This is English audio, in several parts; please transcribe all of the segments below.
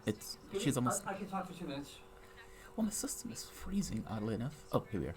It's she's almost. I can talk for 2 minutes. Well, my system is freezing, oddly enough. Oh, here we are.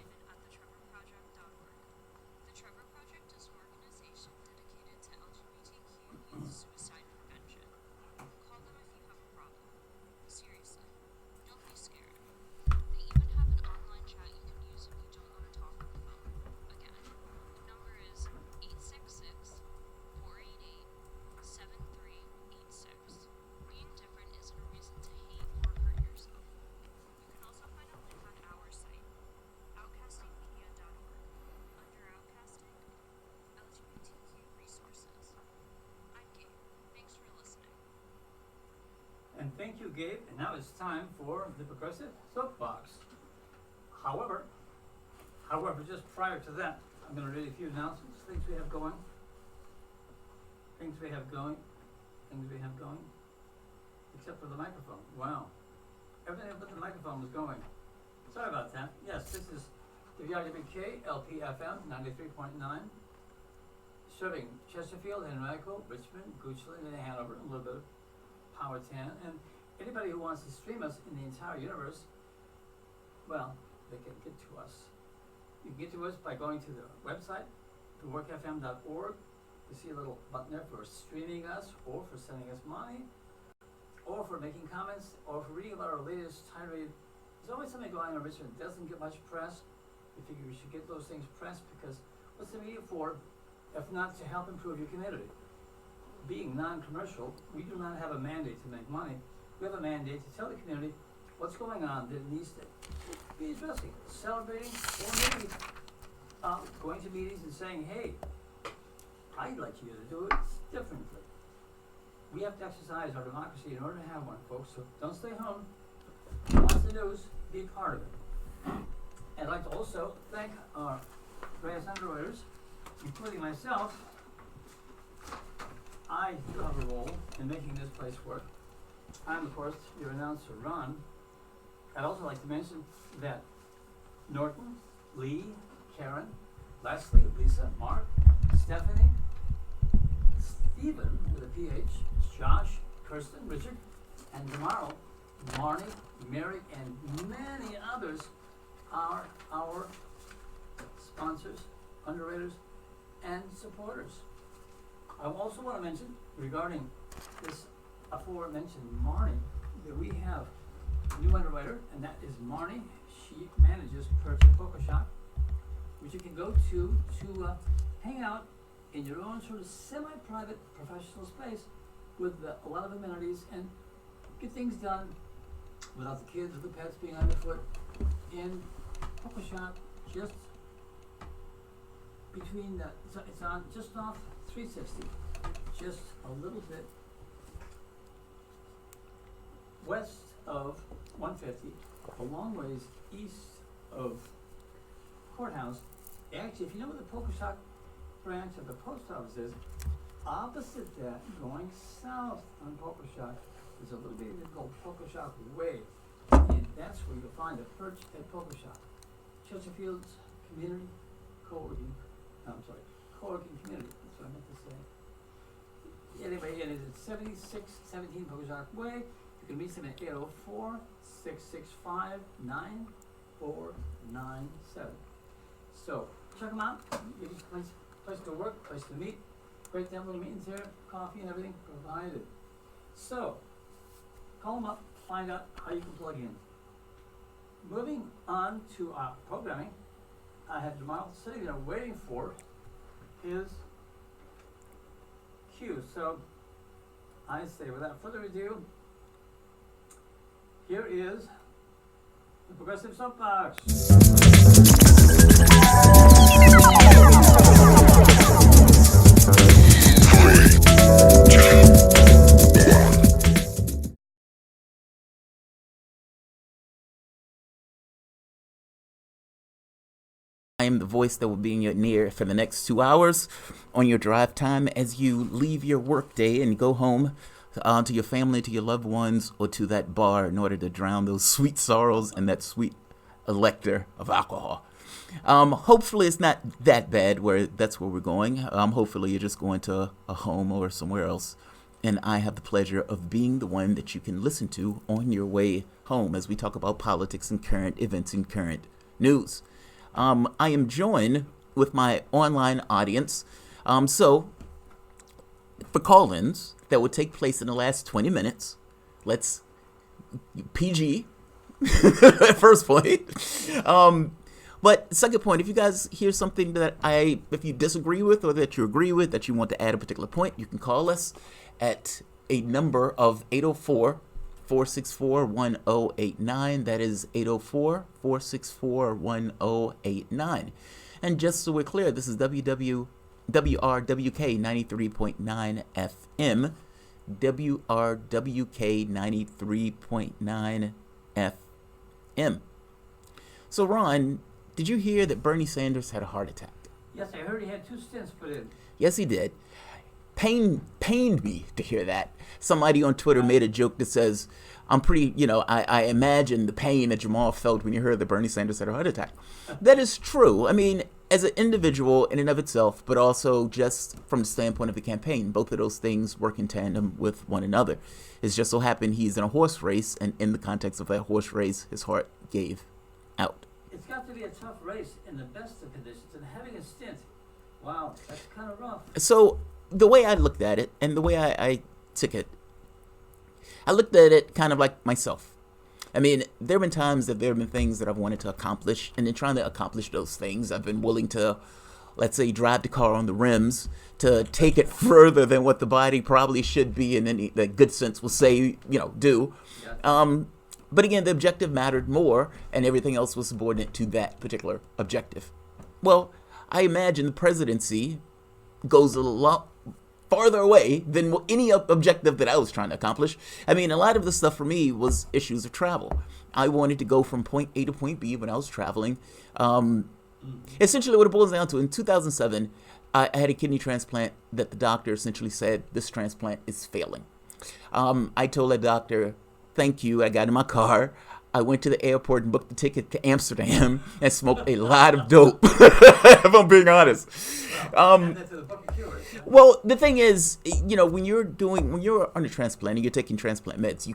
And thank you, Gabe. And now it's time for the Progressive Soapbox. However, just prior to that, I'm going to read a few announcements, things we have going. Except for the microphone. Wow. Everything but the microphone was going. Sorry about that. Yes, this is WRWK LPFM 93.9. Serving Chesterfield, Henrico, Richmond, Goochland, and Hanover, a little bit of Powhatan, and anybody who wants to stream us in the entire universe, well, they can get to us. You can get to us by going to the website, theworkfm.org. You see a little button there for streaming us, or for sending us money, or for making comments, or for reading about our latest tirade. There's always something going on in Richmond that doesn't get much press. We figure we should get those things pressed, because what's the media for if not to help improve your community? Being non-commercial, we do not have a mandate to make money. We have a mandate to tell the community what's going on that needs to be addressing, celebrating, or maybe going to meetings and saying, hey, I'd like you to do it differently. We have to exercise our democracy in order to have one, folks, so don't stay home. Watch the news, be part of it. And I'd like to also thank our grass underwriters, including myself. I do have a role in making this place work. I'm, of course, your announcer, Ron. I'd also like to mention that Norton, Lee, Karen, Leslie, Lisa, Mark, Stephanie, Stephen with a PH, Josh, Kirsten, Richard, and Jamarl, Marnie, Mary, and many others are our sponsors, underwriters, and supporters. I also want to mention regarding this aforementioned Marnie that we have a new underwriter, and that is Marnie. She manages Kurds and US, which you can go to hang out in your own sort of semi-private professional space with a lot of amenities and get things done without the kids or the pets being underfoot in US, just between the, it's on just off 360, just a little bit west of 150, a long ways east of Courthouse. Actually, if you know where the Pocoshock branch of the post office is, opposite that, going south on Pocoshock, there's a little bit called Pocoshock Way, and that's where you'll find a perch at Pocoshock. Chesterfield's community co-working, co-working community, that's what I meant to say. Anyway, it is at 7617 Pocoshock Way. You can reach them at 804-665-9497. So, check them out. Give you a place to work, place to meet. Great to have little meetings here, coffee and everything provided. So, call them up, find out how you can plug in. Moving on to our programming, I have Jamarl sitting there waiting for his cue. So, I say, without further ado, here is the Progressive Soapbox. I am the voice that will be in your ear for the next 2 hours on your drive time as you leave your work day and go home to your family, to your loved ones, or to that bar in order to drown those sweet sorrows and that sweet elector of alcohol. Hopefully it's not that bad where that's where we're going. Hopefully you're just going to a home or somewhere else and I have the pleasure of being the one that you can listen to on your way home as we talk about politics and current events and current news. I am joined with my online audience. So, for call-ins that will take place in the last 20 minutes, let's PG at first point. But second point, if you guys hear something that if you disagree with or that you agree with, that you want to add a particular point, you can call us at a number of 804-464-1089. That is 804-464-1089. And just so we're clear, this is WRWK 93.9 FM. WRWK 93.9 FM. So, Ron, did you hear that Bernie Sanders had a heart attack? Yes, I heard he had 2 stents put in. Yes, he did. Pained me to hear that. Somebody on Twitter made a joke that says, I imagine the pain that Jamarl felt when you heard that Bernie Sanders had a heart attack. That is true. I mean, as an individual in and of itself, but also just from the standpoint of the campaign, both of those things work in tandem with one another. It's just so happened he's in a horse race, and in the context of that horse race, his heart gave out. It's got to be a tough race in the best of conditions, and having a stint, wow, that's kind of rough. So the way I looked at it, and the way I took it, I looked at it kind of like myself. I mean, there have been times that there have been things that I've wanted to accomplish, and in trying to accomplish those things, I've been willing to, let's say, drive the car on the rims to take it further than what the body probably should be, and any that good sense will say, do. Yeah. But again, the objective mattered more, and everything else was subordinate to that particular objective. Well, I imagine the presidency goes a lot farther away than any objective that I was trying to accomplish. I mean, a lot of the stuff for me was issues of travel. I wanted to go from point A to point B when I was traveling. Essentially, what it boils down to, in 2007, I had a kidney transplant that the doctor essentially said, this transplant is failing. I told that doctor, thank you. I got in my car. I went to the airport and booked the ticket to Amsterdam and smoked a lot of dope, if I'm being honest. Well, the thing is, when you're on a transplant and you're taking transplant meds,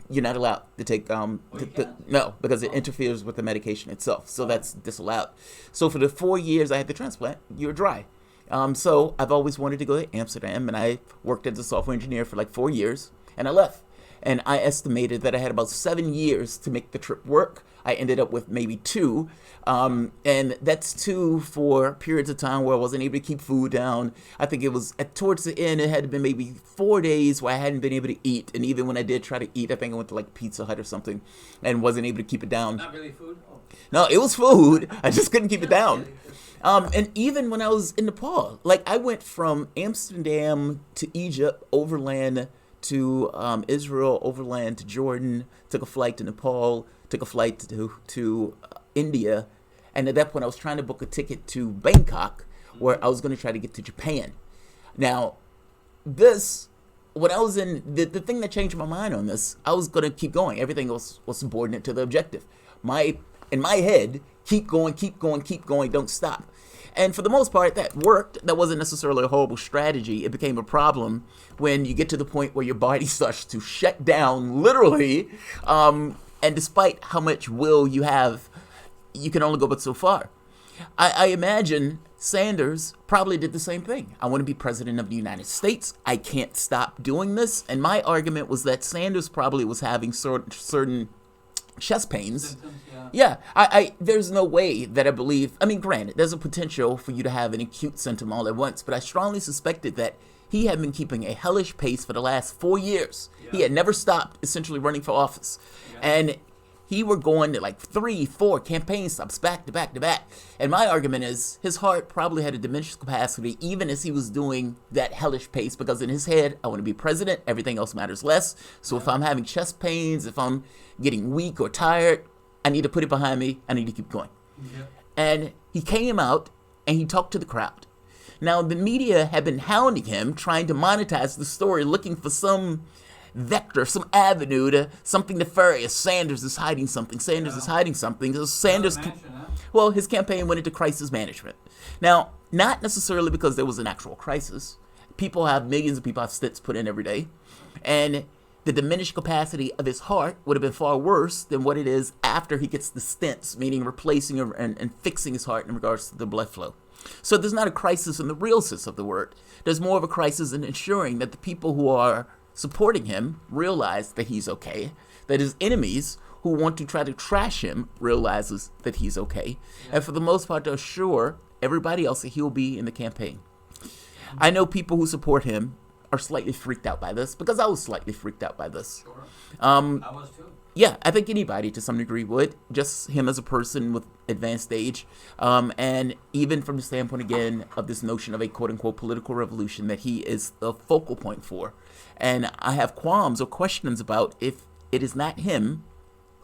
you're not allowed to take, no, because it interferes with the medication itself. So that's disallowed. So for the 4 years I had the transplant, you're dry. So I've always wanted to go to Amsterdam, and I worked as a software engineer for like 4 years, and I left. And I estimated that I had about 7 years to make the trip work. I ended up with maybe 2. And that's 2 for periods of time where I wasn't able to keep food down. I think it was towards the end, it had been maybe 4 days where I hadn't been able to eat. And even when I did try to eat, I think I went to like Pizza Hut or something and wasn't able to keep it down. Not really food? Oh. No, it was food. I just couldn't keep it down. And even when I was in Nepal, like I went from Amsterdam to Egypt, overland to Israel, overland to Jordan, took a flight to Nepal, took a flight to India, and at that point I was trying to book a ticket to Bangkok, where I was going to try to get to Japan. Now, when I was in, the thing that changed my mind on this, I was going to keep going. Everything was subordinate to the objective. In my head, keep going, don't stop. And for the most part, that worked. That wasn't necessarily a horrible strategy. It became a problem when you get to the point where your body starts to shut down, literally. And despite how much will you have, you can only go but so far. I imagine Sanders probably did the same thing. I want to be president of the United States. I can't stop doing this. And my argument was that Sanders probably was having certain chest pains. Symptoms, Yeah, there's no way that I believe, granted, there's a potential for you to have an acute symptom all at once, but I strongly suspected that he had been keeping a hellish pace for the last 4 years. Yeah. He had never stopped essentially running for office. Yeah. And he were going to like 3-4 campaign stops back to back to back. And my argument is his heart probably had a diminished capacity even as he was doing that hellish pace, because in his head, I want to be president, everything else matters less. So if I'm having chest pains, if I'm getting weak or tired, I need to put it behind me. I need to keep going. Yeah. And he came out and he talked to the crowd. Now, the media had been hounding him, trying to monetize the story, looking for some vector, some avenue to something nefarious. Sanders is hiding something. Sanders is hiding something. So Sanders, well, his campaign went into crisis management. Now, not necessarily because there was an actual crisis. People have millions of people have stents put in every day. And the diminished capacity of his heart would have been far worse than what it is after he gets the stents, meaning replacing and fixing his heart in regards to the blood flow. So there's not a crisis in the real sense of the word. There's more of a crisis in ensuring that the people who are supporting him realize that he's okay, that his enemies who want to try to trash him realizes that he's okay, and for the most part to assure everybody else that he'll be in the campaign. I know people who support him are slightly freaked out by this, because I was slightly freaked out by this. Sure. I was too. Yeah, I think anybody to some degree would. Just him as a person with advanced age. And even from the standpoint, again, of this notion of a quote-unquote political revolution that he is the focal point for. And I have qualms or questions about if it is not him,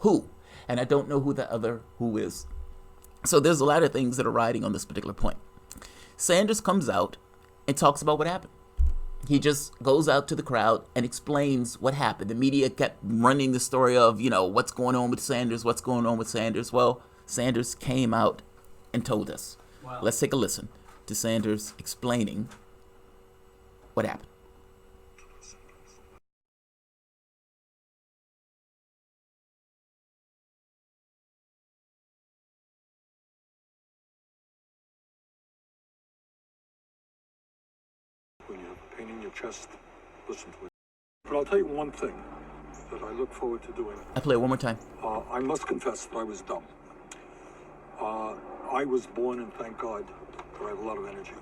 who? And I don't know who the other who is. So there's a lot of things that are riding on this particular point. Sanders comes out and talks about what happened. He just goes out to the crowd and explains what happened. The media kept running the story of, what's going on with Sanders, what's going on with Sanders. Well, Sanders came out and told us. Wow. Let's take a listen to Sanders explaining what happened. When you have pain in your chest, listen to it. But I'll tell you one thing that I look forward to doing. I play it one more time. I must confess that I was dumb. I was born, and thank God, that I have a lot of energy.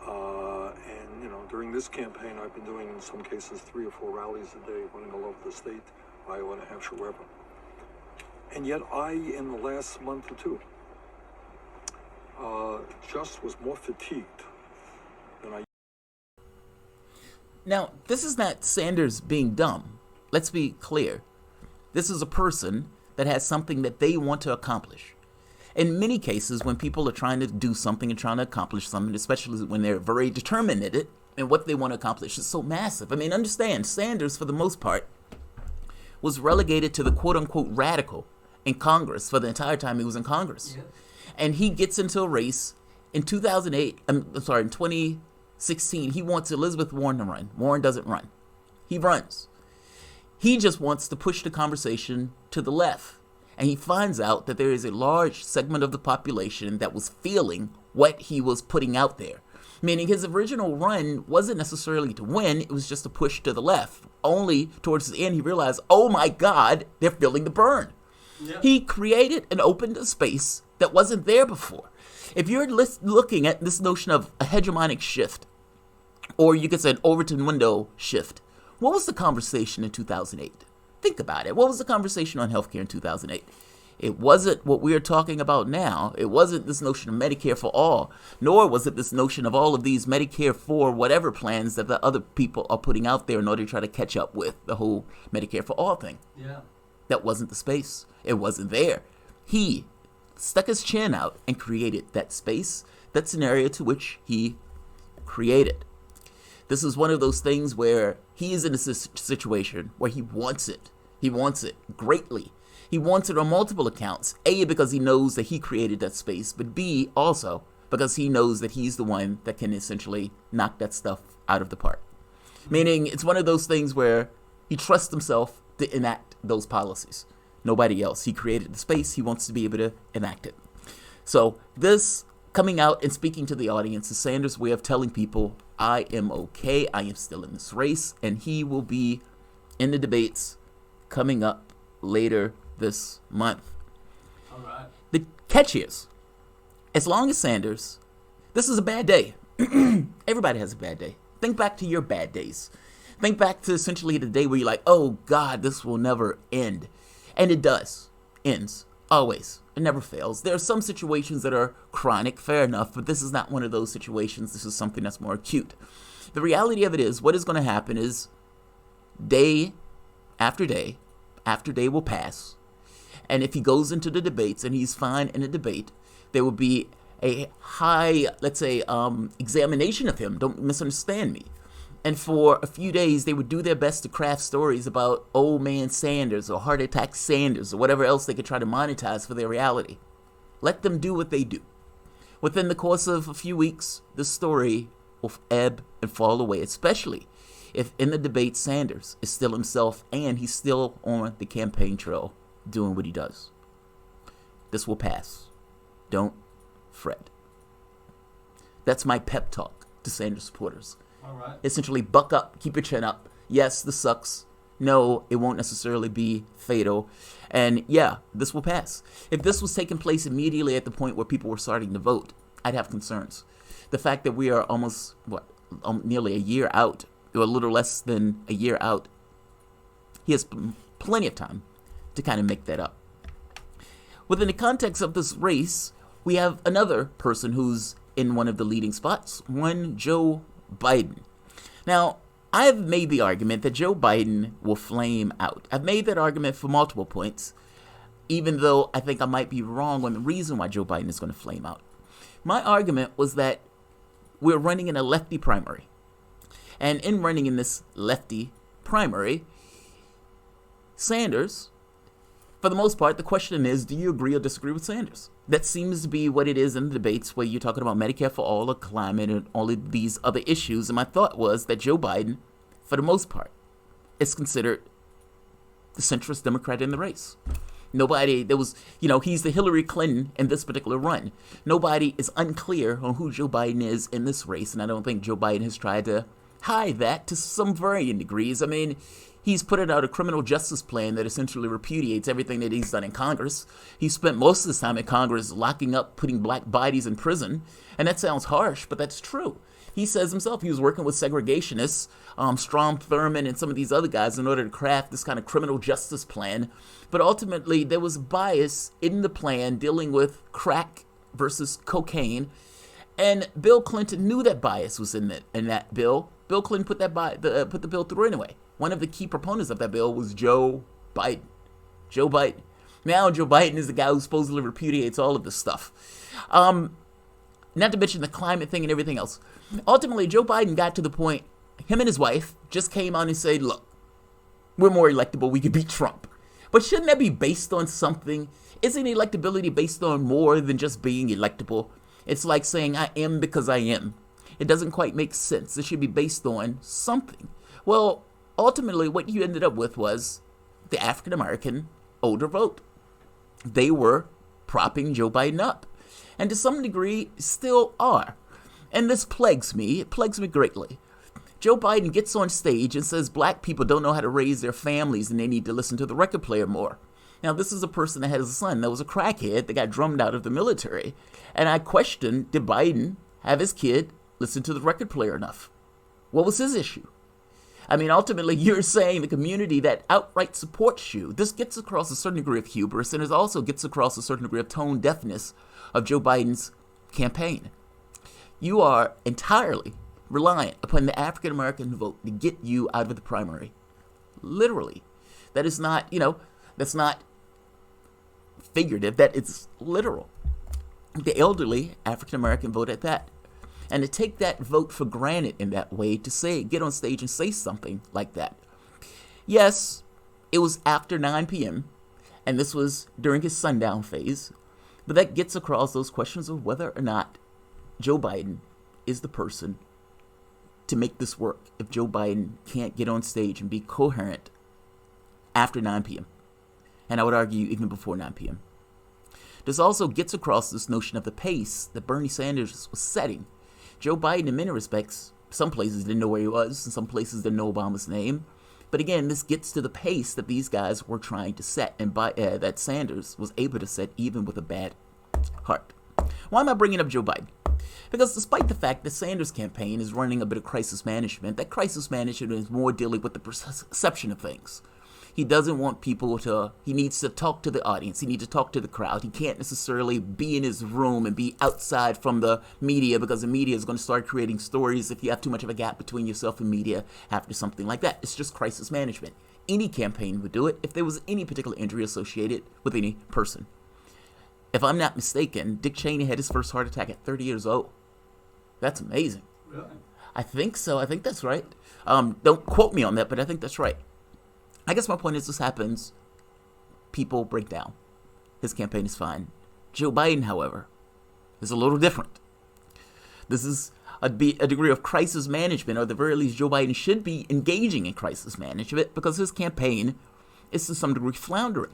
And during this campaign, I've been doing, in some cases, 3 or 4 rallies a day, running all over the state, Iowa, New Hampshire, wherever. And yet in the last month or two, just was more fatigued than I. Now, this is not Sanders being dumb. Let's be clear. This is a person that has something that they want to accomplish. In many cases, when people are trying to do something and trying to accomplish something, especially when they're very determined in it and what they want to accomplish is so massive. I mean, understand, Sanders, for the most part, was relegated to the quote-unquote radical in Congress for the entire time he was in Congress. Yeah. And he gets into a race in 2016, he wants Elizabeth Warren to run. Warren doesn't run. He runs. He just wants to push the conversation to the left. And he finds out that there is a large segment of the population that was feeling what he was putting out there. Meaning his original run wasn't necessarily to win, it was just a push to the left. Only towards the end he realized, oh my God, they're feeling the burn. Yeah. He created and opened a space that wasn't there before. If you're looking at this notion of a hegemonic shift, or you could say an Overton window shift, what was the conversation in 2008? Think about it. What was the conversation on healthcare in 2008? It wasn't what we are talking about now. It wasn't this notion of Medicare for all, nor was it this notion of all of these Medicare for whatever plans that the other people are putting out there in order to try to catch up with the whole Medicare for all thing. Yeah. That wasn't the space. It wasn't there. He stuck his chin out and created that space, that scenario to which he created. This is one of those things where he is in a situation where he wants it. He wants it greatly. He wants it on multiple accounts. A, because he knows that he created that space, but B, also because he knows that he's the one that can essentially knock that stuff out of the park. Meaning it's one of those things where he trusts himself to enact those policies. Nobody else. He created the space. He wants to be able to enact it. So this coming out and speaking to the audience is Sanders' way of telling people, I am okay. I am still in this race. And he will be in the debates coming up later this month. All right. The catch is, as long as Sanders, this is a bad day. Everybody has a bad day. Think back to your bad days. Think back to essentially the day where you're like, oh God, this will never end. And it does. Ends. Always. It never fails. There are some situations that are chronic, fair enough, but this is not one of those situations. This is something that's more acute. The reality of it is, what is going to happen is day after day will pass. And if he goes into the debates and he's fine in a debate, there will be a high, let's say, examination of him. Don't misunderstand me. And for a few days, they would do their best to craft stories about old man Sanders or heart attack Sanders or whatever else they could try to monetize for their reality. Let them do what they do. Within the course of a few weeks, the story will ebb and fall away, especially if in the debate Sanders is still himself and he's still on the campaign trail doing what he does. This will pass. Don't fret. That's my pep talk to Sanders supporters. All right. Essentially, buck up, keep your chin up. Yes, this sucks. No, it won't necessarily be fatal. And yeah, this will pass. If this was taking place immediately at the point where people were starting to vote, I'd have concerns. The fact that we are almost, nearly a year out, or a little less than a year out, he has plenty of time to kind of make that up. Within the context of this race, we have another person who's in one of the leading spots, one Joe Biden. Now, I've made the argument that Joe Biden will flame out. I've made that argument for multiple points, even though I think I might be wrong on the reason why Joe Biden is going to flame out. My argument was that we're running in a lefty primary. And in running in this lefty primary, Sanders, for the most part, the question is, do you agree or disagree with Sanders? That seems to be what it is in the debates where you're talking about Medicare for all or climate and all of these other issues. And my thought was that Joe Biden, for the most part, is considered the centrist Democrat in the race. Nobody, he's the Hillary Clinton in this particular run. Nobody is unclear on who Joe Biden is in this race. And I don't think Joe Biden has tried to hide that to some varying degrees. I mean, he's put out a criminal justice plan that essentially repudiates everything that he's done in Congress. He spent most of his time in Congress locking up, putting black bodies in prison. And that sounds harsh, but that's true. He says himself he was working with segregationists, Strom Thurmond and some of these other guys in order to craft this kind of criminal justice plan. But ultimately, there was bias in the plan dealing with crack versus cocaine. And Bill Clinton knew that bias was in that bill. Bill Clinton put the bill through anyway. One of the key proponents of that bill was Joe Biden. Joe Biden. Now Joe Biden is the guy who supposedly repudiates all of this stuff. Not to mention the climate thing and everything else. Ultimately, Joe Biden got to the point, him and his wife just came out and said, look, we're more electable, we could beat Trump. But shouldn't that be based on something? Isn't electability based on more than just being electable? It's like saying I am because I am. It doesn't quite make sense. It should be based on something. Well, ultimately, what you ended up with was the African-American older vote. They were propping Joe Biden up. And to some degree, still are. And this plagues me. It plagues me greatly. Joe Biden gets on stage and says black people don't know how to raise their families and they need to listen to the record player more. Now, this is a person that has a son that was a crackhead that got drummed out of the military. And I question, did Biden have his kid listen to the record player enough? What was his issue? I mean, ultimately, you're saying the community that outright supports you. This gets across a certain degree of hubris, and it also gets across a certain degree of tone deafness of Joe Biden's campaign. You are entirely reliant upon the African-American vote to get you out of the primary. Literally. That is not, that's not figurative. That it's literal. The elderly African-American vote at that. And to take that vote for granted in that way, to get on stage and say something like that. Yes, it was after 9 p.m., and this was during his sundown phase, but that gets across those questions of whether or not Joe Biden is the person to make this work if Joe Biden can't get on stage and be coherent after 9 p.m. And I would argue even before 9 p.m. This also gets across this notion of the pace that Bernie Sanders was setting. Joe Biden, in many respects, some places didn't know where he was, and some places didn't know Obama's name. But again, this gets to the pace that these guys were trying to set, and that Sanders was able to set even with a bad heart. Why am I bringing up Joe Biden? Because despite the fact that Sanders' campaign is running a bit of crisis management, that crisis management is more dealing with the perception of things. He doesn't want people he needs to talk to the audience. He needs to talk to the crowd. He can't necessarily be in his room and be outside from the media because the media is going to start creating stories if you have too much of a gap between yourself and media after something like that. It's just crisis management. Any campaign would do it if there was any particular injury associated with any person. If I'm not mistaken, Dick Cheney had his first heart attack at 30 years old. That's amazing. Really? I think so. I think that's right. Don't quote me on that, but I think that's right. I guess my point is this happens. People break down. His campaign is fine. Joe Biden, however, is a little different. This is a degree of crisis management, or at the very least, Joe Biden should be engaging in crisis management because his campaign is to some degree floundering.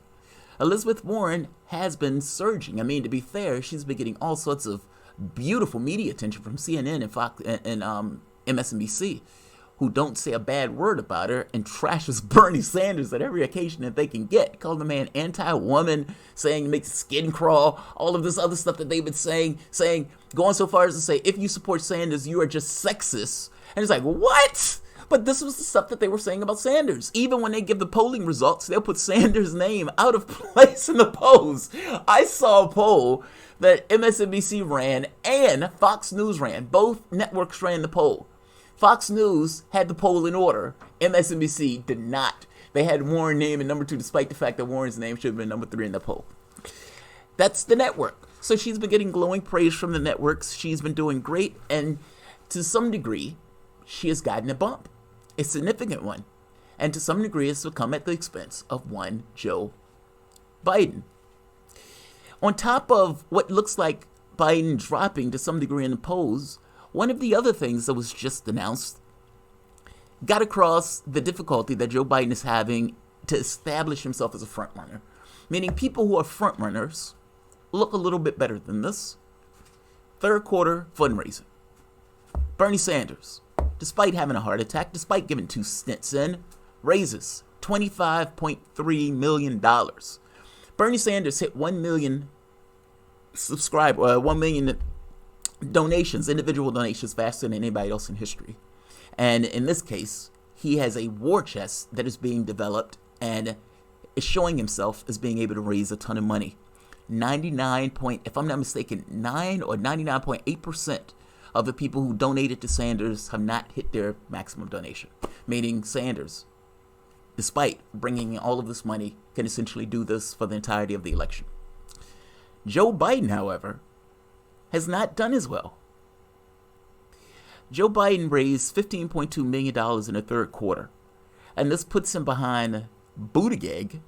Elizabeth Warren has been surging. I mean, to be fair, she's been getting all sorts of beautiful media attention from CNN and Fox and MSNBC, who don't say a bad word about her and trashes Bernie Sanders at every occasion that they can get. Calling the man anti-woman, saying it makes skin crawl, all of this other stuff that they've been saying, going so far as to say, if you support Sanders, you are just sexist. And it's like, what? But this was the stuff that they were saying about Sanders. Even when they give the polling results, they'll put Sanders' name out of place in the polls. I saw a poll that MSNBC ran and Fox News ran. Both networks ran the poll. Fox News had the poll in order. MSNBC did not. They had Warren name in number 2, despite the fact that Warren's name should have been number 3 in the poll. That's the network. So she's been getting glowing praise from the networks. She's been doing great. And to some degree, she has gotten a bump. A significant one. And to some degree, it's come at the expense of one Joe Biden. On top of what looks like Biden dropping to some degree in the polls, one of the other things that was just announced got across the difficulty that Joe Biden is having to establish himself as a frontrunner. Meaning people who are frontrunners look a little bit better than this. Third quarter fundraising. Bernie Sanders, despite having a heart attack, despite giving 2 stints in, raises $25.3 million. Bernie Sanders hit 1 million subscribers, 1 million donations, individual donations, faster than anybody else in history. And in this case, he has a war chest that is being developed and is showing himself as being able to raise a ton of money. if I'm not mistaken, 9 or 99.8% of the people who donated to Sanders have not hit their maximum donation. Meaning Sanders, despite bringing in all of this money, can essentially do this for the entirety of the election. Joe Biden, however, has not done as well. Joe Biden raised $15.2 million in the third quarter, and this puts him behind Buttigieg,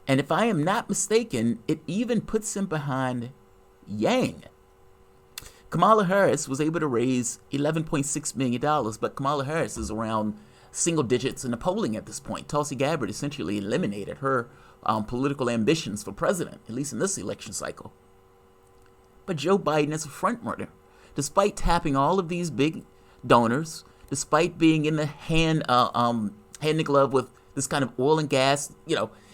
and if I am not mistaken, it even puts him behind Yang. Kamala Harris was able to raise $11.6 million, but Kamala Harris is around single digits in the polling at this point. Tulsi Gabbard essentially eliminated her political ambitions for president, at least in this election cycle. But Joe Biden is a frontrunner. Despite tapping all of these big donors, despite being in the hand in glove with this kind of oil and gas,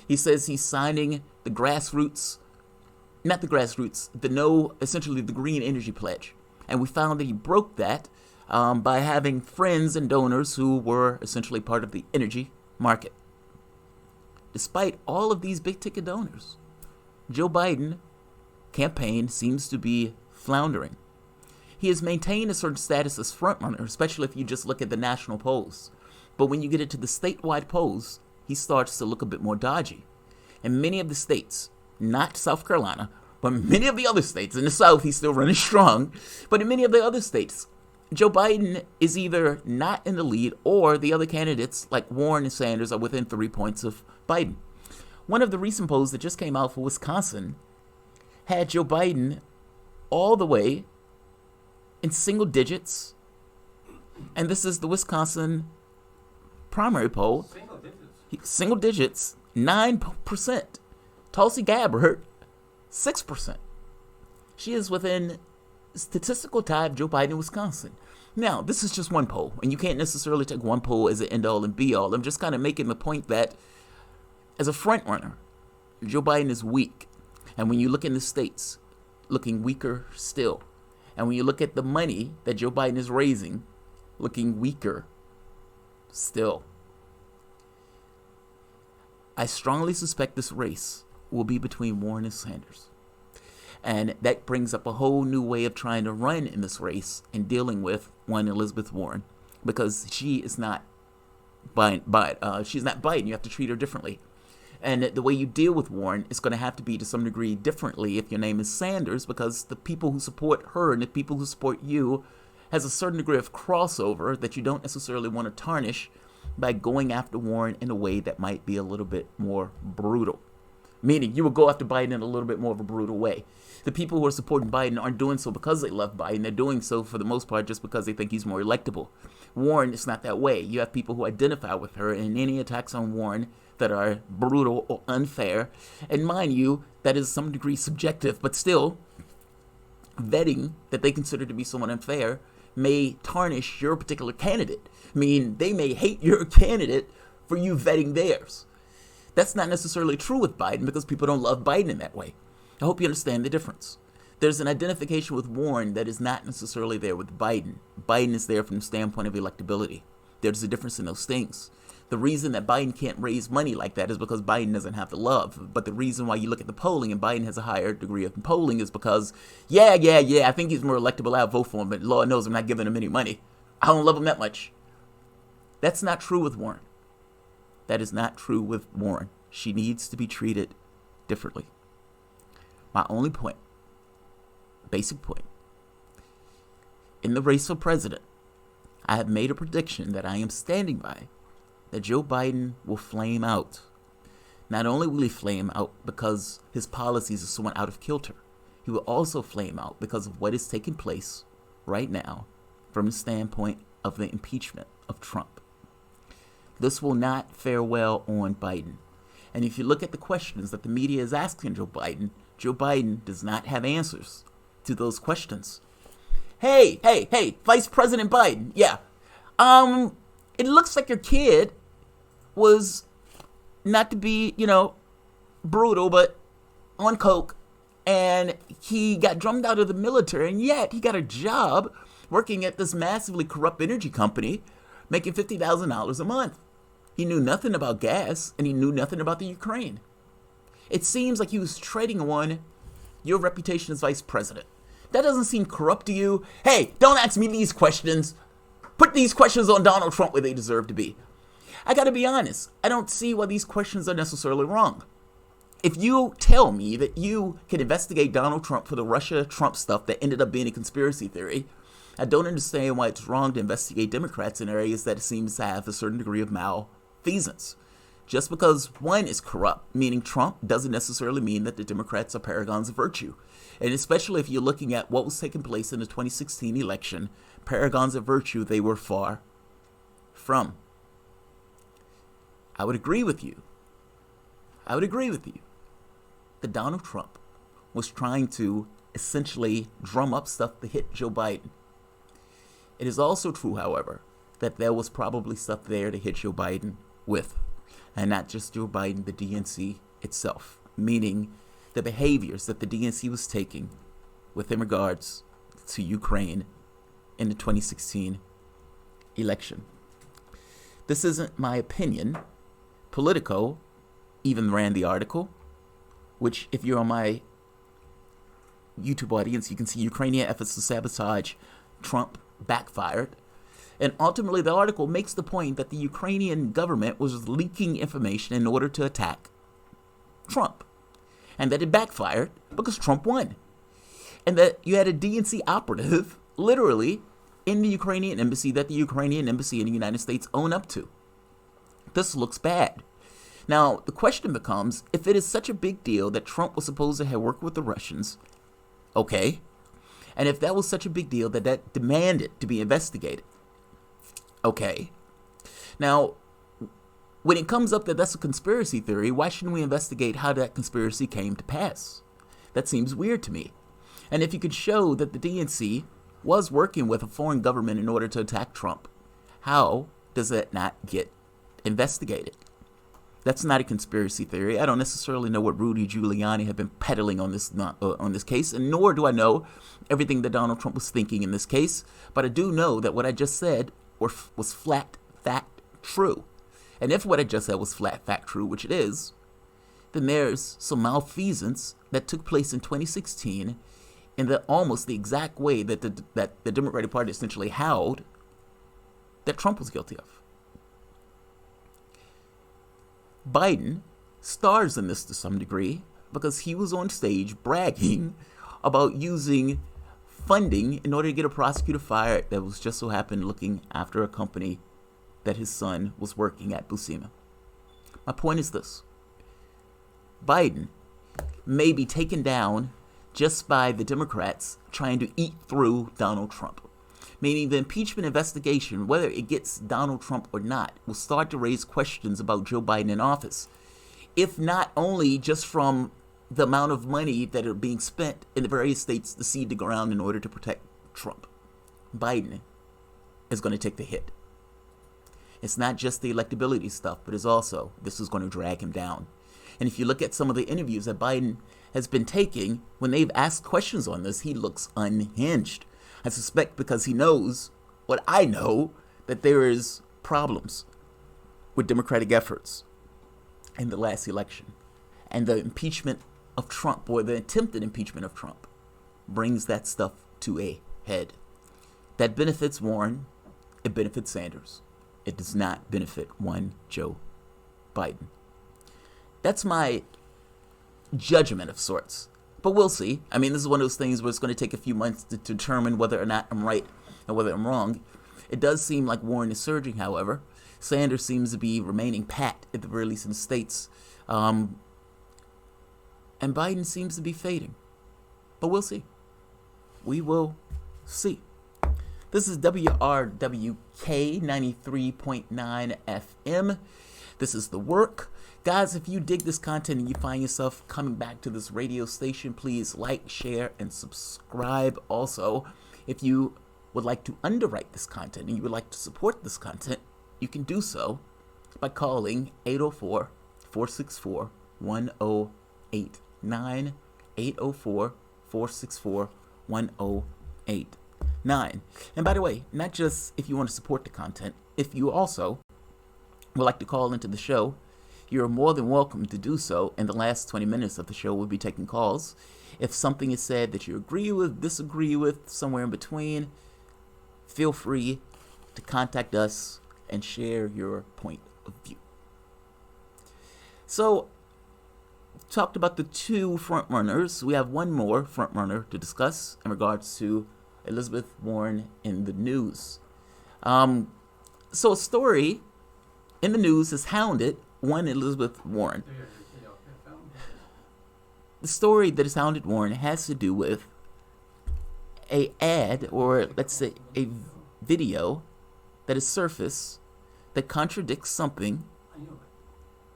he says he's signing the essentially the green energy pledge. And we found that he broke that by having friends and donors who were essentially part of the energy market. Despite all of these big ticket donors, Joe Biden campaign seems to be floundering. He has maintained a certain status as frontrunner, especially if you just look at the national polls. But when you get into the statewide polls, he starts to look a bit more dodgy. In many of the states, not South Carolina, but many of the other states, in the South he's still running strong, but in many of the other states, Joe Biden is either not in the lead or the other candidates like Warren and Sanders are within 3 points of Biden. One of the recent polls that just came out for Wisconsin had Joe Biden all the way in single digits, and this is the Wisconsin primary poll. Single digits, 9%. Tulsi Gabbard, 6%. She is within statistical tie of Joe Biden in Wisconsin. Now, this is just one poll, and you can't necessarily take one poll as an end-all and be-all. I'm just kind of making the point that as a frontrunner, Joe Biden is weak. And when you look in the states, looking weaker still. And when you look at the money that Joe Biden is raising, looking weaker still. I strongly suspect this race will be between Warren and Sanders. And that brings up a whole new way of trying to run in this race and dealing with one Elizabeth Warren, because she is not Biden. She's not Biden. You have to treat her differently. And the way you deal with Warren is going to have to be to some degree differently if your name is Sanders, because the people who support her and the people who support you has a certain degree of crossover that you don't necessarily want to tarnish by going after Warren in a way that might be a little bit more brutal. Meaning you will go after Biden in a little bit more of a brutal way. The people who are supporting Biden aren't doing so because they love Biden. They're doing so for the most part just because they think he's more electable. Warren is not that way. You have people who identify with her, and any attacks on Warren that are brutal or unfair, and mind you, that is some degree subjective, but still, vetting that they consider to be somewhat unfair may tarnish your particular candidate. I mean, they may hate your candidate for you vetting theirs. That's not necessarily true with Biden because people don't love Biden in that way. I hope you understand the difference. There's an identification with Warren that is not necessarily there with Biden. Biden is there from the standpoint of electability. There's a difference in those things. The reason that Biden can't raise money like that is because Biden doesn't have the love. But the reason why you look at the polling and Biden has a higher degree of polling is because, yeah, I think he's more electable. I'll vote for him, but Lord knows I'm not giving him any money. I don't love him that much. That's not true with Warren. That is not true with Warren. She needs to be treated differently. My only point, basic point, in the race for president, I have made a prediction that I am standing by, that Joe Biden will flame out. Not only will he flame out because his policies are somewhat out of kilter, he will also flame out because of what is taking place right now from the standpoint of the impeachment of Trump. This will not fare well on Biden. And if you look at the questions that the media is asking Joe Biden does not have answers to those questions. Hey, Vice President Biden, yeah. It looks like your kid was, not to be, brutal, but on coke, and he got drummed out of the military, and yet he got a job working at this massively corrupt energy company, making $50,000 a month. He knew nothing about gas, and he knew nothing about the Ukraine. It seems like he was treading on your reputation as vice president. That doesn't seem corrupt to you. Hey, don't ask me these questions. Put these questions on Donald Trump where they deserve to be. I gotta be honest, I don't see why these questions are necessarily wrong. If you tell me that you can investigate Donald Trump for the Russia-Trump stuff that ended up being a conspiracy theory, I don't understand why it's wrong to investigate Democrats in areas that seems to have a certain degree of malfeasance. Just because one is corrupt, meaning Trump, doesn't necessarily mean that the Democrats are paragons of virtue. And especially if you're looking at what was taking place in the 2016 election, paragons of virtue they were far from. I would agree with you that Donald Trump was trying to essentially drum up stuff to hit Joe Biden. It is also true, however, that there was probably stuff there to hit Joe Biden with. And not just Joe Biden, the DNC itself. Meaning the behaviors that the DNC was taking within regards to Ukraine in the 2016 election. This isn't my opinion. Politico even ran the article, which if you're on my YouTube audience, you can see Ukrainian efforts to sabotage Trump backfired. And ultimately, the article makes the point that the Ukrainian government was leaking information in order to attack Trump. And that it backfired because Trump won. And that you had a DNC operative, literally, in the Ukrainian embassy that the Ukrainian embassy in the United States own up to. This looks bad. Now, the question becomes, if it is such a big deal that Trump was supposed to have worked with the Russians, okay, and if that was such a big deal that demanded to be investigated, okay. Now, when it comes up that that's a conspiracy theory, why shouldn't we investigate how that conspiracy came to pass? That seems weird to me. And if you could show that the DNC was working with a foreign government in order to attack Trump, how does that not get investigated? That's not a conspiracy theory. I don't necessarily know what Rudy Giuliani had been peddling on this case, and nor do I know everything that Donald Trump was thinking in this case. But I do know that what I just said was flat fact true. And if what I just said was flat fact true, which it is, then there's some malfeasance that took place in 2016 in almost the exact way that the Democratic Party essentially howled that Trump was guilty of. Biden stars in this to some degree because he was on stage bragging about using funding in order to get a prosecutor fired that was just so happened looking after a company that his son was working at, Busima. My point is this. Biden may be taken down just by the Democrats trying to eat through Donald Trump. Meaning the impeachment investigation, whether it gets Donald Trump or not, will start to raise questions about Joe Biden in office. If not only just from the amount of money that are being spent in the various states to seed the ground in order to protect Trump. Biden is going to take the hit. It's not just the electability stuff, but it's also, this is going to drag him down. And if you look at some of the interviews that Biden has been taking, when they've asked questions on this, he looks unhinged. I suspect because he knows what I know, that there is problems with Democratic efforts in the last election. And the impeachment of Trump, or the attempted impeachment of Trump, brings that stuff to a head. That benefits Warren, it benefits Sanders. It does not benefit one Joe Biden. That's my judgment of sorts. But we'll see. I mean, this is one of those things where it's going to take a few months to determine whether or not I'm right and whether I'm wrong. It does seem like Warren is surging, however. Sanders seems to be remaining pat, at the very least in the states. And Biden seems to be fading. But we'll see. We will see. This is WRWK 93.9 FM. This is The Work. Guys, if you dig this content and you find yourself coming back to this radio station, please like, share, and subscribe. Also, if you would like to underwrite this content and you would like to support this content, you can do so by calling 804-464-1089, 804-464-1089. And by the way, not just if you want to support the content, if you also would like to call into the show, you're more than welcome to do so. In the last 20 minutes of the show, we'll be taking calls. If something is said that you agree with, disagree with, somewhere in between, feel free to contact us and share your point of view. So, talked about the two frontrunners. We have one more frontrunner to discuss in regards to Elizabeth Warren in the news. So a story in the news has hounded one Elizabeth Warren. The story that has hounded Warren has to do with a ad, or let's say a video that has surfaced that contradicts something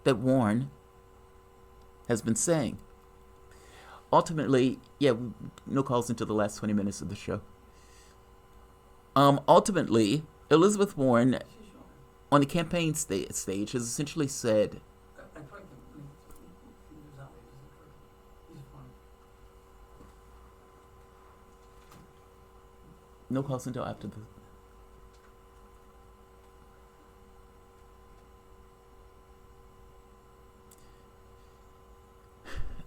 that Warren has been saying. Ultimately, no calls into the last 20 minutes of the show. Ultimately, Elizabeth Warren on the campaign stage has essentially said, no calls until after the...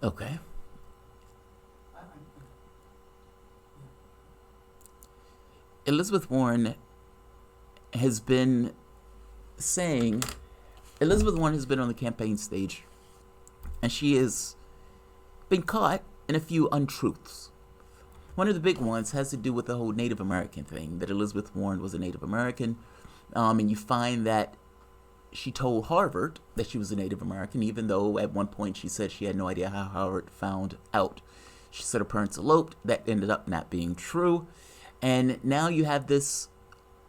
Okay. Elizabeth Warren has been saying, Elizabeth Warren has been on the campaign stage, and she has been caught in a few untruths. One of the big ones has to do with the whole Native American thing, that Elizabeth Warren was a Native American, and you find that she told Harvard that she was a Native American, even though at one point she said she had no idea how Harvard found out. She said her parents eloped. That ended up not being true. And now you have this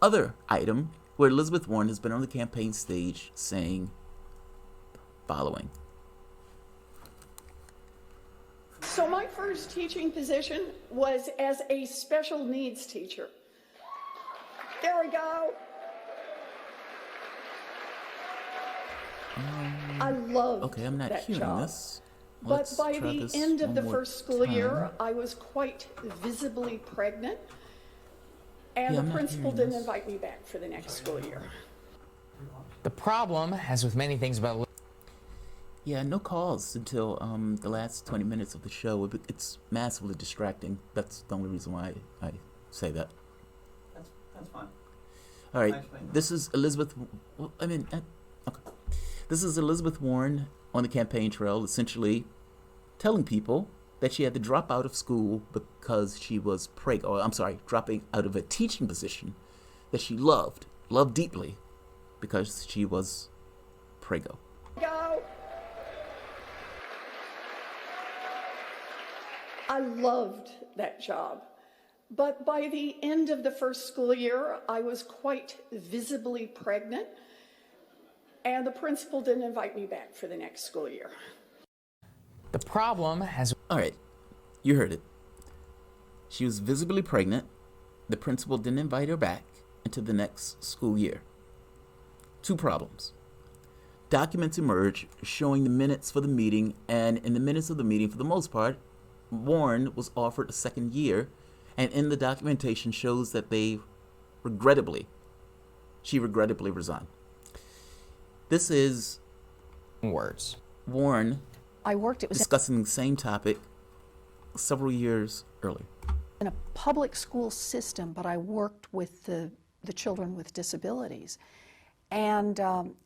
other item where Elizabeth Warren has been on the campaign stage saying the following. So my first teaching position was as a special needs teacher. There we go. I loved I'm not that hearing job. This. But by the end of the first school year, I was quite visibly pregnant, and the principal didn't invite me back for the next school year. The problem, as with many things about... No calls until the last 20 minutes of the show. It's massively distracting. That's the only reason why I say that. That's fine. All right, this is Elizabeth... okay. This is Elizabeth Warren on the campaign trail, essentially telling people that she had to drop out of school because she was dropping out of a teaching position that she loved deeply, because she was prego. Go. I loved that job. But by the end of the first school year, I was quite visibly pregnant, and the principal didn't invite me back for the next school year. The problem has... All right, you heard it. She was visibly pregnant. The principal didn't invite her back into the next school year. Two problems. Documents emerge showing the minutes for the meeting, and in the minutes of the meeting, for the most part, Warren was offered a second year, and in the documentation shows that she regrettably resigned. This is words. Warren discussing the same topic several years earlier. In a public school system, but I worked with the children with disabilities. And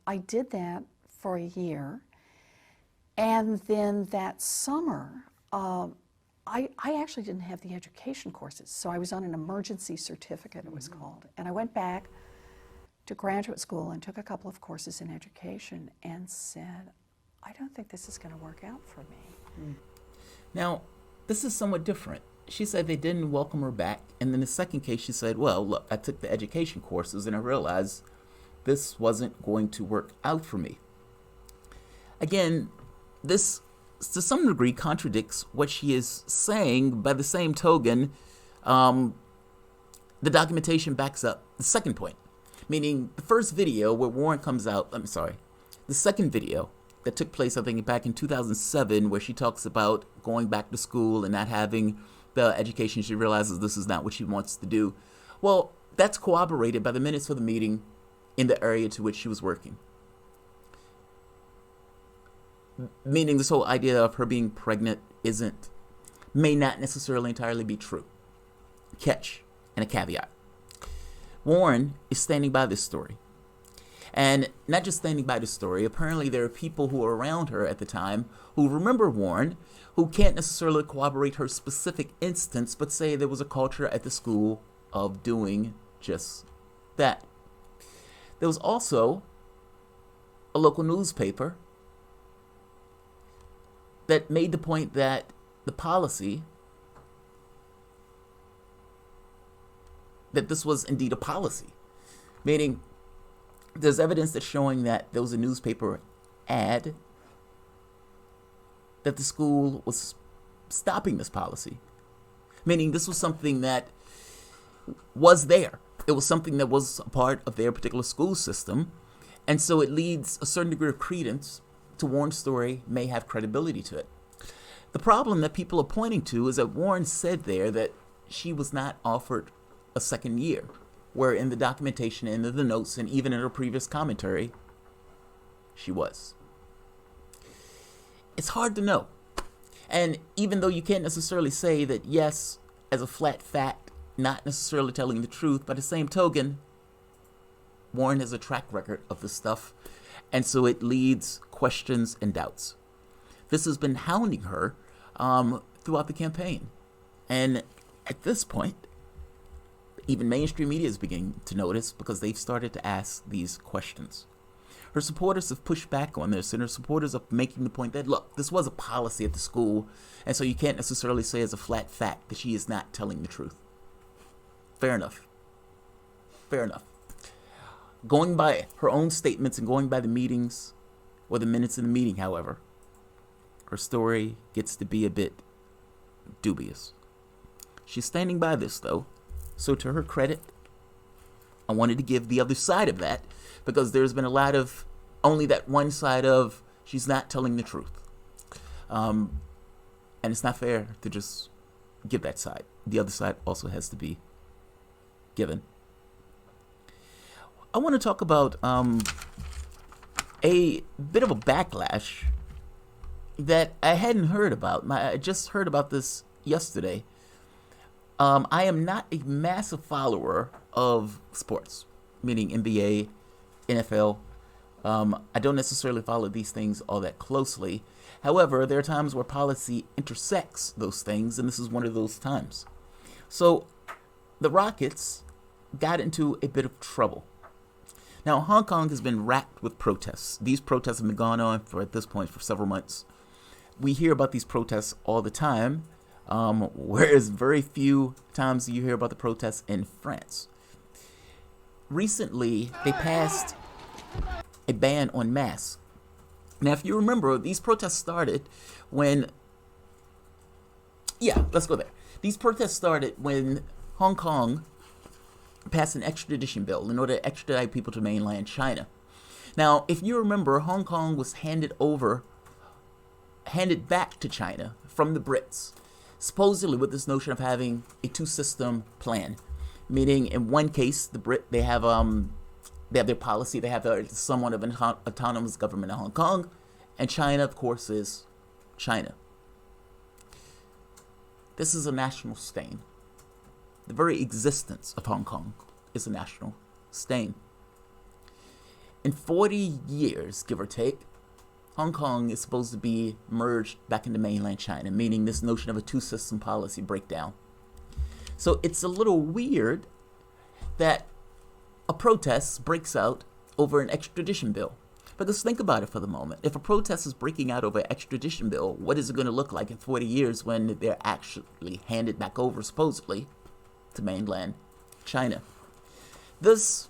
I did that for a year. And then that summer, I actually didn't have the education courses, so I was on an emergency certificate, it was called. And I went back to graduate school and took a couple of courses in education and said, I don't think this is going to work out for me. Now, this is somewhat different. She said they didn't welcome her back, and in the second case she said, well, look, I took the education courses and I realized this wasn't going to work out for me. Again, this to some degree contradicts what she is saying. By the same token, the documentation backs up the second point, meaning the first video where Warren comes out, the second video that took place, I think, back in 2007, where she talks about going back to school and not having the education. She realizes this is not what she wants to do. Well, that's corroborated by the minutes for the meeting in the area to which she was working. Meaning this whole idea of her being pregnant may not necessarily entirely be true. Catch and a caveat. Warren is standing by this story. And not just standing by the story, apparently there are people who were around her at the time who remember Warren, who can't necessarily corroborate her specific instance, but say there was a culture at the school of doing just that. There was also a local newspaper that made the point that the policy, that this was indeed a policy, meaning there's evidence that's showing that there was a newspaper ad that the school was stopping this policy, meaning this was something that was there. It was something that was a part of their particular school system, and so it leads a certain degree of credence to Warren's story, may have credibility to it. The problem that people are pointing to is that Warren said there that she was not offered a second year, where in the documentation and in the notes and even in her previous commentary, she was. It's hard to know. And even though you can't necessarily say that yes, as a flat fact, not necessarily telling the truth, by the same token, Warren has a track record of this stuff, and so it leads questions and doubts. This has been hounding her throughout the campaign. And at this point, even mainstream media is beginning to notice because they've started to ask these questions. Her supporters have pushed back on this, and her supporters are making the point that, look, this was a policy at the school, and so you can't necessarily say as a flat fact that she is not telling the truth. Fair enough. Fair enough. Going by her own statements and going by the meetings or the minutes of the meeting, however, her story gets to be a bit dubious. She's standing by this, though, so to her credit, I wanted to give the other side of that, because there's been a lot of only that one side of she's not telling the truth. And it's not fair to just give that side. The other side also has to be given. I want to talk about a bit of a backlash that I hadn't heard about. I just heard about this yesterday. I am not a massive follower of sports, meaning NBA, NFL. I don't necessarily follow these things all that closely. However, there are times where policy intersects those things, and this is one of those times. So the Rockets got into a bit of trouble. Now, Hong Kong has been racked with protests. These protests have been going on at this point for several months. We hear about these protests all the time. whereas very few times you hear about the protests in France. Recently, they passed a ban on masks. Now, if you remember, these protests started when... Yeah, let's go there. These protests started when Hong Kong passed an extradition bill in order to extradite people to mainland China. Now, if you remember, Hong Kong was handed back to China from the Brits, supposedly with this notion of having a two-system plan, meaning in one case, they have their policy, they have somewhat of an autonomous government in Hong Kong, and China, of course, is China. This is a national stain. The very existence of Hong Kong is a national stain. In 40 years, give or take, Hong Kong is supposed to be merged back into mainland China, meaning this notion of a two-system policy breakdown. So it's a little weird that a protest breaks out over an extradition bill. Because think about it for the moment. If a protest is breaking out over an extradition bill, what is it going to look like in 40 years when they're actually handed back over, supposedly, to mainland China? This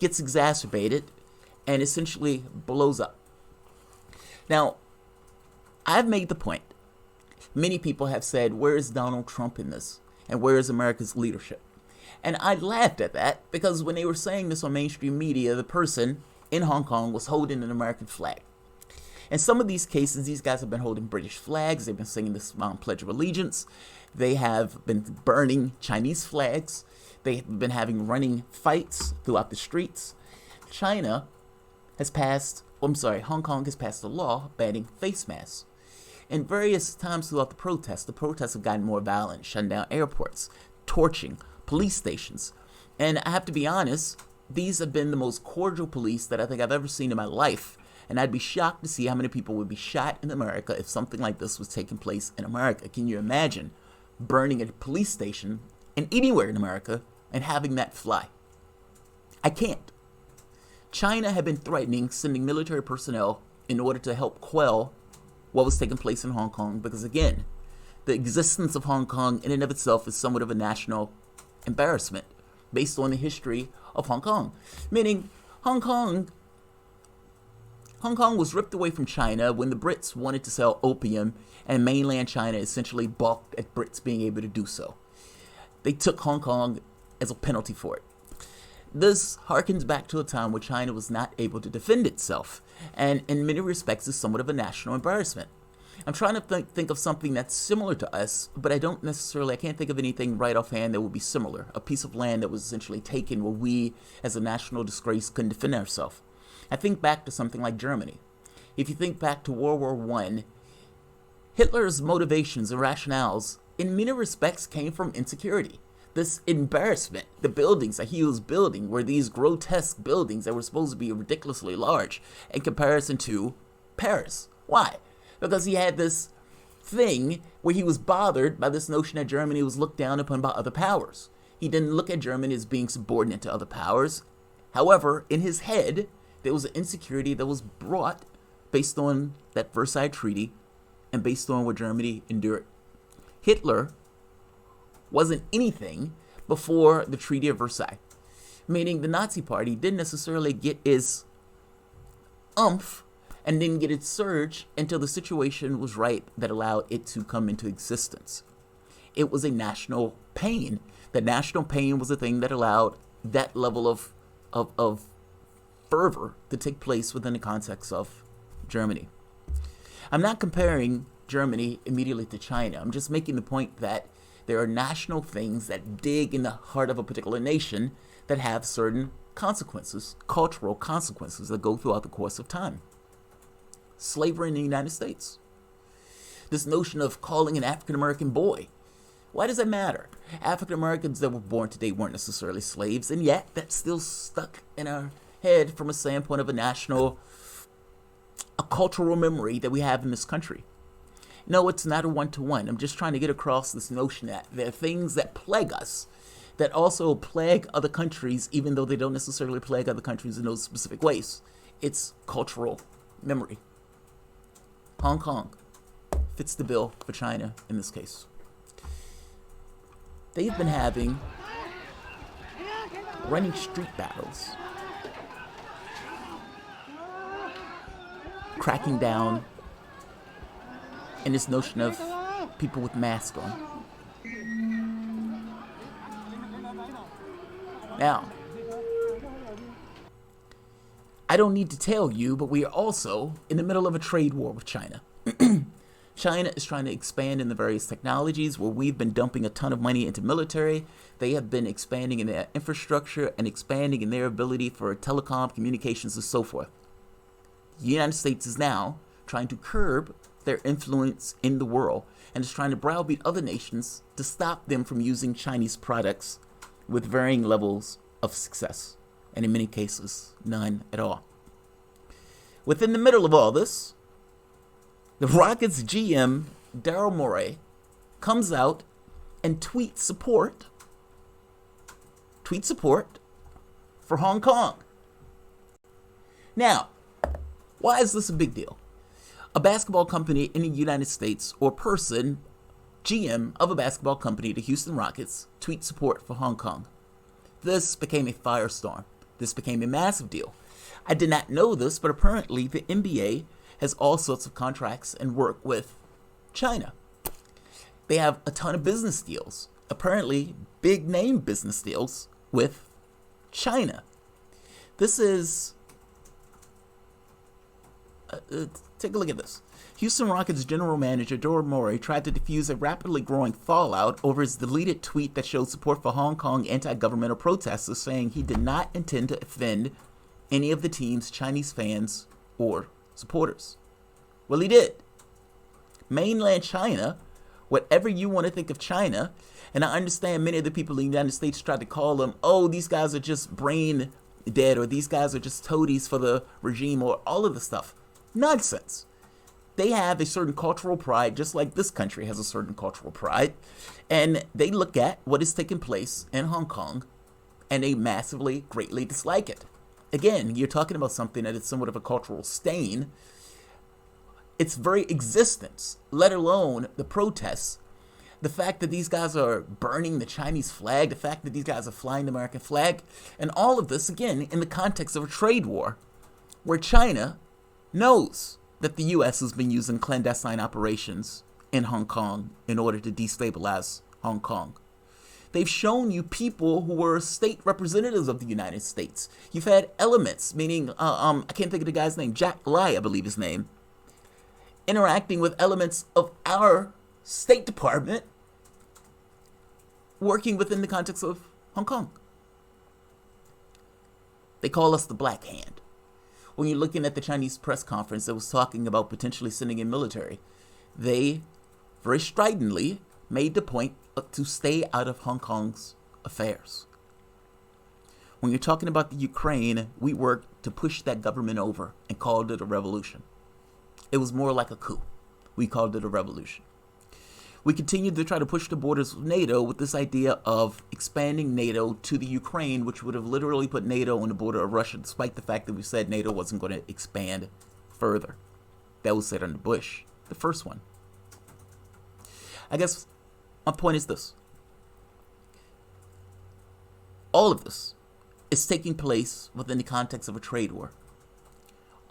gets exacerbated and essentially blows up. Now, I've made the point. Many people have said, where is Donald Trump in this? And where is America's leadership? And I laughed at that because when they were saying this on mainstream media, the person in Hong Kong was holding an American flag. In some of these cases, these guys have been holding British flags. They've been singing this Pledge of Allegiance. They have been burning Chinese flags. They've been having running fights throughout the streets. Hong Kong has passed a law banning face masks. In various times throughout the protests have gotten more violent, shutting down airports, torching police stations. And I have to be honest, these have been the most cordial police that I think I've ever seen in my life. And I'd be shocked to see how many people would be shot in America if something like this was taking place in America. Can you imagine burning a police station and anywhere in America and having that fly? I can't. China had been threatening sending military personnel in order to help quell what was taking place in Hong Kong because, again, the existence of Hong Kong in and of itself is somewhat of a national embarrassment based on the history of Hong Kong. Meaning, Hong Kong was ripped away from China when the Brits wanted to sell opium, and mainland China essentially balked at Brits being able to do so. They took Hong Kong as a penalty for it. This harkens back to a time where China was not able to defend itself, and in many respects is somewhat of a national embarrassment. I'm trying to think of something that's similar to us, but I can't think of anything right offhand that would be similar. A piece of land that was essentially taken where we, as a national disgrace, couldn't defend ourselves. I think back to something like Germany. If you think back to World War I, Hitler's motivations and rationales, in many respects, came from insecurity. This embarrassment, the buildings that he was building were these grotesque buildings that were supposed to be ridiculously large in comparison to Paris. Why? Because he had this thing where he was bothered by this notion that Germany was looked down upon by other powers. He didn't look at Germany as being subordinate to other powers. However, in his head, there was an insecurity that was brought based on that Versailles Treaty and based on what Germany endured. Hitler wasn't anything before the Treaty of Versailles, meaning the Nazi Party didn't necessarily get its oomph and didn't get its surge until the situation was right that allowed it to come into existence. It was a national pain. The national pain was the thing that allowed that level of fervor to take place within the context of Germany. I'm not comparing Germany immediately to China. I'm just making the point that there are national things that dig in the heart of a particular nation that have certain consequences, cultural consequences that go throughout the course of time. Slavery in the United States. This notion of calling an African American boy. Why does that matter? African Americans that were born today weren't necessarily slaves, and yet that's still stuck in our head from a standpoint of a cultural memory that we have in this country. No, it's not a one-to-one. I'm just trying to get across this notion that there are things that plague us that also plague other countries, even though they don't necessarily plague other countries in those specific ways. It's cultural memory. Hong Kong, fits the bill for China in this case. They've been having running street battles, cracking down in this notion of people with masks on. Now, I don't need to tell you, but we are also in the middle of a trade war with China. China is trying to expand in the various technologies where we've been dumping a ton of money into military. They have been expanding in their infrastructure and expanding in their ability for telecom, communications, and so forth. The United States is now trying to curb their influence in the world and is trying to browbeat other nations to stop them from using Chinese products with varying levels of success, and in many cases, none at all. Within the middle of all this, the Rockets GM, Daryl Morey, comes out and tweets support for Hong Kong. Now, why is this a big deal? A basketball company in the United States, or person, GM of a basketball company, the Houston Rockets, tweet support for Hong Kong. This became a firestorm. This became a massive deal. I did not know this, but apparently the NBA has all sorts of contracts and work with China. They have a ton of business deals, apparently big name business deals with China. This is, take a look at this. Houston Rockets general manager Daryl Morey tried to defuse a rapidly growing fallout over his deleted tweet that showed support for Hong Kong anti-governmental protesters, saying he did not intend to offend any of the team's Chinese fans or supporters. Well, he did. Mainland China, whatever you want to think of China, and I understand many of the people in the United States tried to call them, oh, these guys are just brain dead, or these guys are just toadies for the regime, or all of the stuff. Nonsense. They have a certain cultural pride, just like this country has a certain cultural pride, and they look at what is taking place in Hong Kong, and they massively, greatly dislike it. Again, you're talking about something that is somewhat of a cultural stain. Its very existence, let alone the protests, the fact that these guys are burning the Chinese flag, the fact that these guys are flying the American flag, and all of this, again, in the context of a trade war, where China knows that the U.S. has been using clandestine operations in Hong Kong in order to destabilize Hong Kong. They've shown you people who were state representatives of the United States. You've had elements, meaning, I can't think of the guy's name, Jack Lai, I believe his name, interacting with elements of our State Department working within the context of Hong Kong. They call us the Black Hand. When you're looking at the Chinese press conference that was talking about potentially sending in military, they very stridently made the point to stay out of Hong Kong's affairs. When you're talking about the Ukraine, we worked to push that government over and called it a revolution. It was more like a coup. We called it a revolution. We continued to try to push the borders of NATO with this idea of expanding NATO to the Ukraine, which would have literally put NATO on the border of Russia, despite the fact that we said NATO wasn't going to expand further. That was said under Bush, the first one. I guess my point is this. All of this is taking place within the context of a trade war.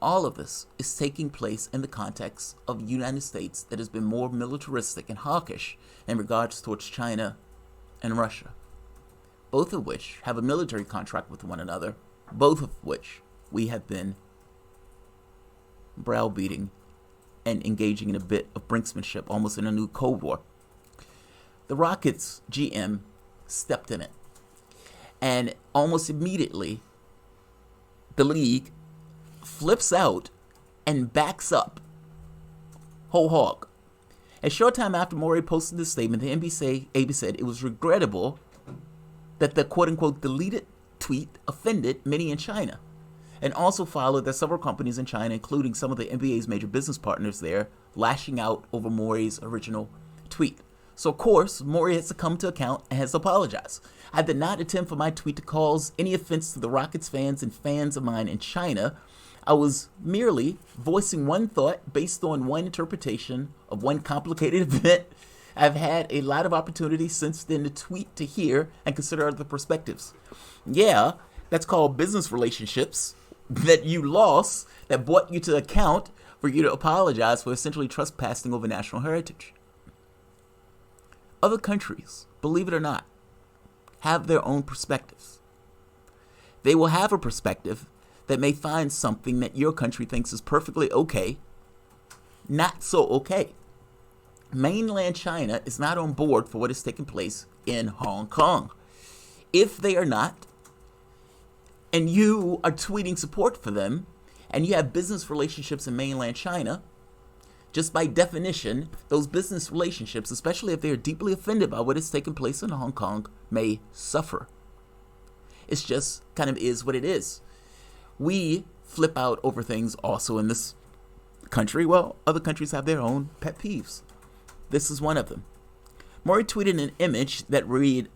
All of this is taking place in the context of the United States that has been more militaristic and hawkish in regards towards China and Russia, both of which have a military contract with one another, both of which we have been browbeating and engaging in a bit of brinksmanship, almost in a new Cold War. The Rockets GM stepped in it, and almost immediately the league flips out and backs up whole hog. A short time after Morey posted this statement, the ABC said it was regrettable that the quote-unquote deleted tweet offended many in China, and also followed that several companies in China, including some of the NBA's major business partners there, lashing out over Morey's original tweet. So, of course, Morey has to come to account and has apologized. I did not intend for my tweet to cause any offense to the Rockets fans and fans of mine in China. I was merely voicing one thought based on one interpretation of one complicated event. I've had a lot of opportunities since then to tweet, to hear, and consider other perspectives. Yeah, that's called business relationships that you lost, that brought you to account for you to apologize for essentially trespassing over national heritage. Other countries, believe it or not, have their own perspectives. They will have a perspective that may find something that your country thinks is perfectly okay, not so okay. Mainland China is not on board for what is taking place in Hong Kong. If they are not, and you are tweeting support for them, and you have business relationships in mainland China, just by definition, those business relationships, especially if they are deeply offended by what is taking place in Hong Kong, may suffer. It's just kind of is what it is. We flip out over things also in this country. Well, other countries have their own pet peeves. This is one of them. Maury tweeted an image that read,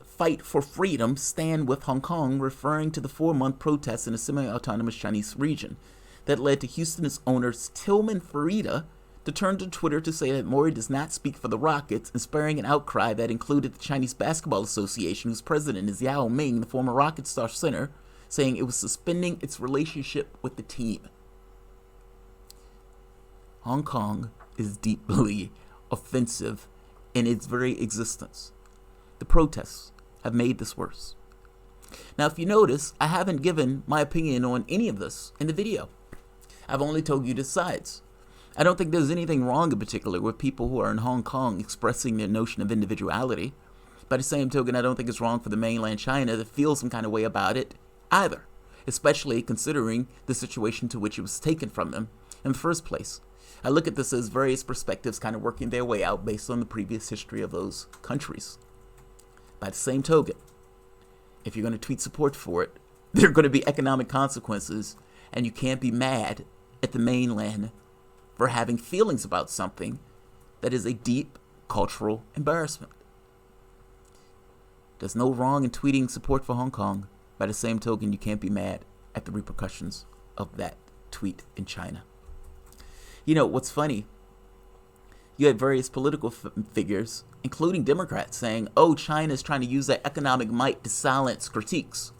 "Fight for freedom, stand with Hong Kong," referring to the 4-month protests in a semi-autonomous Chinese region that led to Houston's owner Tillman Fertitta to turn to Twitter to say that Maury does not speak for the Rockets, inspiring an outcry that included the Chinese Basketball Association, whose president is Yao Ming, the former Rocket star center, saying it was suspending its relationship with the team. Hong Kong is deeply offensive in its very existence. The protests have made this worse. Now, if you notice, I haven't given my opinion on any of this in the video. I've only told you the sides. I don't think there's anything wrong in particular with people who are in Hong Kong expressing their notion of individuality. By the same token, I don't think it's wrong for the mainland China to feel some kind of way about it either, especially considering the situation to which it was taken from them in the first place. I look at this as various perspectives kind of working their way out based on the previous history of those countries. By the same token, if you're going to tweet support for it, there are going to be economic consequences, and you can't be mad at the mainland for having feelings about something that is a deep cultural embarrassment. There's no wrong in tweeting support for Hong Kong. By the same token, you can't be mad at the repercussions of that tweet in China. You know, what's funny, you had various political figures, including Democrats, saying, oh, China is trying to use their economic might to silence critiques.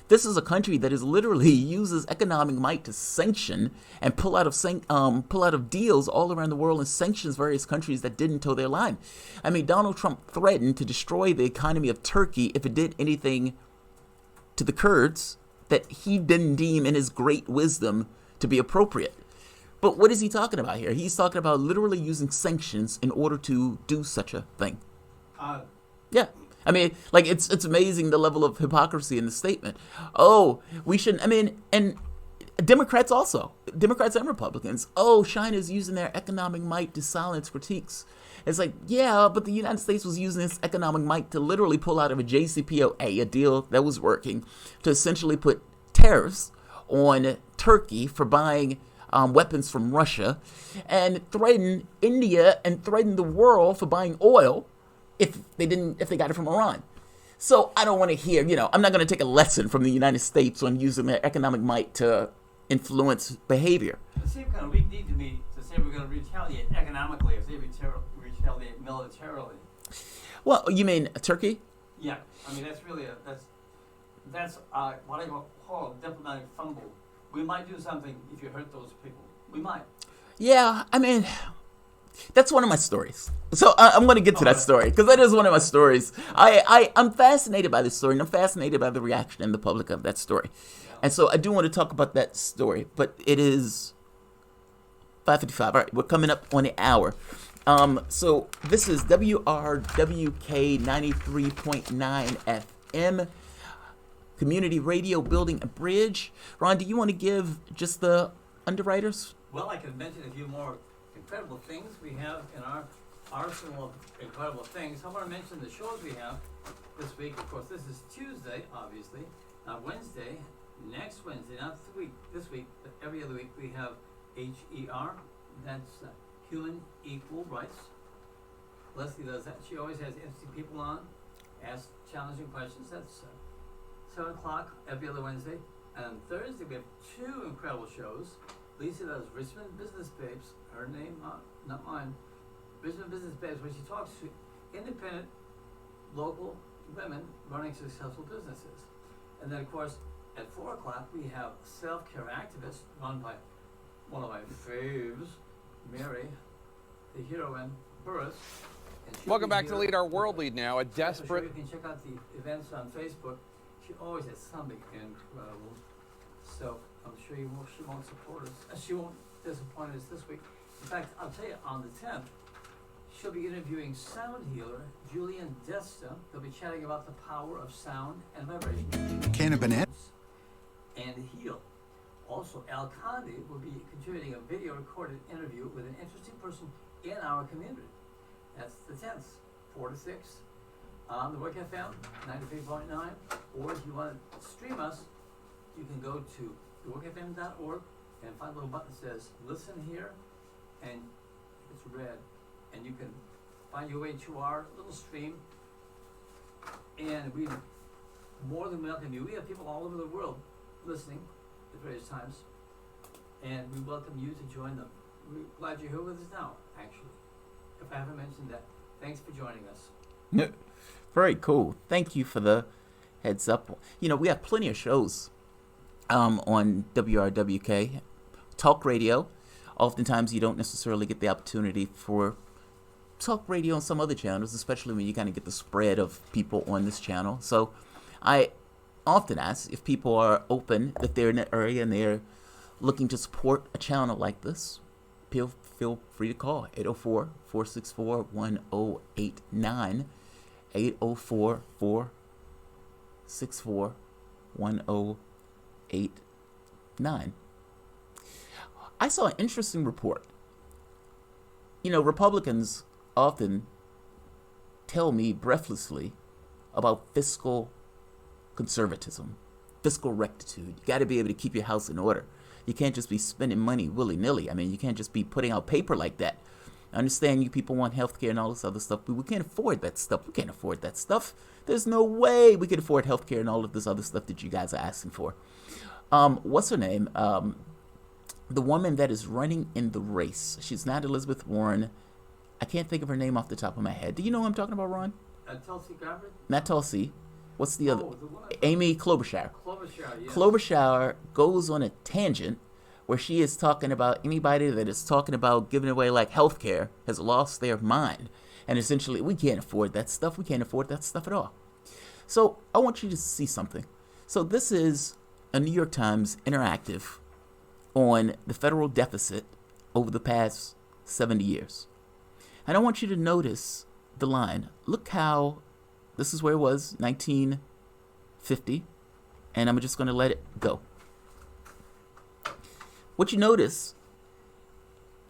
This is a country that is literally uses economic might to sanction and pull out of deals all around the world and sanctions various countries that didn't toe their line. I mean, Donald Trump threatened to destroy the economy of Turkey if it did anything to the Kurds that he didn't deem in his great wisdom to be appropriate. But what is he talking about here? He's talking about literally using sanctions in order to do such a thing. Yeah. I mean, like, it's amazing the level of hypocrisy in the statement. Oh, we shouldn't, I mean, and Democrats also, Democrats and Republicans, oh, China's using their economic might to silence critiques. It's like, yeah, but the United States was using its economic might to literally pull out of a JCPOA, a deal that was working, to essentially put tariffs on Turkey for buying weapons from Russia, and threaten India and threaten the world for buying oil if they got it from Iran. So I don't want to hear, I'm not going to take a lesson from the United States on using their economic might to influence behavior. It seems kind of weak to me to say we're going to retaliate economically if they retaliate militarily. Well, you mean Turkey? Yeah, I mean that's really that's what I call a diplomatic fumble. We might do something if you hurt those people. We might. Yeah, I mean, that's one of my stories. So I'm going to get to that story because that is one of my stories. I'm fascinated by this story, and I'm fascinated by the reaction in the public of that story. Yeah. And so I do want to talk about that story, but it is 5:55. All right, we're coming up on the hour. So this is WRWK 93.9 FM. Community Radio, building a bridge. Ron, do you want to give just the underwriters? Well, I can mention a few more incredible things we have in our arsenal of incredible things. I want to mention the shows we have this week. Of course, this is Tuesday, obviously. Wednesday, next Wednesday, not this week, but every other week, we have HER. That's Human Equal Rights. Leslie does that. She always has interesting people on, ask challenging questions. That's 7 o'clock every other Wednesday. And on Thursday, we have two incredible shows. Lisa does Richmond Business Babes, her name, not mine. Richmond Business Babes, where she talks to independent, local women running successful businesses. And then, of course, at 4 o'clock, we have Self-Care Activist, run by one of my faves, Mary, the heroine, Burris. Welcome back to Lead Our World Lead now. A desperate... You can check out the events on Facebook. She always has something incredible. So I'm sure she won't support us. She won't disappoint us this week. In fact, I'll tell you, on the 10th, she'll be interviewing sound healer Julian Desta. They'll be chatting about the power of sound and vibration. Can a banana and heal. Also, Al Condi will be contributing a video recorded interview with an interesting person in our community. That's the 10th, 4 to 6, on the Work FM 93.9. Or if you want to stream us, you can go to theworkfm.org and find a little button that says "Listen Here," and it's red, and you can find your way to our little stream. And we more than welcome you. We have people all over the world listening at various times, and we welcome you to join them. We're glad you're here with us now, actually. If I haven't mentioned that, thanks for joining us. Very cool. Thank you for the heads up. You know, we have plenty of shows on WRWK talk radio. Oftentimes you don't necessarily get the opportunity for talk radio on some other channels, especially when you kind of get the spread of people on this channel. So I often ask if people are open, that they're in the area and they're looking to support a channel like this. Feel free to call 804-464-1089, 804-464-1089. I saw an interesting report. You know, Republicans often tell me breathlessly about fiscal conservatism, fiscal rectitude. You got to be able to keep your house in order. You can't just be spending money willy-nilly. I mean, you can't just be putting out paper like that. I understand you people want health care and all this other stuff, but we can't afford that stuff. We can't afford that stuff. There's no way we can afford health care and all of this other stuff that you guys are asking for. What's her name? The woman that is running in the race. She's not Elizabeth Warren. I can't think of her name off the top of my head. Do you know who I'm talking about, Ron? Tulsi Gabbard? Not Tulsi. What's the other? The woman. Amy Klobuchar. Klobuchar, yes. Klobuchar goes on a tangent where she is talking about anybody that is talking about giving away like health care has lost their mind. And essentially, we can't afford that stuff. We can't afford that stuff at all. So I want you to see something. So this is a New York Times interactive on the federal deficit over the past 70 years. And I want you to notice the line. Look how, this is where it was, 1950, and I'm just going to let it go. What you notice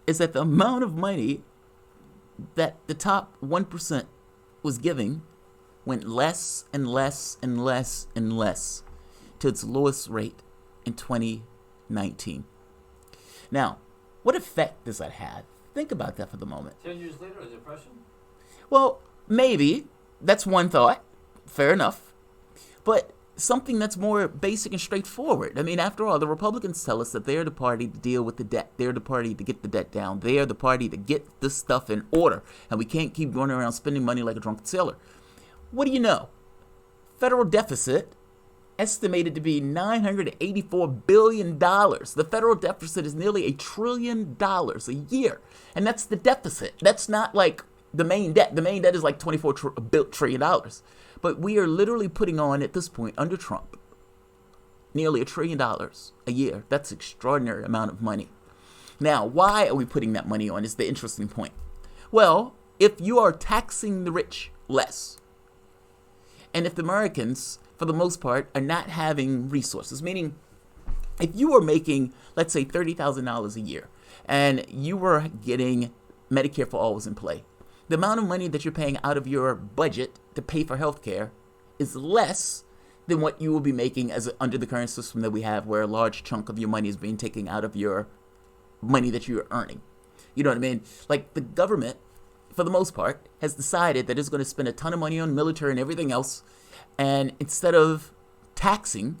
is that the amount of money that the top 1% was giving went less and less and less and less to its lowest rate in 2019. Now, what effect does that have? Think about that for the moment. 10 years later, a depression? Well, maybe. That's one thought. Fair enough. But something that's more basic and straightforward. I mean, after all, the Republicans tell us that they're the party to deal with the debt. They're the party to get the debt down. They're the party to get this stuff in order. And we can't keep going around spending money like a drunken sailor. What do you know? Federal deficit estimated to be $984 billion. The federal deficit is nearly $1 trillion a year. And that's the deficit. That's not like the main debt. The main debt is like $24 trillion. But we are literally putting on, at this point, under Trump, nearly $1 trillion a year. That's an extraordinary amount of money. Now, why are we putting that money on is the interesting point. Well, if you are taxing the rich less, and if the Americans, for the most part, are not having resources, meaning if you are making, let's say, $30,000 a year, and you were getting Medicare for All was in play, the amount of money that you're paying out of your budget to pay for health care is less than what you will be making as under the current system that we have, where a large chunk of your money is being taken out of your money that you're earning. You know what I mean? Like, the government, for the most part, has decided that it's going to spend a ton of money on military and everything else, and instead of taxing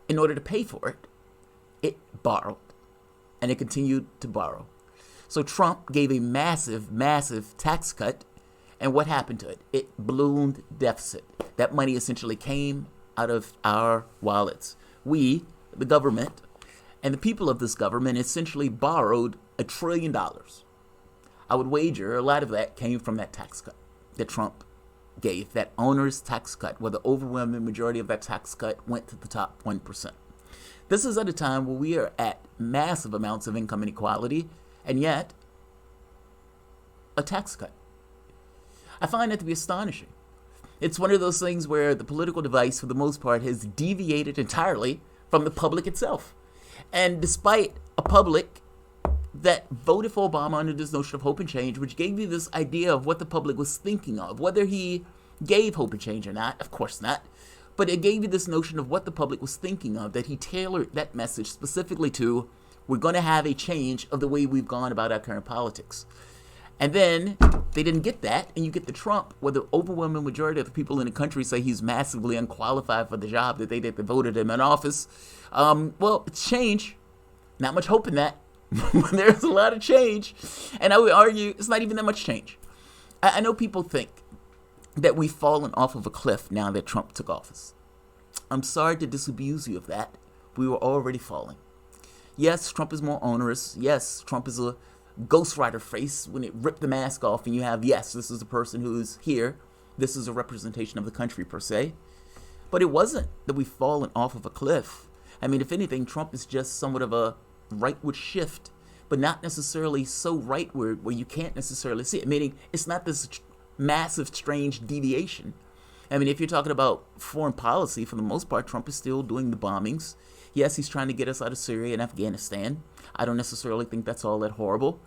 in order to pay for it, it borrowed, and it continued to borrow. So Trump gave a massive, massive tax cut, and what happened to it? It ballooned deficit. That money essentially came out of our wallets. We, the government, and the people of this government essentially borrowed $1 trillion. I would wager a lot of that came from that tax cut that Trump gave, that owner's tax cut, where the overwhelming majority of that tax cut went to the top 1%. This is at a time where we are at massive amounts of income inequality, and yet a tax cut. I find that to be astonishing. It's one of those things where the political device, for the most part, has deviated entirely from the public itself. And despite a public that voted for Obama under this notion of hope and change, which gave you this idea of what the public was thinking of, whether he gave hope and change or not, of course not, but it gave you this notion of what the public was thinking of, that he tailored that message specifically to, we're going to have a change of the way we've gone about our current politics. And then they didn't get that, and you get the Trump, where the overwhelming majority of the people in the country say he's massively unqualified for the job that they voted him in office. Well, it's change. Not much hope in that. There's a lot of change, and I would argue it's not even that much change. I know people think that we've fallen off of a cliff now that Trump took office. I'm sorry to disabuse you of that. We were already falling. Yes, Trump is more onerous. Yes, Trump is a ghostwriter face when it ripped the mask off and you have, yes, this is a person who's here. This is a representation of the country per se. But it wasn't that we've fallen off of a cliff. I mean, if anything, Trump is just somewhat of a rightward shift, but not necessarily so rightward where you can't necessarily see it. Meaning, it's not this massive, strange deviation. I mean, if you're talking about foreign policy, for the most part, Trump is still doing the bombings. Yes, he's trying to get us out of Syria and Afghanistan. I don't necessarily think that's all that horrible.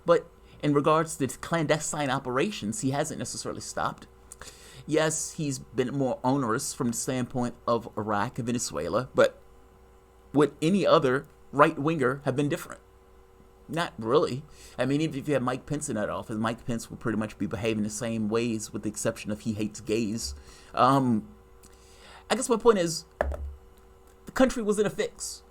But in regards to clandestine operations, he hasn't necessarily stopped. Yes, he's been more onerous from the standpoint of Iraq and Venezuela, but would any other right-winger have been different? Not really. I mean, even if you had Mike Pence in that office, Mike Pence would pretty much be behaving the same ways with the exception of he hates gays. I guess my point is, the country was in a fix.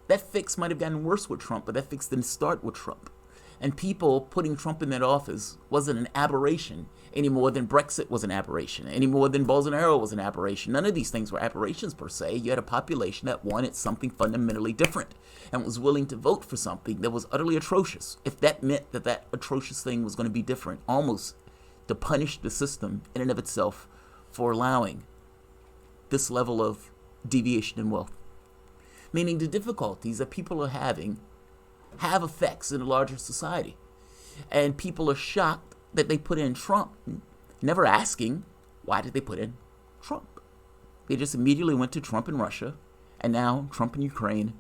That fix might have gotten worse with Trump, but that fix didn't start with Trump. And people putting Trump in that office wasn't an aberration any more than Brexit was an aberration, any more than Bolsonaro was an aberration. None of these things were aberrations per se. You had a population that wanted something fundamentally different and was willing to vote for something that was utterly atrocious. If that meant that that atrocious thing was going to be different, almost to punish the system in and of itself for allowing this level of deviation in wealth. Meaning the difficulties that people are having have effects in a larger society. And people are shocked that they put in Trump, never asking, why did they put in Trump? They just immediately went to Trump in Russia, and now Trump in Ukraine,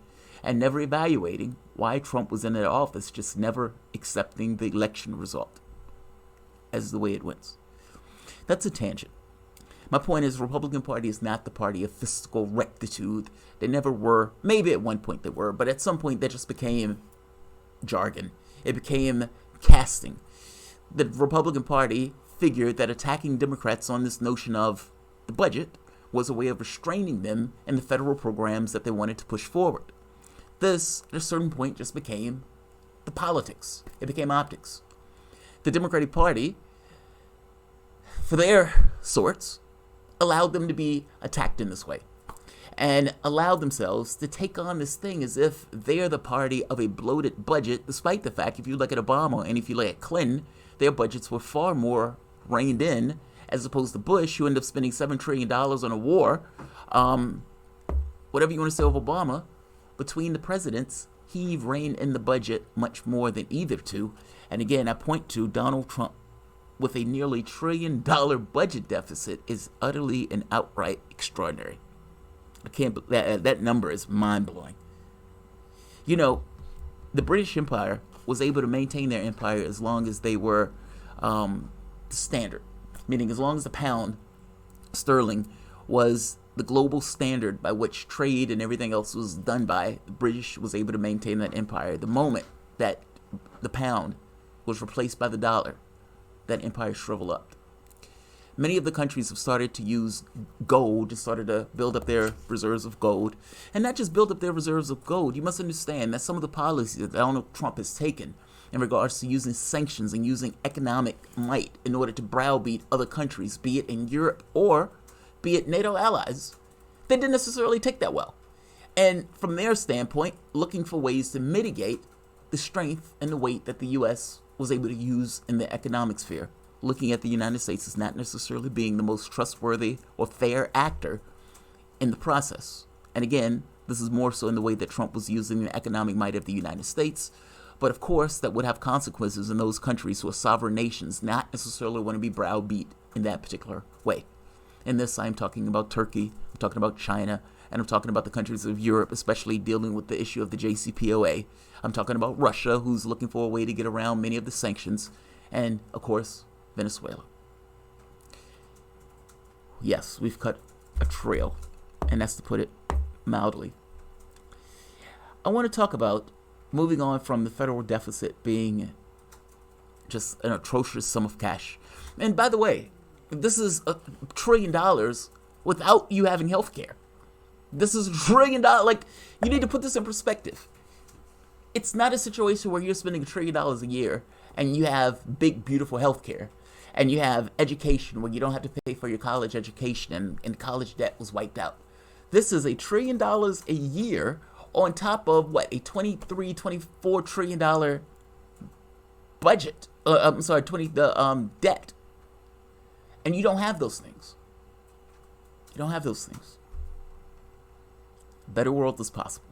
and never evaluating why Trump was in that office, just never accepting the election result as the way it went. That's a tangent. My point is, the Republican Party is not the party of fiscal rectitude. They never were. Maybe at one point they were, but at some point that just became jargon. It became casting. The Republican Party figured that attacking Democrats on this notion of the budget was a way of restraining them in the federal programs that they wanted to push forward. This, at a certain point, just became the politics. It became optics. The Democratic Party, for their sorts, allowed them to be attacked in this way and allowed themselves to take on this thing as if they're the party of a bloated budget, despite the fact, if you look at Obama and if you look at Clinton, their budgets were far more reined in, as opposed to Bush, who ended up spending $7 trillion on a war. Whatever you want to say of Obama, between the presidents, he reined in the budget much more than either two. And again, I point to Donald Trump with a nearly $1 trillion budget deficit is utterly and outright extraordinary. I can't. That number is mind-blowing. You know, the British Empire was able to maintain their empire as long as they were the standard, meaning as long as the pound sterling was the global standard by which trade and everything else was done by, the British was able to maintain that empire. The moment that the pound was replaced by the dollar, that empire shriveled up. Many of the countries have started to use gold, started to build up their reserves of gold. And not just build up their reserves of gold, you must understand that some of the policies that Donald Trump has taken in regards to using sanctions and using economic might in order to browbeat other countries, be it in Europe or be it NATO allies, they didn't necessarily take that well. And from their standpoint, looking for ways to mitigate the strength and the weight that the U.S. was able to use in the economic sphere, looking at the United States as not necessarily being the most trustworthy or fair actor in the process. And again, this is more so in the way that Trump was using the economic might of the United States. But of course, that would have consequences in those countries who are sovereign nations, not necessarily want to be browbeat in that particular way. In this, I'm talking about Turkey, I'm talking about China, and I'm talking about the countries of Europe, especially dealing with the issue of the JCPOA. I'm talking about Russia, who's looking for a way to get around many of the sanctions, and, of course, Venezuela. Yes, we've cut a trail, and that's to put it mildly. I want to talk about moving on from the federal deficit being just an atrocious sum of cash. And by the way, this is $1 trillion without you having health care. This is $1 trillion. Like, you need to put this in perspective. It's not a situation where you're spending $1 trillion a year and you have big, beautiful health care and you have education where you don't have to pay for your college education and college debt was wiped out. This is $1 trillion a year on top of what, a $24 trillion budget. Debt. And you don't have those things. You don't have those things. A better world is possible.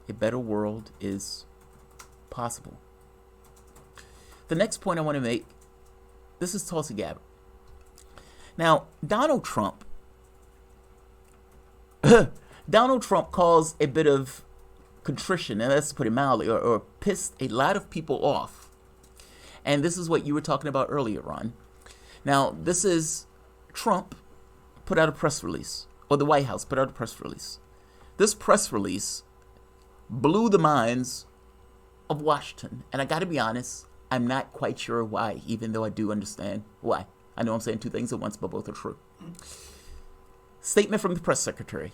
A better world is possible. The next point I want to make, this is Tulsi Gabbard. Now, Donald Trump caused a bit of contrition, and let's put it mildly, or pissed a lot of people off. And this is what you were talking about earlier, Ron. Now, this is Trump put out a press release, or the White House put out a press release. This press release blew the minds of Washington. And I got to be honest, I'm not quite sure why, even though I do understand why. I know I'm saying two things at once, but both are true. Statement from the press secretary.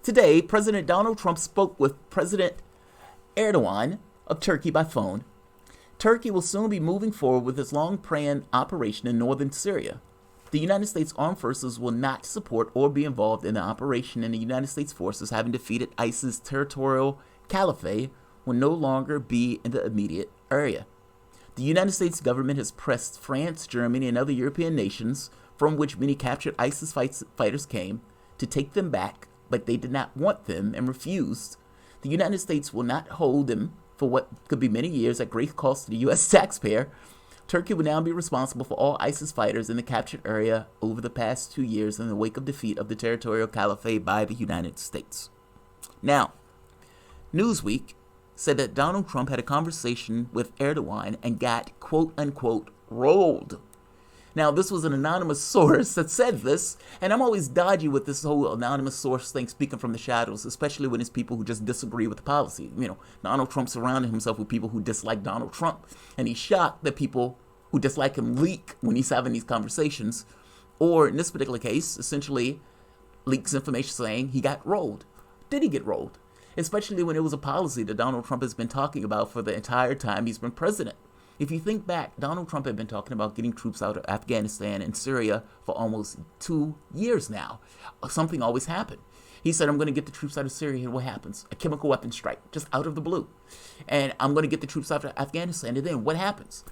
Today, President Donald Trump spoke with President Erdogan of Turkey by phone. Turkey will soon be moving forward with its long-planned operation in northern Syria. The United States Armed Forces will not support or be involved in the operation, and the United States forces, having defeated ISIS territorial caliphate, will no longer be in the immediate area. The United States government has pressed France, Germany, and other European nations, from which many captured ISIS fighters came, to take them back, but they did not want them and refused. The United States will not hold them for what could be many years at great cost to the U.S. taxpayer. Turkey will now be responsible for all ISIS fighters in the captured area over the past 2 years in the wake of defeat of the territorial caliphate by the United States. Now, Newsweek said that Donald Trump had a conversation with Erdogan and got, quote-unquote, rolled. Now, this was an anonymous source that said this, and I'm always dodgy with this whole anonymous source thing, speaking from the shadows, especially when it's people who just disagree with the policy. You know, Donald Trump surrounded himself with people who dislike Donald Trump, and he's shocked that people who dislike him leak when he's having these conversations, or in this particular case, essentially leaks information saying he got rolled. Did he get rolled? Especially when it was a policy that Donald Trump has been talking about for the entire time he's been president. If you think back, Donald Trump had been talking about getting troops out of Afghanistan and Syria for almost 2 years now. Something always happened. He said, I'm going to get the troops out of Syria, and what happens? A chemical weapon strike, just out of the blue. And I'm going to get the troops out of Afghanistan, and then what happens?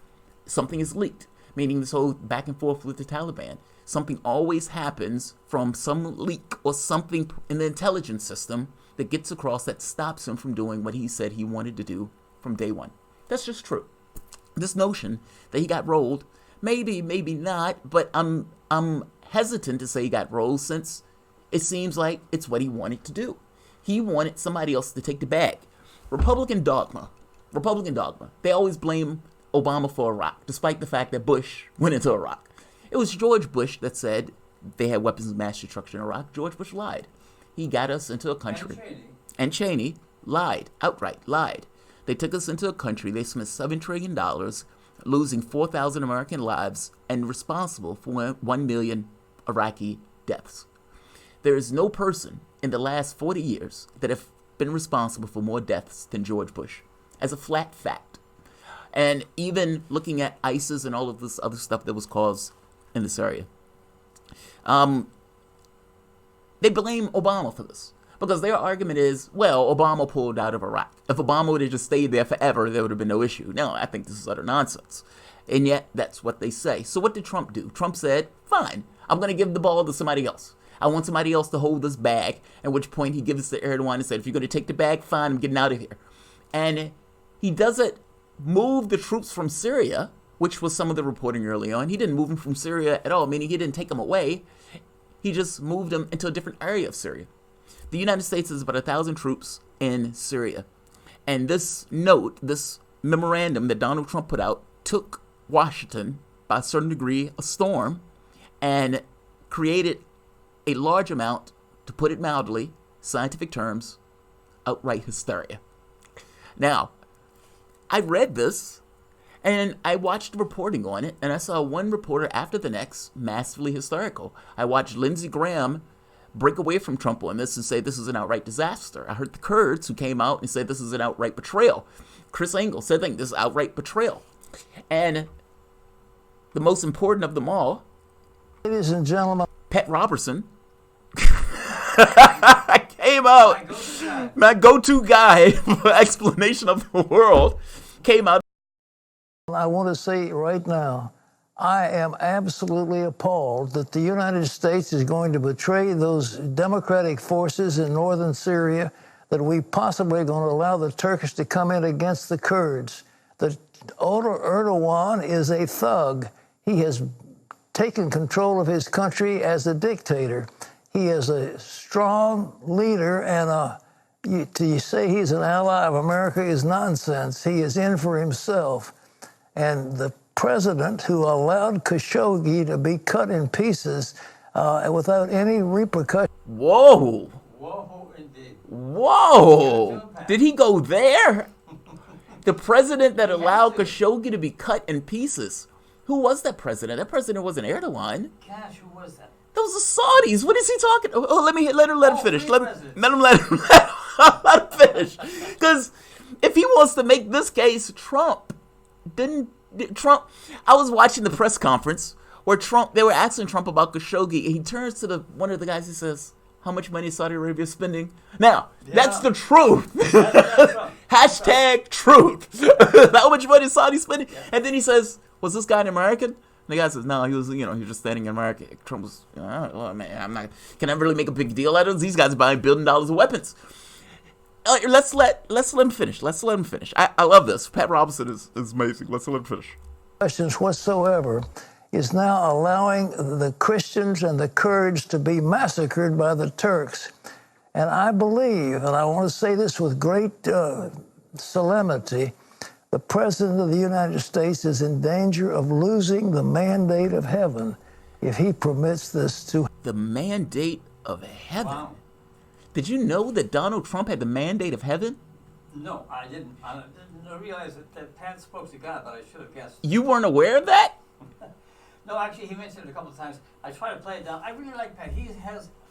Something is leaked, meaning this whole back and forth with the Taliban. Something always happens from some leak or something in the intelligence system that gets across that stops him from doing what he said he wanted to do from day one. That's just true. This notion that he got rolled, maybe not, but I'm hesitant to say he got rolled since it seems like it's what he wanted to do. He wanted somebody else to take the bag. Republican dogma. They always blame Obama for Iraq, despite the fact that Bush went into Iraq. It was George Bush that said they had weapons of mass destruction in Iraq. George Bush lied. He got us into a country. And Cheney lied, outright lied. They took us into a country, they spent $7 trillion losing 4,000 American lives and responsible for 1 million Iraqi deaths. There is no person in the last 40 years that have been responsible for more deaths than George Bush, as a flat fact. And even looking at ISIS and all of this other stuff that was caused in this area. They blame Obama for this because their argument is, well, Obama pulled out of Iraq. If Obama would have just stayed there forever, there would have been no issue. No, I think this is utter nonsense. And yet, that's what they say. So what did Trump do? Trump said, fine, I'm going to give the ball to somebody else. I want somebody else to hold this bag, at which point he gives it to Erdogan and said, if you're going to take the bag, fine, I'm getting out of here. And he doesn't move the troops from Syria, which was some of the reporting early on. He didn't move them from Syria at all, meaning he didn't take them away. He just moved them into a different area of Syria. The United States has about 1,000 troops in Syria. And this note, this memorandum that Donald Trump put out, took Washington, by a certain degree, a storm, and created a large amount, to put it mildly, scientific terms, outright hysteria. Now, I read this, and I watched the reporting on it, and I saw one reporter after the next massively hysterical. I watched Lindsey Graham break away from Trump on this and say this is an outright disaster. I heard the Kurds who came out and said this is an outright betrayal. Chris Engel said this is outright betrayal. And the most important of them all, ladies and gentlemen, Pat Robertson came out, my go-to guy for explanation of the world, came out. I want to say right now, I am absolutely appalled that the United States is going to betray those democratic forces in northern Syria, that we possibly are going to allow the Turkish to come in against the Kurds. That Erdogan is a thug. He has taken control of his country as a dictator. He is a strong leader, and to say he's an ally of America is nonsense. He is in for himself. And the president who allowed Khashoggi to be cut in pieces without any repercussion. Whoa. Whoa, indeed. Whoa. Did he go there? The president that allowed Khashoggi to be cut in pieces. Who was that president? That president wasn't Erdogan. Cash, who was that? That was the Saudis. What is he talking? Oh, let him finish. Let him finish. Because if he wants to make this case, Trump. I was watching the press conference where they were asking Trump about Khashoggi, and he turns to one of the guys and says, how much money is Saudi Arabia spending? Now, that's the truth. Hashtag truth. How much money is Saudi spending? Yeah. And then he says, was this guy an American? And the guy says, no, he was just standing in America. Trump was, oh man, can I really make a big deal out of this? These guys are buying $1 billion of weapons. Let's let him finish. I love this. Pat Robertson is amazing. Let's let him finish. Questions whatsoever is now allowing the Christians and the Kurds to be massacred by the Turks. And I believe, and I want to say this with great solemnity, the President of the United States is in danger of losing the mandate of heaven if he permits this to. The mandate of heaven? Wow. Did you know that Donald Trump had the mandate of heaven? No, I didn't. I didn't realize that Pat spoke to God, but I should have guessed. You weren't aware of that? No, actually, he mentioned it a couple of times. I try to play it down. I really like Pat. He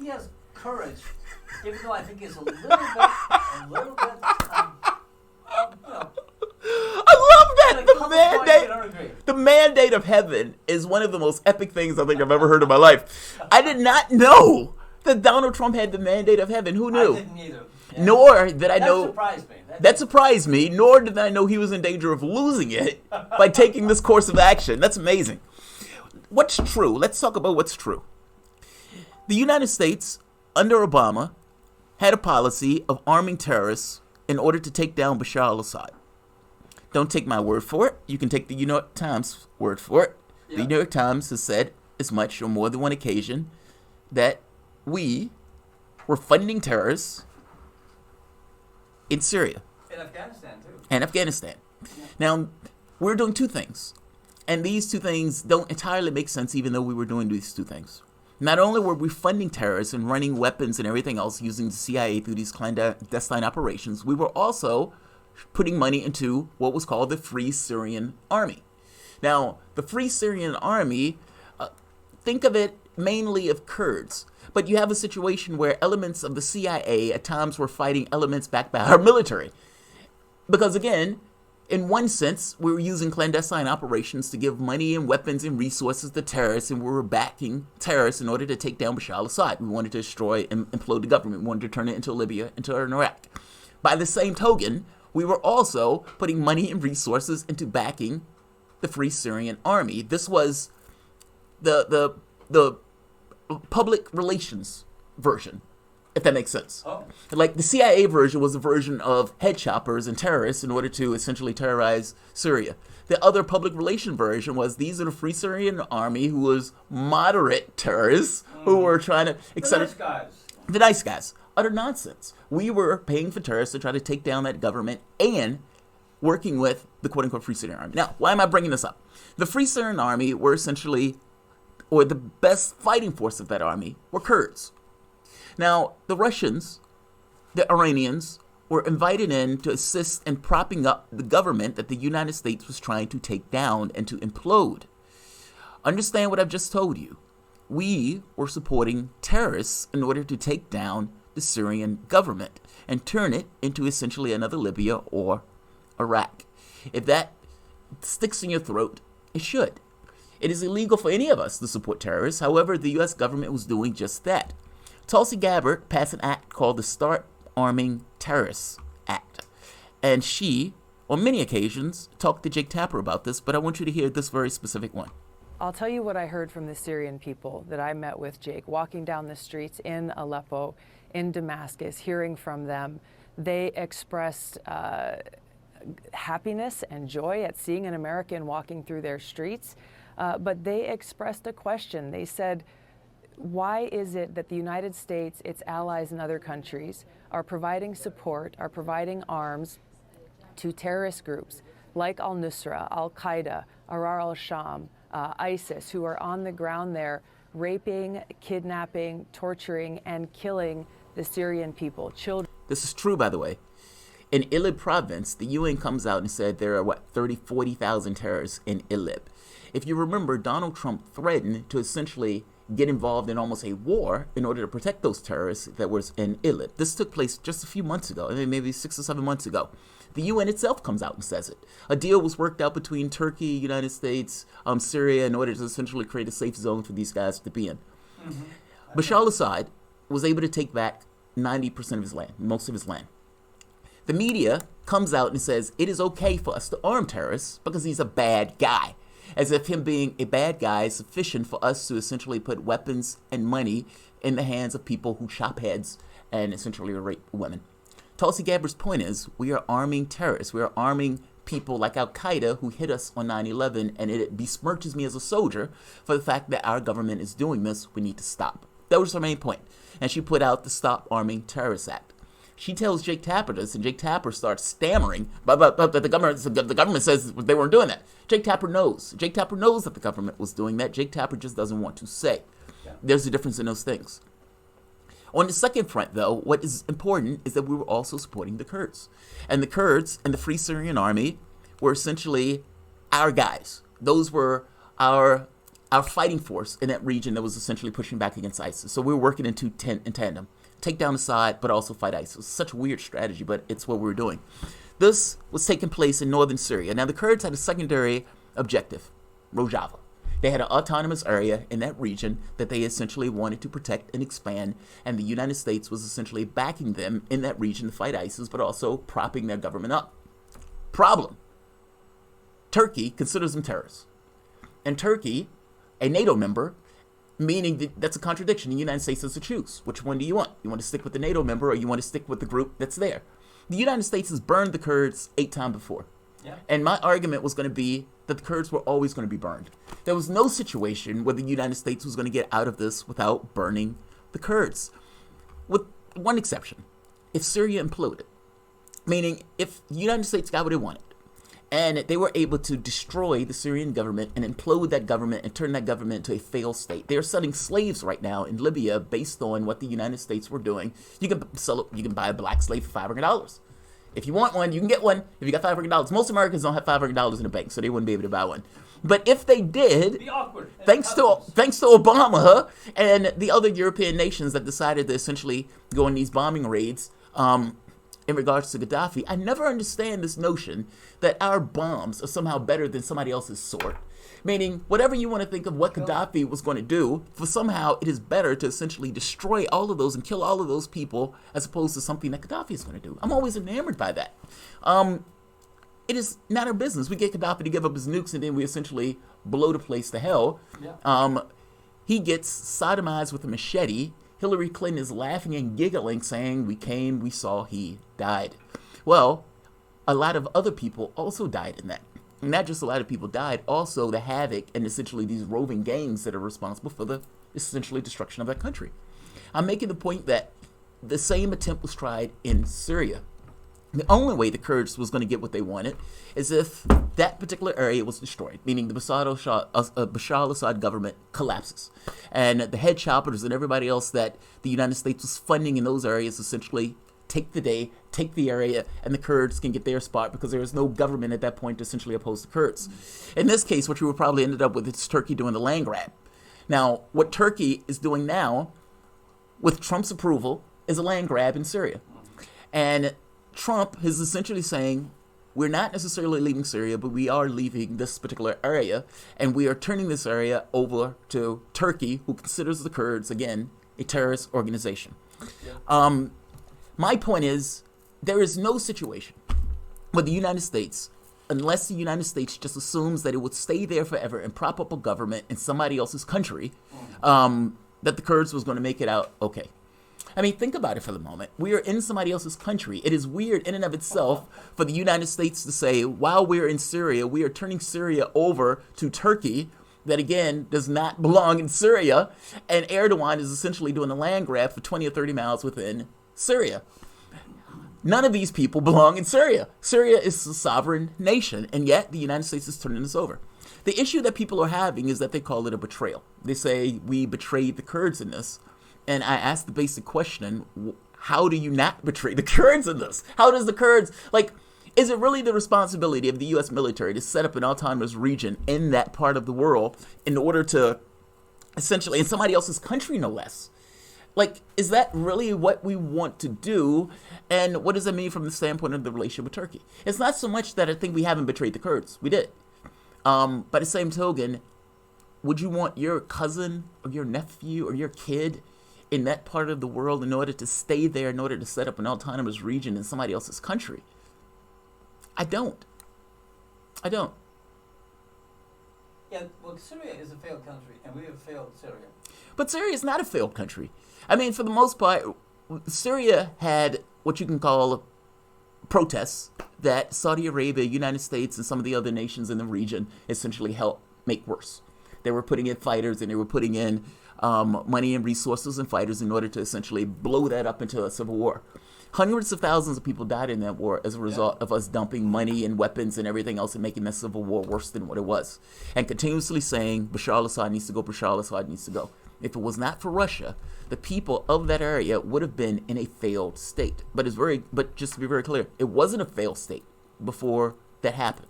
has courage, even though I think he's a little bit. I love that. The mandate of heaven is one of the most epic things I think I've ever heard in my life. I did not know that Donald Trump had the mandate of heaven. Who knew? I didn't either. Yeah. Nor did I know. That surprised me. That surprised me. Nor did I know he was in danger of losing it by taking this course of action. That's amazing. What's true? Let's talk about what's true. The United States, under Obama, had a policy of arming terrorists in order to take down Bashar al-Assad. Don't take my word for it. You can take the New York Times word for it. Yeah. The New York Times has said as much on more than one occasion that we were funding terrorists in Syria. In Afghanistan, too. And Afghanistan. Yeah. Now, we're doing two things. And these two things don't entirely make sense even though we were doing these two things. Not only were we funding terrorists and running weapons and everything else using the CIA through these clandestine operations, we were also putting money into what was called the Free Syrian Army. Now, the Free Syrian Army, think of it mainly of Kurds. But you have a situation where elements of the CIA at times were fighting elements backed by our military. Because again, in one sense, we were using clandestine operations to give money and weapons and resources to terrorists, and we were backing terrorists in order to take down Bashar al-Assad. We wanted to destroy and implode the government. We wanted to turn it into Libya, into Iraq. By the same token, we were also putting money and resources into backing the Free Syrian Army. This was the public relations version, if that makes sense. Oh. Like the CIA version was a version of head choppers and terrorists in order to essentially terrorize Syria. The other public relation version was these are the Free Syrian Army, who was moderate terrorists who were trying to The nice guys. the nice guys. Utter nonsense. We were paying for terrorists to try to take down that government and working with the quote-unquote Free Syrian Army. Now, why am I bringing this up? The Free Syrian Army were essentially, or the best fighting force of that army, were Kurds. Now, the Russians, the Iranians, were invited in to assist in propping up the government that the United States was trying to take down and to implode. Understand what I've just told you. We were supporting terrorists in order to take down the Syrian government and turn it into essentially another Libya or Iraq. If that sticks in your throat, it should. It is illegal for any of us to support terrorists. However, the U.S. government was doing just that. Tulsi Gabbard passed an act called the Start Arming Terrorists Act. And she, on many occasions, talked to Jake Tapper about this, but I want you to hear this very specific one. I'll tell you what I heard from the Syrian people that I met with, Jake, walking down the streets in Aleppo, in Damascus, hearing from them. They expressed happiness and joy at seeing an American walking through their streets, but they expressed a question. They said, why is it that the United States, its allies and other countries are providing support, are providing arms to terrorist groups like al-Nusra, al-Qaeda, Arar al-Sham, ISIS, who are on the ground there raping, kidnapping, torturing, and killing the Syrian people, children. This is true, by the way. In Idlib province, the UN comes out and said there are, 40,000 terrorists in Idlib. If you remember, Donald Trump threatened to essentially get involved in almost a war in order to protect those terrorists that was in Idlib. This took place just a few months ago, maybe 6 or 7 months ago. The UN itself comes out and says it. A deal was worked out between Turkey, United States, Syria, in order to essentially create a safe zone for these guys to be in. Mm-hmm. Bashar al-Assad was able to take back 90% of his land, most of his land. The media comes out and says it is okay for us to arm terrorists because he's a bad guy. As if him being a bad guy is sufficient for us to essentially put weapons and money in the hands of people who chop heads and essentially rape women. Tulsi Gabbard's point is we are arming terrorists. We are arming people like Al-Qaeda who hit us on 9/11, and it besmirches me as a soldier for the fact that our government is doing this. We need to stop. That was her main point. And she put out the Stop Arming Terrorists Act. She tells Jake Tapper this, and Jake Tapper starts stammering, but the government says they weren't doing that. Jake Tapper knows. Jake Tapper knows that the government was doing that. Jake Tapper just doesn't want to say. Yeah. There's a difference in those things. On the second front, though, what is important is that we were also supporting the Kurds. And the Kurds and the Free Syrian Army were essentially our guys. Those were our fighting force in that region that was essentially pushing back against ISIS. So we were working in tandem. Take down Assad, but also fight ISIS. Such a weird strategy, but it's what we were doing. This was taking place in northern Syria. Now, the Kurds had a secondary objective, Rojava. They had an autonomous area in that region that they essentially wanted to protect and expand, and the United States was essentially backing them in that region to fight ISIS, but also propping their government up. Problem. Turkey considers them terrorists. And Turkey, a NATO member, meaning that's a contradiction. The United States has to choose. Which one do you want? You want to stick with the NATO member, or you want to stick with the group that's there? The United States has burned the Kurds 8 times before. Yeah. And my argument was going to be that the Kurds were always going to be burned. There was no situation where the United States was going to get out of this without burning the Kurds. With one exception. If Syria imploded, meaning if the United States got what it wanted, and they were able to destroy the Syrian government and implode that government and turn that government into a failed state. They are selling slaves right now in Libya based on what the United States were doing. You can buy a black slave for $500. If you want one, you can get one if you got $500. Most Americans don't have $500 in the bank, so they wouldn't be able to buy one. But if they did, Be awkward. thanks to Obama and the other European nations that decided to essentially go on these bombing raids in regards to Gaddafi, I never understand this notion that our bombs are somehow better than somebody else's sword. Meaning, whatever you want to think of what Gaddafi was going to do, for somehow it is better to essentially destroy all of those and kill all of those people as opposed to something that Gaddafi is going to do. I'm always enamored by that. It is not our business. We get Gaddafi to give up his nukes and then we essentially blow the place to hell. Yeah. He gets sodomized with a machete. Hillary Clinton is laughing and giggling, saying, "We came, we saw, he died." Well, a lot of other people also died in that. Not just a lot of people died, also the havoc and essentially these roving gangs that are responsible for the essentially destruction of that country. I'm making the point that the same attempt was tried in Syria. The only way the Kurds was going to get what they wanted is if that particular area was destroyed, meaning the Bashar al-Assad government collapses. And the head choppers and everybody else that the United States was funding in those areas essentially take the day, take the area, and the Kurds can get their spot because there is no government at that point to essentially oppose the Kurds. In this case, what you would probably ended up with is Turkey doing the land grab. Now, what Turkey is doing now, with Trump's approval, is a land grab in Syria. And Trump is essentially saying, we're not necessarily leaving Syria, but we are leaving this particular area, and we are turning this area over to Turkey, who considers the Kurds, again, a terrorist organization. My point is, there is no situation where the United States, unless the United States just assumes that it would stay there forever and prop up a government in somebody else's country, that the Kurds was going to make it out okay. I mean, think about it for the moment. We are in somebody else's country. It is weird in and of itself for the United States to say, while we're in Syria, we are turning Syria over to Turkey, that again does not belong in Syria, and Erdogan is essentially doing a land grab for 20 or 30 miles within Syria. None of these people belong in Syria. Syria is a sovereign nation, and yet the United States is turning this over. The issue that people are having is that they call it a betrayal. They say, we betrayed the Kurds in this. And I asked the basic question, how do you not betray the Kurds in this? How does the Kurds, is it really the responsibility of the U.S. military to set up an autonomous region in that part of the world in order to, essentially, in somebody else's country, no less? Is that really what we want to do? And what does that mean from the standpoint of the relationship with Turkey? It's not so much that I think we haven't betrayed the Kurds. We did. By the same token, would you want your cousin or your nephew or your kid in that part of the world in order to stay there, in order to set up an autonomous region in somebody else's country? I don't. Yeah, well, Syria is a failed country, and we have failed Syria. But Syria is not a failed country. I mean, for the most part, Syria had what you can call protests that Saudi Arabia, United States, and some of the other nations in the region essentially helped make worse. They were putting in fighters and they were putting in money and resources and fighters in order to essentially blow that up into a civil war. Hundreds of thousands of people died in that war as a result of us dumping money and weapons and everything else and making that civil war worse than what it was. And continuously saying, Bashar al-Assad needs to go, Bashar al-Assad needs to go. If it was not for Russia, the people of that area would have been in a failed state. But just to be very clear, it wasn't a failed state before that happened.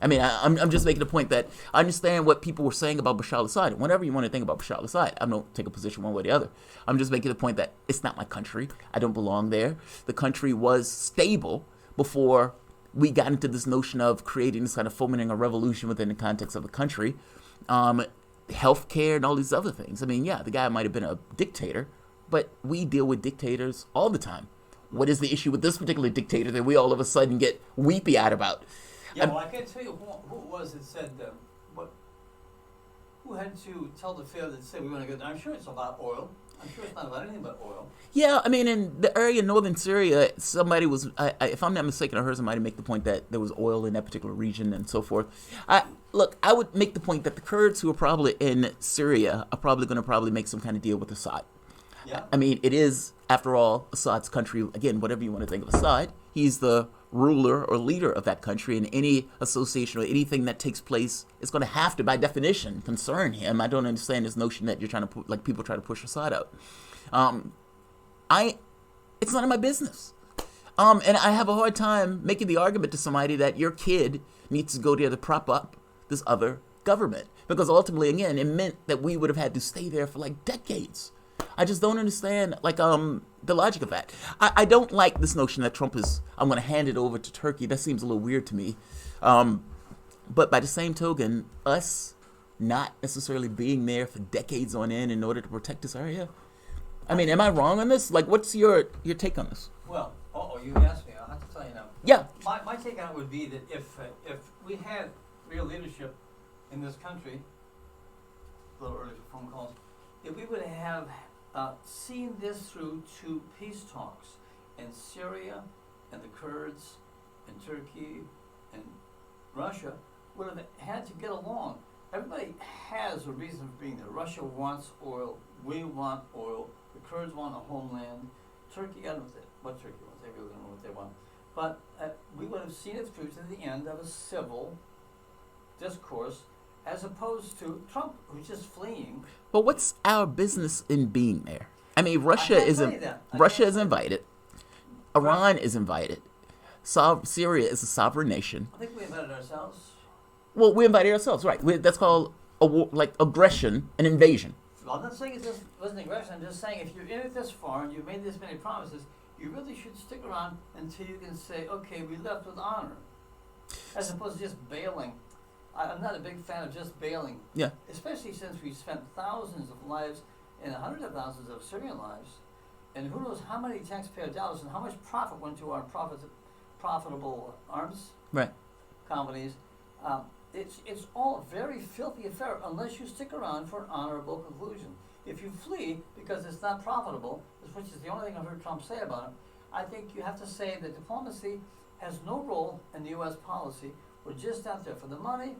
I mean, I'm just making the point that I understand what people were saying about Bashar al-Assad. Whenever you want to think about Bashar al-Assad, I don't take a position one way or the other. I'm just making the point that it's not my country. I don't belong there. The country was stable before we got into this notion of creating this kind of fomenting a revolution within the context of the country. Healthcare and all these other things. I mean, yeah, the guy might have been a dictator, but we deal with dictators all the time. What is the issue with this particular dictator that we all of a sudden get weepy-eyed about? Yeah, well, I can't tell you who it was that said, who had to tell the fair that said we want to go. I'm sure it's about oil. I'm sure it's not about anything but oil. Yeah, I mean, in the area in northern Syria, somebody was, if I'm not mistaken, I heard somebody make the point that there was oil in that particular region and so forth. I would make the point that the Kurds who are probably in Syria are probably going to make some kind of deal with Assad. Yeah. I mean, it is, after all, Assad's country. Again, whatever you want to think of Assad, he's the ruler or leader of that country, and any association or anything that takes place is going to have to, by definition, concern him. I don't understand this notion that you're trying to put, people try to push Assad out. It's none of my business. And I have a hard time making the argument to somebody that your kid needs to go there to prop up this other government. Because ultimately, again, it meant that we would have had to stay there for like decades. I just don't understand, like, the logic of that. I don't like this notion that Trump is, I'm going to hand it over to Turkey. That seems a little weird to me. But by the same token, us not necessarily being there for decades on end in order to protect this area. I mean, am I wrong on this? Like, what's your take on this? Well, you asked me. I'll have to tell you now. Yeah. My take on it would be that if we had real leadership in this country, a little early for phone calls, if we would have seen this through to peace talks in Syria and the Kurds and Turkey and Russia would have had to get along. Everybody has a reason for being there. Russia wants oil. We want oil. The Kurds want a homeland. Turkey, I don't know what Turkey wants. They really don't know what they want. But we would have seen it through to the end of a civil discourse, as opposed to Trump, who's just fleeing. But what's our business in being there? I mean, Russia is invited. Iran is invited. Syria is a sovereign nation. I think we invited ourselves. Well, we invited ourselves, right? That's called a war, like aggression, an invasion. Well, I'm not saying it wasn't aggression. I'm just saying if you're in it this far and you've made this many promises, you really should stick around until you can say, okay, we left with honor, as opposed to just bailing. I'm not a big fan of just bailing. Yeah. Especially since we spent thousands of lives and hundreds of thousands of Syrian lives, and who knows how many taxpayer dollars and how much profit went to our profitable arms companies. It's all a very filthy affair unless you stick around for an honorable conclusion. If you flee because it's not profitable, which is the only thing I've heard Trump say about it, I think you have to say that diplomacy has no role in the U.S. policy. We're just out there for the money,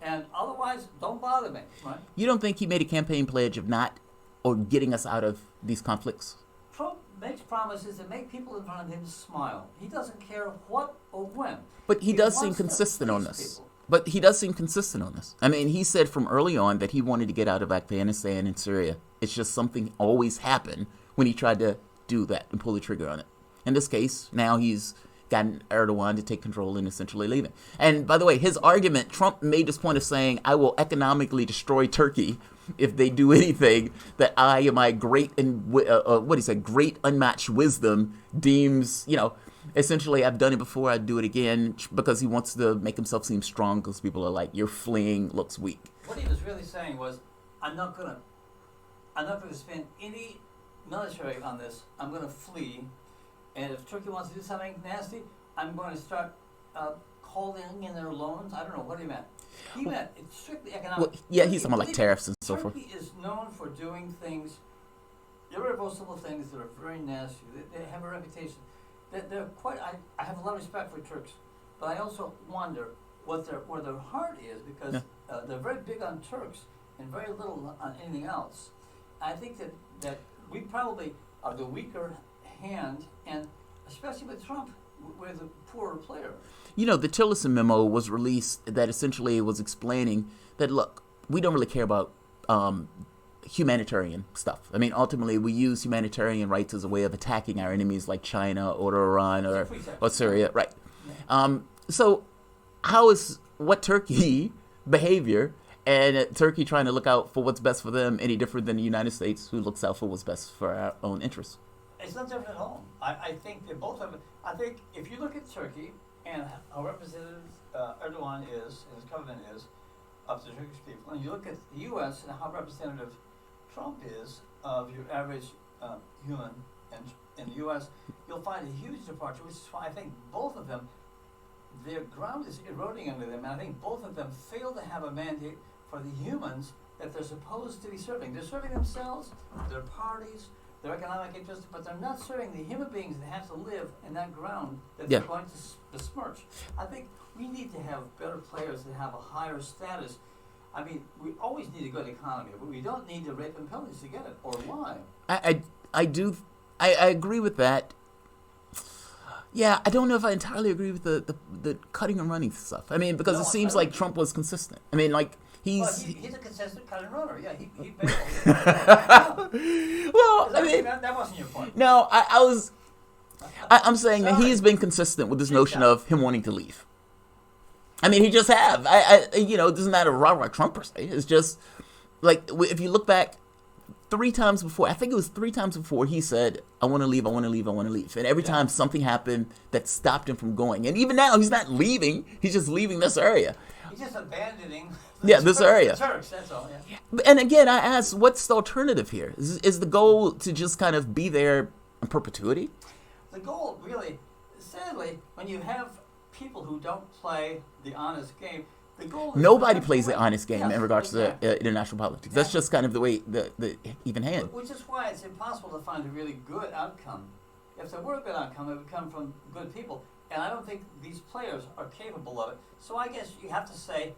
and otherwise, don't bother me, right? You don't think he made a campaign pledge of not, or getting us out of these conflicts? Trump makes promises that make people in front of him smile. He doesn't care what or when. But he does seem consistent on this. But he does seem consistent on this. I mean, he said from early on that he wanted to get out of Afghanistan and Syria. It's just something always happened when he tried to do that and pull the trigger on it. In this case, now he's gotten Erdogan to take control and essentially leave it. And by the way, his argument, Trump made this point of saying, I will economically destroy Turkey if they do anything that I, in my great and great unmatched wisdom, deems, essentially I've done it before, I'd do it again, because he wants to make himself seem strong, because people are like, you're fleeing, looks weak. What he was really saying was, I'm not gonna spend any military on this. I'm gonna flee. And if Turkey wants to do something nasty, I'm going to start calling in their loans. I don't know what he meant. He meant it's strictly economic. Well, yeah, he's talking about like tariffs and so forth. Turkey is known for doing things, irreversible things that are very nasty. They have a reputation. They're quite. I have a lot of respect for Turks, but I also wonder where their heart is, because they're very big on Turks and very little on anything else. I think that we probably are the weaker hand, and especially with Trump, we're the poorer player. The Tillerson memo was released that essentially was explaining that, look, we don't really care about humanitarian stuff. I mean, ultimately, we use humanitarian rights as a way of attacking our enemies like China or Iran or Syria. Right. So how is what Turkey behavior and Turkey trying to look out for what's best for them any different than the United States, who looks out for what's best for our own interests? It's not different at all. I think they both have. I think if you look at Turkey and how Representative Erdogan is, and his government is, of the Turkish people, and you look at the U.S. and how Representative Trump is of your average human in the U.S., you'll find a huge departure, which is why I think both of them, their ground is eroding under them, and I think both of them fail to have a mandate for the humans that they're supposed to be serving. They're serving themselves, their parties, their economic interests, but they're not serving the human beings that have to live in that ground that they're going to besmirch. I think we need to have better players that have a higher status. I mean, we always need a good economy, but we don't need to rape and pillage to get it, or lie. I agree with that. Yeah, I don't know if I entirely agree with the cutting and running stuff. I mean, because it seems like Trump was consistent. I mean, like, he's a consistent cut and runner. Yeah, he bailed. Well, I mean, that wasn't your point. No, I'm saying that he has been consistent with this notion of him wanting to leave. I mean, he just have. You know, it doesn't matter rah-rah Trump per se. It's just like if you look back 3 times before, I think it was 3 times before, he said, I want to leave, I want to leave, I want to leave. And every time something happened that stopped him from going. And even now, he's not leaving. He's just leaving this area. He's just abandoning this area. The Turks, that's all, yeah. And again, I ask, what's the alternative here? Is the goal to just kind of be there in perpetuity? The goal, really, sadly, when you have people who don't play the honest game, the goal is nobody plays the honest game in regards exactly. to international politics. That's just kind of the way, the even hand. Which is why it's impossible to find a really good outcome. If there were a good outcome, it would come from good people. And I don't think these players are capable of it. So I guess you have to say,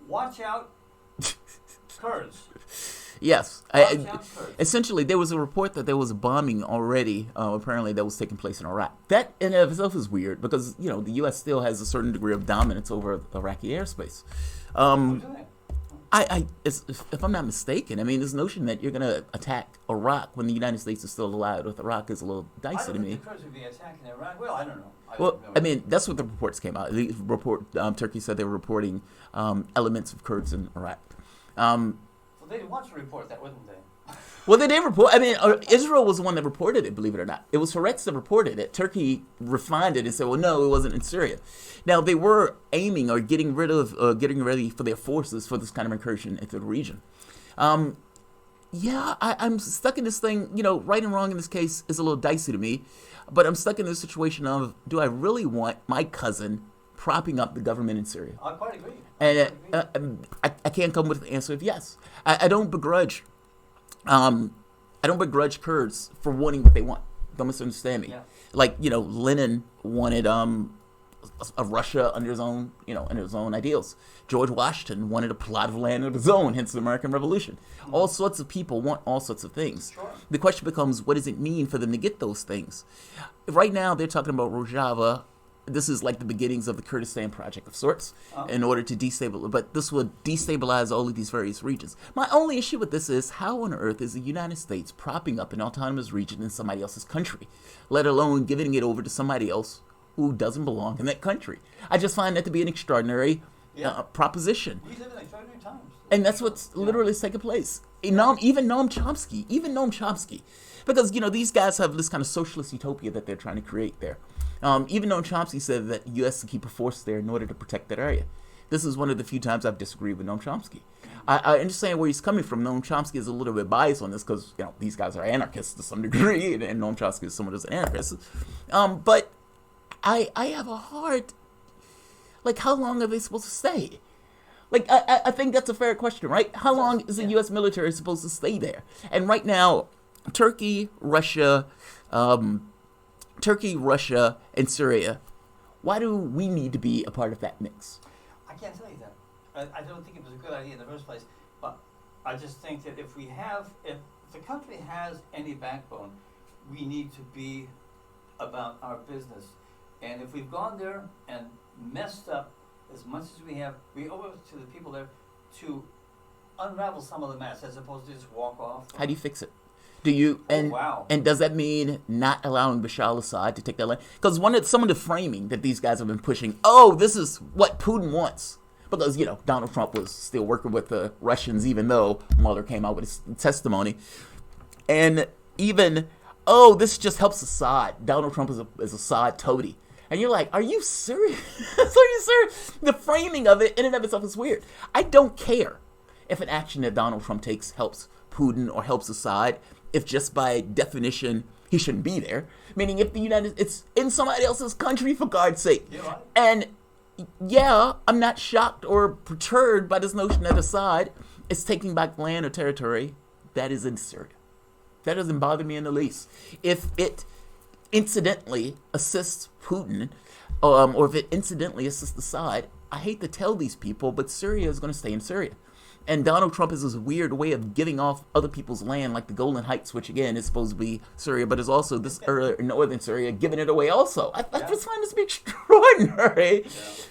watch out, Kurds. Yes. Watch out, Kurds. Essentially, there was a report that there was a bombing already, apparently, that was taking place in Iraq. That in and of itself is weird because, you know, the U.S. still has a certain degree of dominance over Iraqi airspace. If I'm not mistaken, I mean, this notion that you're going to attack Iraq when the United States is still alive with Iraq is a little dicey to me. I don't think the Kurds would be attacking Iraq. Well, I don't know. Well, I mean, that's what the reports came out. The report, Turkey said they were reporting elements of Kurds in Iraq. Well, they'd want to report that, wouldn't they? Well, they did report. I mean, Israel was the one that reported it, believe it or not. It was Haaretz that reported it. Turkey refined it and said, well, no, it wasn't in Syria. Now, they were aiming or getting ready for their forces for this kind of incursion into the region. I'm stuck in this thing, you know, right and wrong in this case is a little dicey to me, but I'm stuck in this situation of, do I really want my cousin propping up the government in Syria? I quite agree. And I can't come with the answer of yes. I don't begrudge Kurds for wanting what they want. Don't misunderstand me. Yeah. Like, you know, Lenin wanted a Russia under his own ideals. George Washington wanted a plot of land of his own, hence the American Revolution. Mm-hmm. All sorts of people want all sorts of things. Sure. The question becomes, what does it mean for them to get those things? Right now, they're talking about Rojava. This is like the beginnings of the Kurdistan project of sorts, in order to destabilize. But this would destabilize all of these various regions. My only issue with this is, how on earth is the United States propping up an autonomous region in somebody else's country, let alone giving it over to somebody else who doesn't belong in that country? I just find that to be an extraordinary proposition. We live in extraordinary times. And that's what's literally taking place. Even Noam Chomsky, because, you know, these guys have this kind of socialist utopia that they're trying to create there. Even Noam Chomsky said that the U.S. to keep a force there in order to protect that area. This is one of the few times I've disagreed with Noam Chomsky. I understand where he's coming from. Noam Chomsky is a little bit biased on this because, you know, these guys are anarchists to some degree, and Noam Chomsky is someone who's an anarchist. But I have a hard, like, how long are they supposed to stay? Like, I think that's a fair question, right? How long is the U.S. military supposed to stay there? And right now, Turkey, Russia, and Syria, why do we need to be a part of that mix? I can't tell you that. I don't think it was a good idea in the first place. But I just think that if the country has any backbone, we need to be about our business. And if we've gone there and messed up as much as we have, we owe it to the people there to unravel some of the mess as opposed to just walk off. How do you fix it? And does that mean not allowing Bashar al-Assad to take that land? Because some of the framing that these guys have been pushing, this is what Putin wants. Because, you know, Donald Trump was still working with the Russians, even though Mueller came out with his testimony. And even, this just helps Assad. Donald Trump is Assad toady. And you're like, are you serious? Are you serious? The framing of it in and of itself is weird. I don't care if an action that Donald Trump takes helps Putin or helps Assad, if just by definition he shouldn't be there. Meaning if it's in somebody else's country, for God's sake. Right. And I'm not shocked or perturbed by this notion that Assad is taking back land or territory that is in Syria. That doesn't bother me in the least. If it incidentally assists Putin, or if it incidentally assists Assad, I hate to tell these people, but Syria is going to stay in Syria. And Donald Trump has this weird way of giving off other people's land, like the Golan Heights, which again is supposed to be Syria, but is also this northern Syria, giving it away also. I just find this to be extraordinary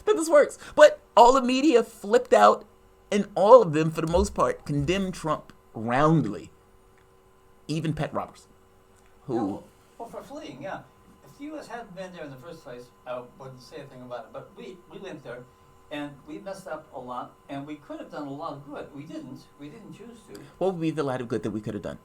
that this works. But all the media flipped out, and all of them, for the most part, condemned Trump roundly. Even Pat Robertson, who... Well, for fleeing, yeah. If the U.S. hadn't been there in the first place, I wouldn't say a thing about it. But we went there, And we messed up a lot, and we could have done a lot of good. We didn't. We didn't choose to. What would be the lot of good that we could have done?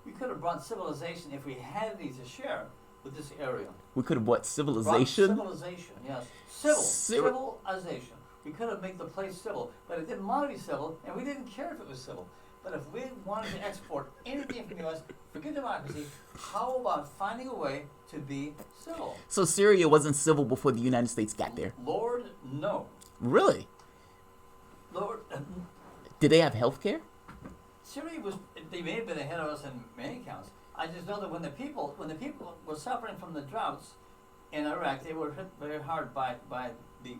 We could have brought civilization if we had any to share with this area. We could have what, civilization? Brought civilization, yes. Civilization. We could have made the place civil, but it didn't want to be civil, and we didn't care if it was civil. But if we wanted to export anything from the U.S., forget democracy, how about finding a way to be civil? So Syria wasn't civil before the United States got there? Lord, no. Really? Lord, Did they have health care? Syria they may have been ahead of us in many counts. I just know that when the people were suffering from the droughts in Iraq, they were hit very hard by the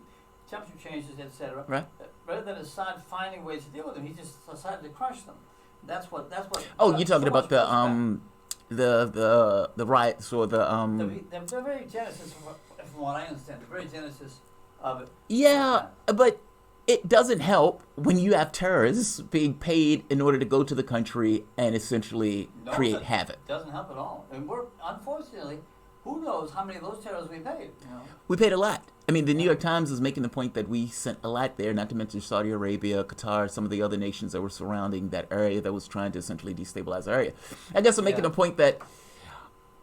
temperature changes, etc. Right. Rather than Assad finding ways to deal with them, he just decided to crush them. That's what. Oh, you're talking about the riots or the very genesis, from what I understand, the very genesis of it. Yeah, but it doesn't help when you have terrorists being paid in order to go to the country and essentially create havoc. It doesn't help at all. And we're, unfortunately, who knows how many of those terrorists we paid? You know? We paid a lot. I mean, the New York Times is making the point that we sent a lot there, not to mention Saudi Arabia, Qatar, some of the other nations that were surrounding that area that was trying to essentially destabilize the area. I guess I'm making a point that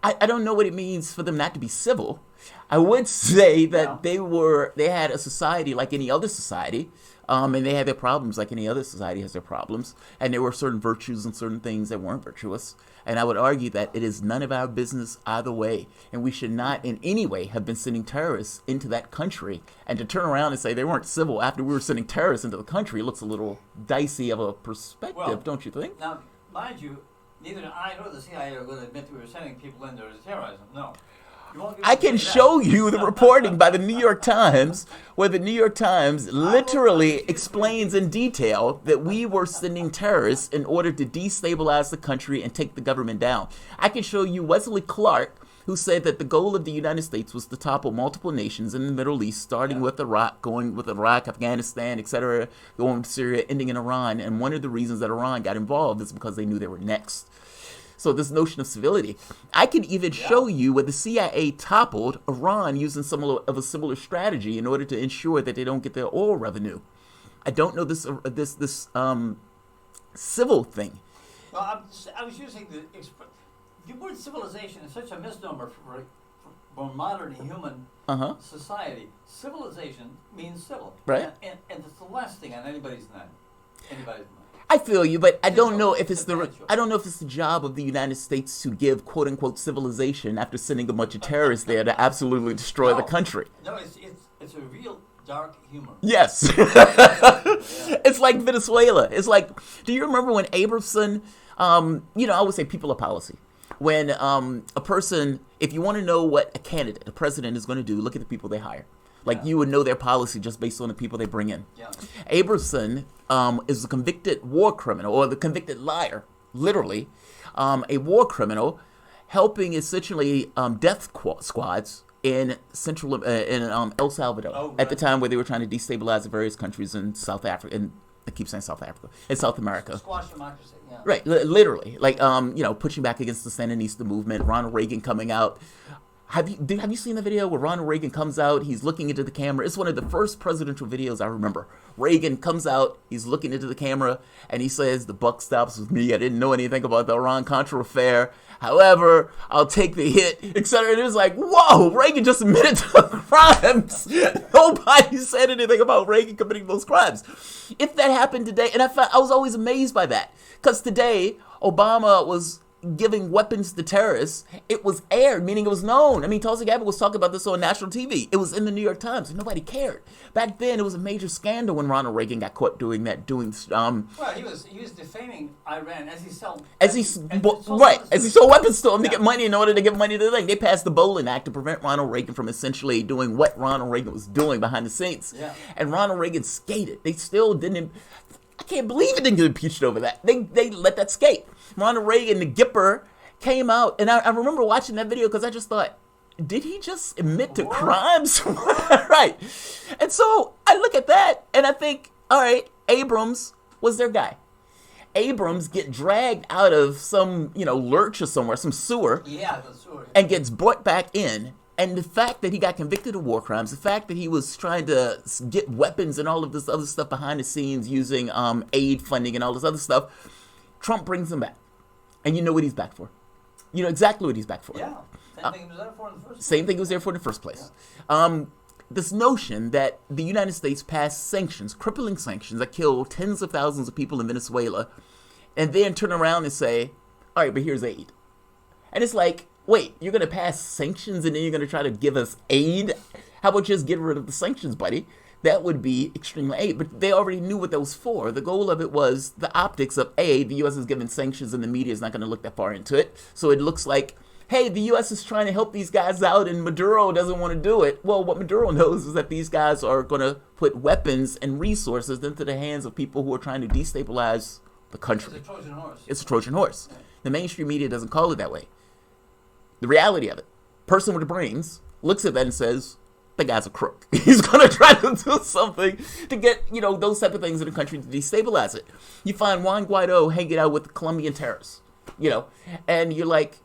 I don't know what it means for them not to be civil. I would say that they had a society like any other society, and they had their problems like any other society has their problems, and there were certain virtues and certain things that weren't virtuous. And I would argue that it is none of our business either way, and we should not in any way have been sending terrorists into that country. And to turn around and say they weren't civil after we were sending terrorists into the country looks a little dicey of a perspective, don't you think? Now, mind you, neither I nor the CIA are going to admit that we were sending people in there as terrorism. No. I can show you the reporting by the New York Times, where the New York Times literally explains in detail that we were sending terrorists in order to destabilize the country and take the government down. I can show you Wesley Clark, who said that the goal of the United States was to topple multiple nations in the Middle East, starting with Iraq, going with Iraq, Afghanistan, etc., going with Syria, ending in Iran. And one of the reasons that Iran got involved is because they knew they were next. So this notion of civility, I can even show you where the CIA toppled Iran using some of a similar strategy in order to ensure that they don't get their oil revenue. I don't know this civil thing. Well, I was using the word civilization is such a misnomer for modern human society. Civilization means civil, right? And it's the last thing on anybody's mind. I feel you, but I don't know if it's the job of the United States to give "quote unquote" civilization after sending a bunch of terrorists there to absolutely destroy the country. No, it's a real dark humor. Yes, it's like Venezuela. It's like, do you remember when Abramson? I would say people of policy. When a person, if you want to know what a president is going to do, look at the people they hire. Like you would know their policy just based on the people they bring in. Yeah. Abramson is a convicted war criminal, or the convicted liar, literally, a war criminal, helping essentially death squads in El Salvador at the time where they were trying to destabilize the various countries in South Africa. And I keep saying South Africa, in South America. Squash democracy. Yeah. Right, literally, like pushing back against the Sandinista movement. Ronald Reagan coming out. Have you seen the video where Ronald Reagan comes out? He's looking into the camera. It's one of the first presidential videos I remember. Reagan comes out, he's looking into the camera, and he says, "The buck stops with me. I didn't know anything about the Iran-Contra affair. However, I'll take the hit," etc. And it was like, whoa, Reagan just admitted to crimes. Nobody said anything about Reagan committing those crimes. If that happened today, and I was always amazed by that, because today Obama was giving weapons to terrorists. It was aired, meaning it was known. I mean, Tulsi Gabbard was talking about this on national TV. It was in the New York Times, and nobody cared. Back then, it was a major scandal when Ronald Reagan got caught doing that. Well, he was defaming Iran as he sold weapons to them to get money in order to give money to the thing. They passed the Bolin Act to prevent Ronald Reagan from essentially doing what Ronald Reagan was doing behind the scenes. Yeah. And Ronald Reagan skated. They still didn't. I can't believe it didn't get impeached over that. They let that skate. Ronald Reagan, the Gipper, came out, and I remember watching that video because I just thought, did he just admit to crimes? Right. And so I look at that, and I think, all right, Abrams was their guy. Abrams get dragged out of some, lurch or somewhere, some sewer. Yeah, the sewer. And gets brought back in And the fact that he got convicted of war crimes, the fact that he was trying to get weapons and all of this other stuff behind the scenes using aid funding and all this other stuff, Trump brings him back. And you know what he's back for. You know exactly what he's back for. Yeah, same thing he was there for in the first place. Same thing he was there for in the first place. This notion that the United States passed sanctions, crippling sanctions that killed tens of thousands of people in Venezuela, and then turn around and say, all right, but here's aid. And it's like, wait, you're going to pass sanctions and then you're going to try to give us aid? How about just get rid of the sanctions, buddy? That would be extreme aid. But they already knew what that was for. The goal of it was the optics of, A, the U.S. is giving sanctions and the media is not going to look that far into it. So it looks like, hey, the U.S. is trying to help these guys out and Maduro doesn't want to do it. Well, what Maduro knows is that these guys are going to put weapons and resources into the hands of people who are trying to destabilize the country. It's a Trojan horse. It's a Trojan horse. The mainstream media doesn't call it that way. The reality of it, person with the brains looks at that and says, the guy's a crook. He's going to try to do something to get, those type of things in the country to destabilize it. You find Juan Guaido hanging out with the Colombian terrorists, and you're like,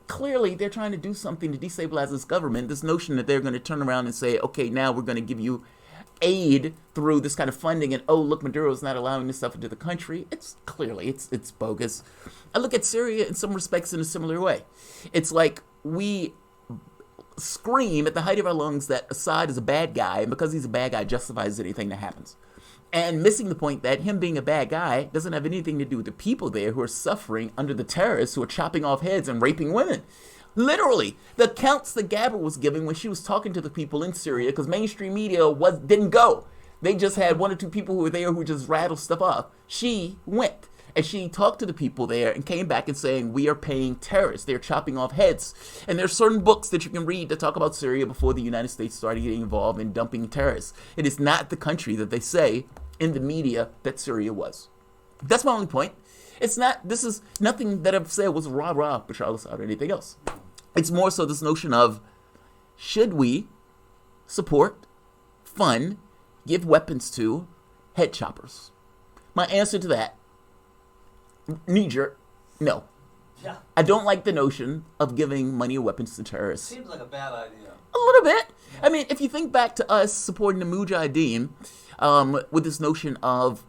clearly they're trying to do something to destabilize this government. This notion that they're going to turn around and say, okay, now we're going to give you aid through this kind of funding, and oh, look, Maduro's not allowing this stuff into the country. It's clearly, it's bogus. I look at Syria in some respects in a similar way. It's like we scream at the height of our lungs that Assad is a bad guy, and because he's a bad guy justifies anything that happens. And missing the point that him being a bad guy doesn't have anything to do with the people there who are suffering under the terrorists who are chopping off heads and raping women. Literally, the accounts that Gabbard was giving when she was talking to the people in Syria, because mainstream media didn't go. They just had one or two people who were there who just rattled stuff off. She went, and she talked to the people there and came back and saying, we are paying terrorists. They're chopping off heads. And there's certain books that you can read that talk about Syria before the United States started getting involved in dumping terrorists. It is not the country that they say in the media that Syria was. That's my only point. This is nothing that I've said was rah-rah Bashar al-Assad or anything else. It's more so this notion of, should we support, fund, give weapons to head choppers? My answer to that, knee-jerk, no. Yeah. I don't like the notion of giving money or weapons to terrorists. Seems like a bad idea. A little bit. I mean, if you think back to us supporting the Mujahideen with this notion of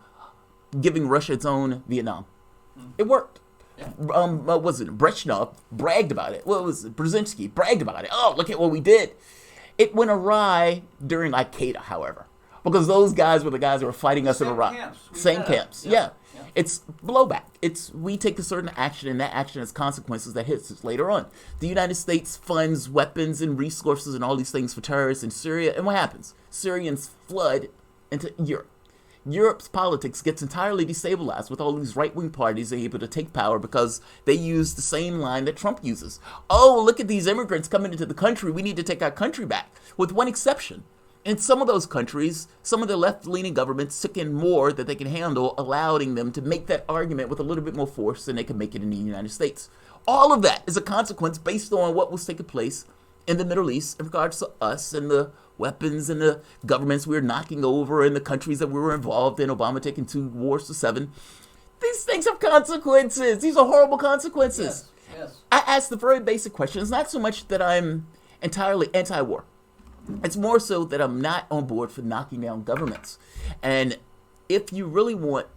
giving Russia its own Vietnam, it worked. Yeah. What was it? Brezhnev bragged about it. What was it? Brzezinski bragged about it. Oh, look at what we did. It went awry during Al-Qaeda, however, because those guys were the guys that were fighting us in Iraq. Same camps. Yeah. It's blowback. We take a certain action, and that action has consequences that hits us later on. The United States funds weapons and resources and all these things for terrorists in Syria, and what happens? Syrians flood into Europe. Europe's politics gets entirely destabilized with all these right-wing parties able to take power because they use the same line that Trump uses. Oh, look at these immigrants coming into the country. We need to take our country back, with one exception. In some of those countries, some of the left-leaning governments took in more that they can handle, allowing them to make that argument with a little bit more force than they can make it in the United States. All of that is a consequence based on what was taking place in the Middle East in regards to us and the weapons and the governments we were knocking over and the countries that we were involved in, Obama taking 2 wars to 7. These things have consequences. These are horrible consequences. Yes. I ask the very basic question. It's not so much that I'm entirely anti-war. It's more so that I'm not on board for knocking down governments. And if you really want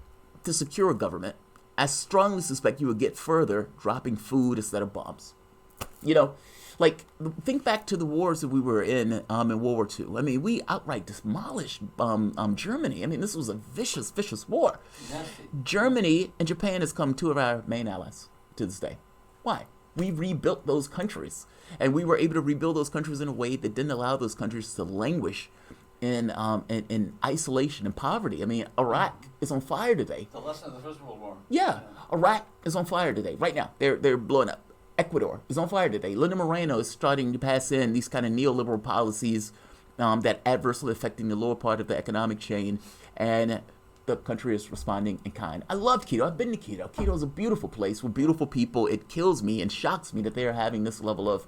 to secure a government, I strongly suspect you will get further dropping food instead of bombs. Like, think back to the wars that we were in World War II. I mean, we outright demolished Germany. I mean, this was a vicious, vicious war. Nasty. Germany and Japan has become 2 of our main allies to this day. Why? We rebuilt those countries. And we were able to rebuild those countries in a way that didn't allow those countries to languish in isolation and poverty. I mean, Iraq is on fire today. The lesson of the First World War. Yeah, Iraq is on fire today. Right now, they're blowing up. Ecuador is on fire today. Linda Moreno is starting to pass in these kind of neoliberal policies that adversely affecting the lower part of the economic chain, and the country is responding in kind. I love Quito. I've been to Quito. Quito is a beautiful place with beautiful people. It kills me and shocks me that they are having this level of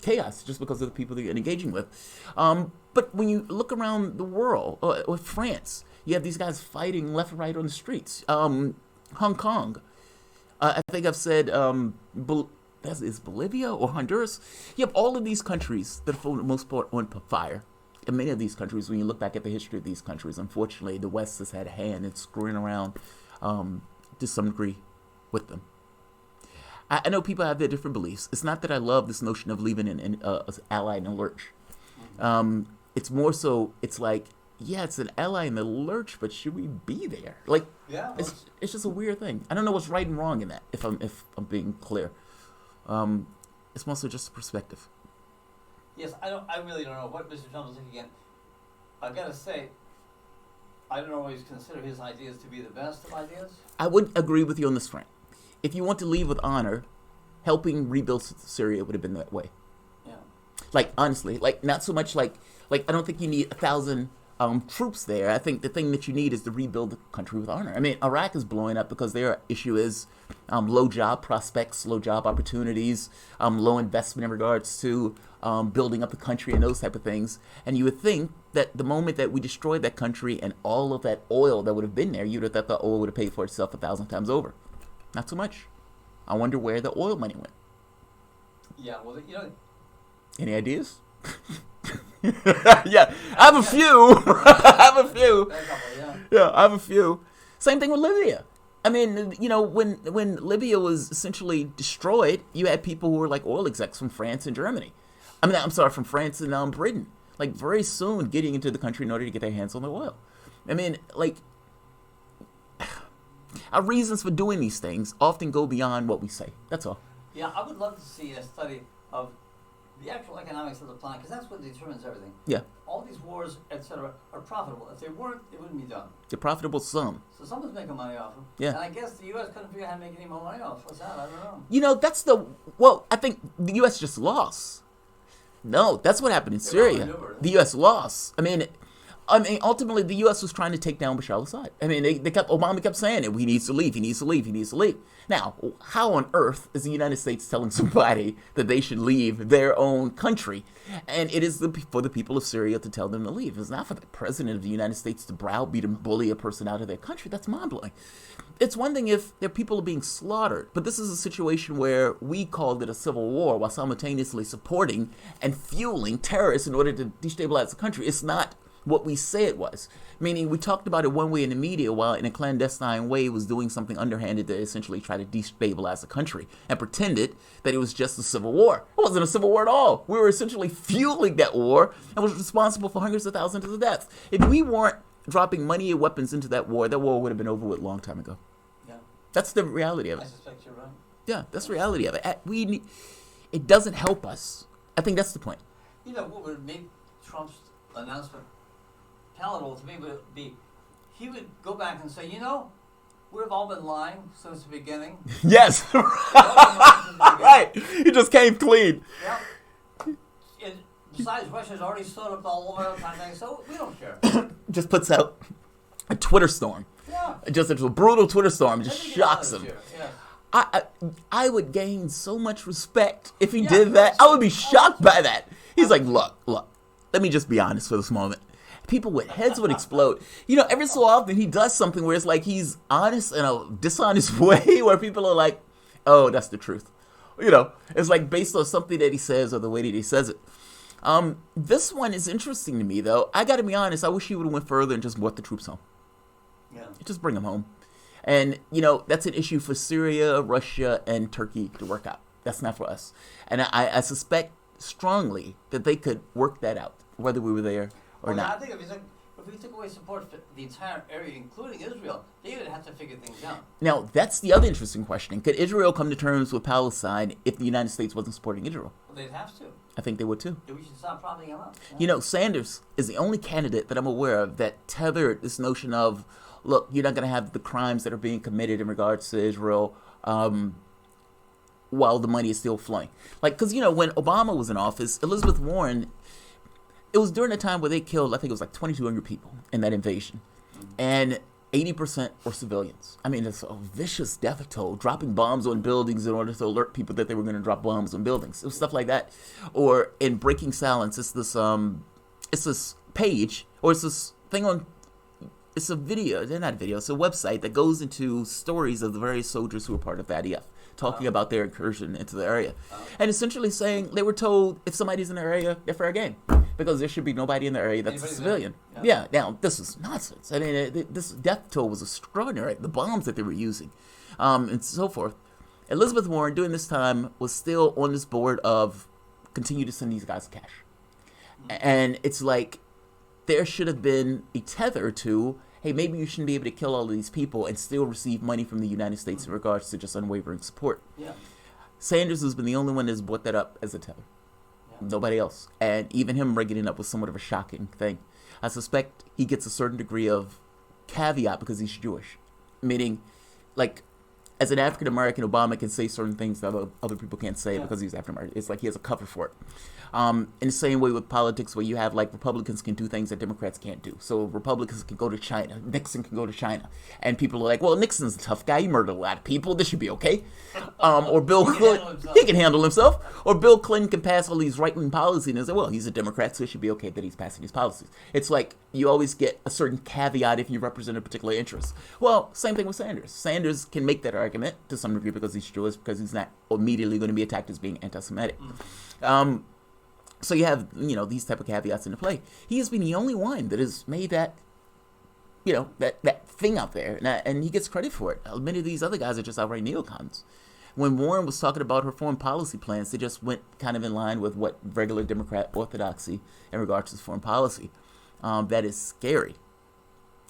chaos just because of the people they're engaging with. But when you look around the world, or France, you have these guys fighting left and right on the streets. Hong Kong. I think I've said That is Bolivia or Honduras. You have all of these countries that are for the most part on fire. And many of these countries, when you look back at the history of these countries, unfortunately, the West has had a hand in screwing around to some degree with them. I know people have their different beliefs. It's not that I love this notion of leaving an ally in the lurch. It's more so, it's like, yeah, it's an ally in the lurch, but should we be there? Like, Yeah, well, it's just a weird thing. I don't know what's right and wrong in that, if I'm being clear. It's mostly just a perspective. yes, I really don't know what Mr. Trump is thinking. And I gotta say, I don't always consider his ideas to be the best of ideas. I would agree with you on this front. If you want to leave with honor, helping rebuild Syria would have been that way. Yeah. Like, honestly, like, not so much like I don't think you need 1,000 troops there. I think the thing that you need is to rebuild the country with honor. I mean, Iraq is blowing up because their issue is low job prospects, low job opportunities, low investment in regards to building up the country and those type of things. And you would think that the moment that we destroyed that country and all of that oil that would have been there, you'd have thought the oil would have paid for itself 1,000 times over. Not so much. I wonder where the oil money went. Yeah, well, you know, Any ideas? Yeah, I have a few. I have a few. Yeah, I have a few. Same thing with Libya. I mean, you know, when Libya was essentially destroyed, you had people who were like oil execs from France and Germany. I mean, I'm sorry, from France and Britain. Like, very soon getting into the country in order to get their hands on the oil. I mean, like, our reasons for doing these things often go beyond what we say. That's all. yeah, I would love to see a study of the actual economics of the planet, because that's what determines everything. Yeah. All these wars, etc., are profitable. If they weren't, it wouldn't be done. The profitable sum. So someone's making money off them. Yeah. And I guess the U.S. couldn't figure out how to make any more money off. What's that? I don't know. You know, well, I think the U.S. just lost. No, that's what happened in Syria. outmaneuvered. The U.S. lost. I mean, ultimately, the U.S. was trying to take down Bashar al-Assad. I mean, Obama kept saying it. He needs to leave. He needs to leave. He needs to leave. Now, how on earth is the United States telling somebody that they should leave their own country? And it is for the people of Syria to tell them to leave. It's not for the president of the United States to browbeat and bully a person out of their country. That's mind-blowing. It's one thing if their people are being slaughtered, but this is a situation where we called it a civil war while simultaneously supporting and fueling terrorists in order to destabilize the country. It's not what we say it was. Meaning, we talked about it one way in the media while in a clandestine way was doing something underhanded to essentially try to destabilize the country and pretended that it was just a civil war. It wasn't a civil war at all. We were essentially fueling that war and was responsible for hundreds of thousands of deaths. If we weren't dropping money and weapons into that war would have been over with a long time ago. Yeah. That's the reality of I it. suspect you're right. Yeah, that's the reality of it. It doesn't help us. I think that's the point. You know, what would make Trump's announcement palatable to me would be, he would go back and say, you know, we've all been lying since the beginning. Yes. Right. He just came clean. Yeah. And besides, Russia's already stood up all oil kind of thing, so we don't care. Just puts out a Twitter storm. Yeah. Just a brutal Twitter storm. Just Let me get out shocks of him. this here. Yeah. I would gain so much respect if he did that. I would be shocked by that. He's like, look, let me just be honest for this moment. People with heads would explode. You know, every so often he does something where it's like he's honest in a dishonest way where people are like, oh, that's the truth. You know, it's like based on something that he says or the way that he says it. This one is interesting to me, though. I got to be honest. I wish he would have went further and just brought the troops home. Yeah. Just bring them home. And, you know, that's an issue for Syria, Russia, and Turkey to work out. That's not for us. And I suspect strongly that they could work that out, whether we were there or Well, not. I think if we took away support for the entire area, including Israel, they would have to figure things out. Now, that's the other interesting question. Could Israel come to terms with Palestine if the United States wasn't supporting Israel? Well, they'd have to. I think they would too. We should stop propping them up. You know, Sanders is the only candidate that I'm aware of that tethered this notion of, look, you're not going to have the crimes that are being committed in regards to Israel while the money is still flowing. Like, because, you know, when Obama was in office, Elizabeth Warren, it was during a time where they killed, I think it was like 2,200 people in that invasion. And 80% were civilians. I mean, it's a vicious death toll, dropping bombs on buildings in order to alert people that they were going to drop bombs on buildings. It was stuff like that. Or in Breaking Silence, it's this page, or it's this thing on, it's a video, they're not a video, it's a website that goes into stories of the various soldiers who were part of the IDF. talking about their incursion into the area. And essentially saying they were told if somebody's in the area, they're fair game. Because there should be nobody in the area that's a civilian. Yeah, now, this is nonsense. I mean, this death toll was extraordinary. The bombs that they were using, and so forth. Elizabeth Warren, during this time, was still on this board of continue to send these guys cash. And it's like, there should have been a tether to, hey, maybe you shouldn't be able to kill all of these people and still receive money from the United States in regards to just unwavering support. Yeah. Sanders has been the only one that's brought that up as a tether. Nobody else. And even him bringing it up was somewhat of a shocking thing. I suspect he gets a certain degree of caveat because he's Jewish. Meaning, like, as an African American, Obama can say certain things that other people can't say because he's African American. It's like he has a cover for it. In the same way with politics, where you have like Republicans can do things that Democrats can't do. So Republicans can go to China, Nixon can go to China, and people are like, "Well, Nixon's a tough guy. He murdered a lot of people. This should be okay." Or Bill Clinton, he can handle himself. Or Bill Clinton can pass all these right-wing policies, and they say, "Well, he's a Democrat, so it should be okay that he's passing these policies." It's like you always get a certain caveat if you represent a particular interest. Well, same thing with Sanders. Sanders can make that argument to some degree because he's Jewish, because he's not immediately going to be attacked as being anti-Semitic. So you have, these type of caveats into play. He has been the only one that has made that, that thing out there. And he gets credit for it. Many of these other guys are just outright neocons. When Warren was talking about her foreign policy plans, they just went kind of in line with what regular Democrat orthodoxy in regards to foreign policy. That is scary.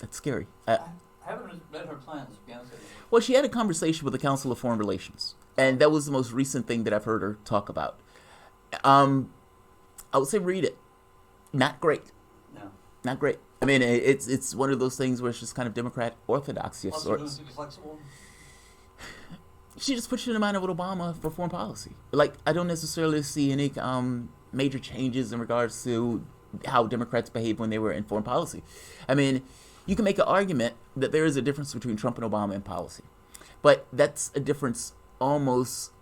That's scary. I haven't read her plans, to be honest with you. Well, she had a conversation with the Council of Foreign Relations. And that was the most recent thing that I've heard her talk about. I would say read it. Not great. No. Not great. I mean, it's one of those things where it's just kind of Democrat orthodoxy of sorts. To be flexible? She just puts you in the mind of Obama for foreign policy. Like, I don't necessarily see any major changes in regards to how Democrats behave when they were in foreign policy. I mean, you can make an argument that there is a difference between Trump and Obama in policy. But that's a difference almost,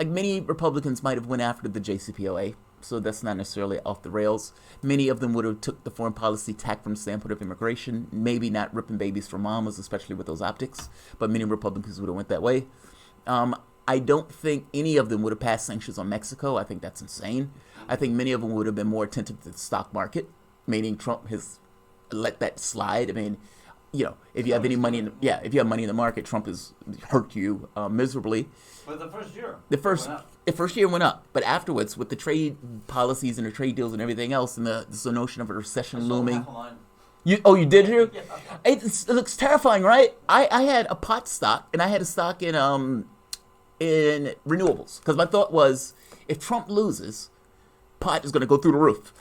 like many Republicans might have went after the JCPOA. So that's not necessarily off the rails. Many of them would have took the foreign policy tack from the standpoint of immigration, maybe not ripping babies from mamas, especially with those optics, but many Republicans would have went that way. I don't think any of them would have passed sanctions on Mexico. I think that's insane. I think many of them would have been more attentive to the stock market, meaning Trump has let that slide. I mean, if you have any money if you have money in the market, Trump has hurt you miserably. But the first year, the first year went up, but afterwards, with the trade policies and the trade deals and everything else, and the notion of a recession looming. You did you? Yeah. It looks terrifying, right? I had a pot stock, and I had a stock in renewables, because my thought was, if Trump loses, pot is going to go through the roof.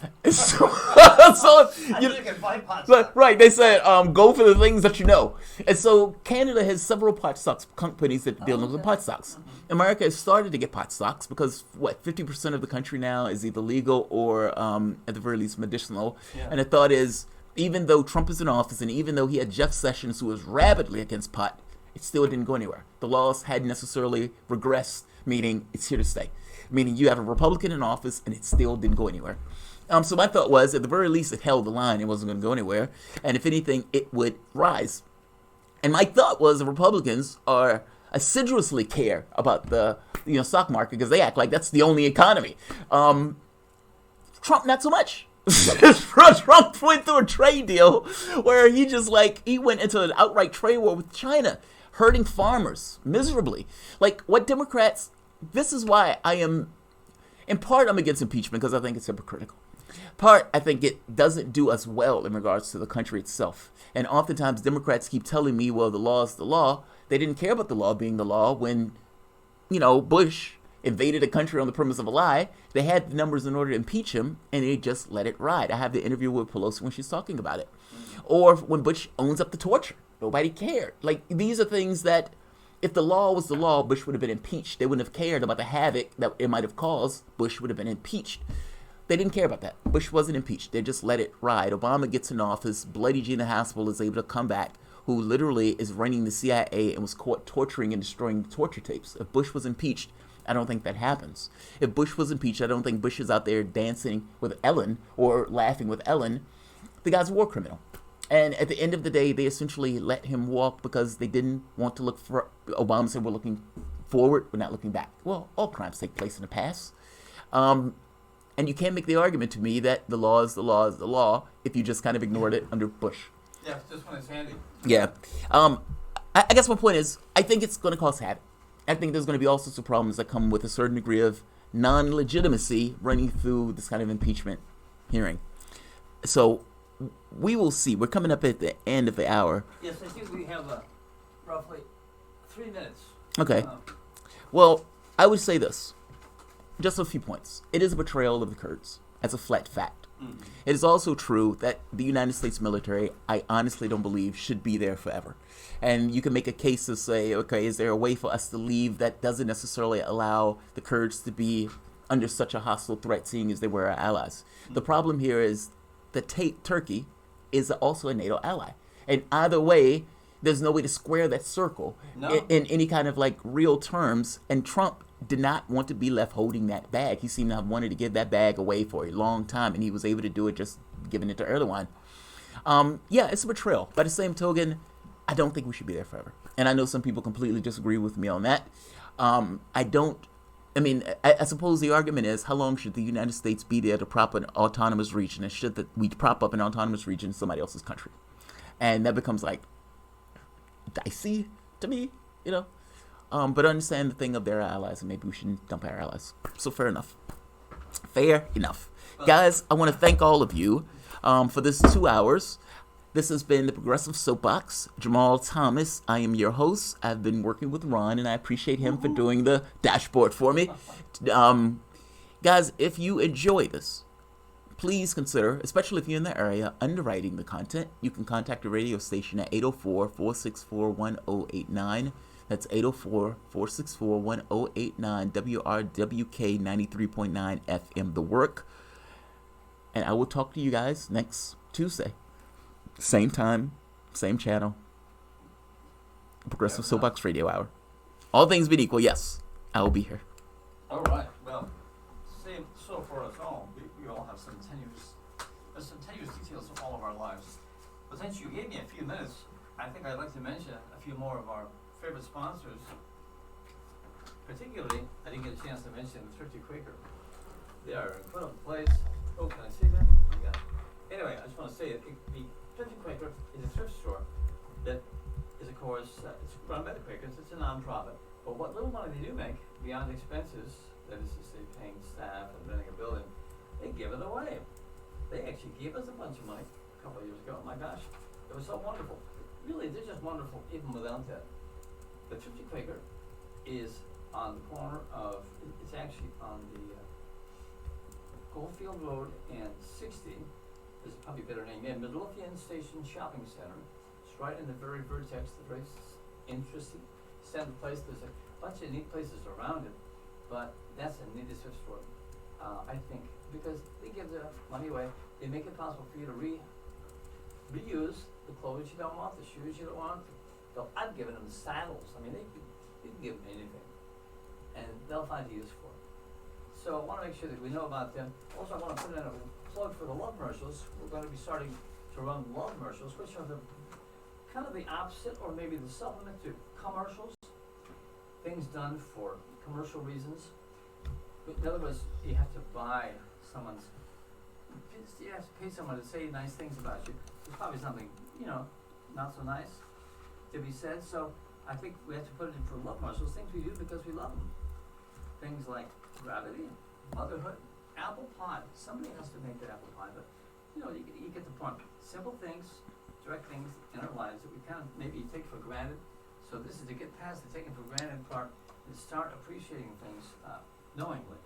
Right, they said, go for the things that you know. And so Canada has several pot stocks companies that deal with pot stocks. America has started to get pot stocks because, 50% of the country now is either legal or, at the very least, medicinal. Yeah. And the thought is, even though Trump is in office and even though he had Jeff Sessions, who was rabidly against pot, it still didn't go anywhere. The laws hadn't necessarily regressed, meaning it's here to stay. Meaning you have a Republican in office and it still didn't go anywhere. So my thought was, at the very least, it held the line. It wasn't going to go anywhere. And if anything, it would rise. And my thought was the Republicans are assiduously care about the stock market because they act like that's the only economy. Trump, not so much. Trump went through a trade deal where he went into an outright trade war with China, hurting farmers miserably. Like, what Democrats... This is why I am, in part, I'm against impeachment because I think it's hypocritical. Part, I think it doesn't do us well in regards to the country itself. And oftentimes Democrats keep telling me, well, the law is the law. They didn't care about the law being the law when, Bush invaded a country on the premise of a lie. They had the numbers in order to impeach him, and they just let it ride. I have the interview with Pelosi when she's talking about it. Or when Bush owns up to torture. Nobody cared. Like, these are things that... If the law was the law, Bush would have been impeached. They wouldn't have cared about the havoc that it might have caused. Bush would have been impeached. They didn't care about that. Bush wasn't impeached. They just let it ride. Obama gets in office. Bloody Gina Haspel is able to come back, who literally is running the CIA and was caught torturing and destroying torture tapes. If Bush was impeached, I don't think that happens. If Bush was impeached, I don't think Bush is out there dancing with Ellen or laughing with Ellen. The guy's a war criminal. And at the end of the day, they essentially let him walk because they didn't want to look for... Obama said, we're looking forward, we're not looking back. Well, all crimes take place in the past. And you can't make the argument to me that the law is the law is the law if you just kind of ignored it under Bush. Yeah, just when it's handy. Yeah. I guess my point is, I think it's going to cause havoc. I think there's going to be all sorts of problems that come with a certain degree of non-legitimacy running through this kind of impeachment hearing. So we will see. We're coming up at the end of the hour. Yes, I think we have roughly 3 minutes. Okay. Well, I would say this. Just a few points. It is a betrayal of the Kurds. That's a flat fact. Mm-hmm. It is also true that the United States military, I honestly don't believe, should be there forever. And you can make a case to say, okay, is there a way for us to leave that doesn't necessarily allow the Kurds to be under such a hostile threat, seeing as they were our allies? Mm-hmm. The problem here is that Turkey is also a NATO ally. And either way, there's no way to square that circle in any kind of like real terms. And Trump did not want to be left holding that bag. He seemed to have wanted to give that bag away for a long time, and he was able to do it just giving it to Erdogan. Yeah, it's a betrayal. By the same token, I don't think we should be there forever. And I know some people completely disagree with me on that. I suppose the argument is, how long should the United States be there to prop an autonomous region? And should we prop up an autonomous region in somebody else's country? And that becomes like dicey to me, you know. But understand the thing of their allies, and maybe we shouldn't dump our allies. So fair enough. Fair enough. Guys, I want to thank all of you for this 2 hours. This has been the Progressive Soapbox. Jamarl Thomas, I am your host. I've been working with Ron, and I appreciate him for doing the dashboard for me. Guys, if you enjoy this, please consider, especially if you're in the area, underwriting the content. You can contact the radio station at 804-464-1089. That's 804-464-1089, WRWK 93.9 FM, The Work. And I will talk to you guys next Tuesday. Same time, same channel. Progressive Soapbox Radio Hour. All things being equal, yes, I will be here. All right. Well, same so for us all. We all have some tenuous details of all of our lives. But since you gave me a few minutes, I think I'd like to mention a few more of our favorite sponsors. Particularly, I didn't get a chance to mention the Thrifty Quaker. They are an incredible place. Oh, can I say that? Oh, yeah. Anyway, I just want to say that the Thrifty Quaker is a thrift store that is, of course, it's run by the Quakers. It's a non-profit. But what little money they do make, beyond expenses, that is to say paying staff and renting a building, they give it away. They actually gave us a bunch of money a couple of years ago. Oh my gosh, it was so wonderful. Really, they're just wonderful even without that. The Thrifty Quaker is on the corner of, it's actually on the Goldfield Road and 60. There's probably a better name. Yeah, Midlothian Station Shopping Center. It's right in the very vertex, the very interesting center place. There's a bunch of neat places around it, but that's the neatest thrift store, I think, because they give their money away. They make it possible for you to reuse the clothes you don't want, the shoes you don't want. I've given them saddles. I mean, they can give them anything, and they'll find use for it. So I want to make sure that we know about them. Also, I want to put in a plug for the love commercials. We're going to be starting to run love commercials, which are the kind of the opposite, or maybe the supplement to commercials. Things done for commercial reasons. But in other words, you have to buy someone's. You have to pay someone to say nice things about you. There's probably something, not so nice to be said. So I think we have to put it in for love commercials. Things we do because we love them. Things like gravity, motherhood, apple pie. Somebody has to make the apple pie, but you get the point. Simple things, direct things in our lives that we kind of maybe take for granted. So this is to get past the taking for granted part and start appreciating things knowingly.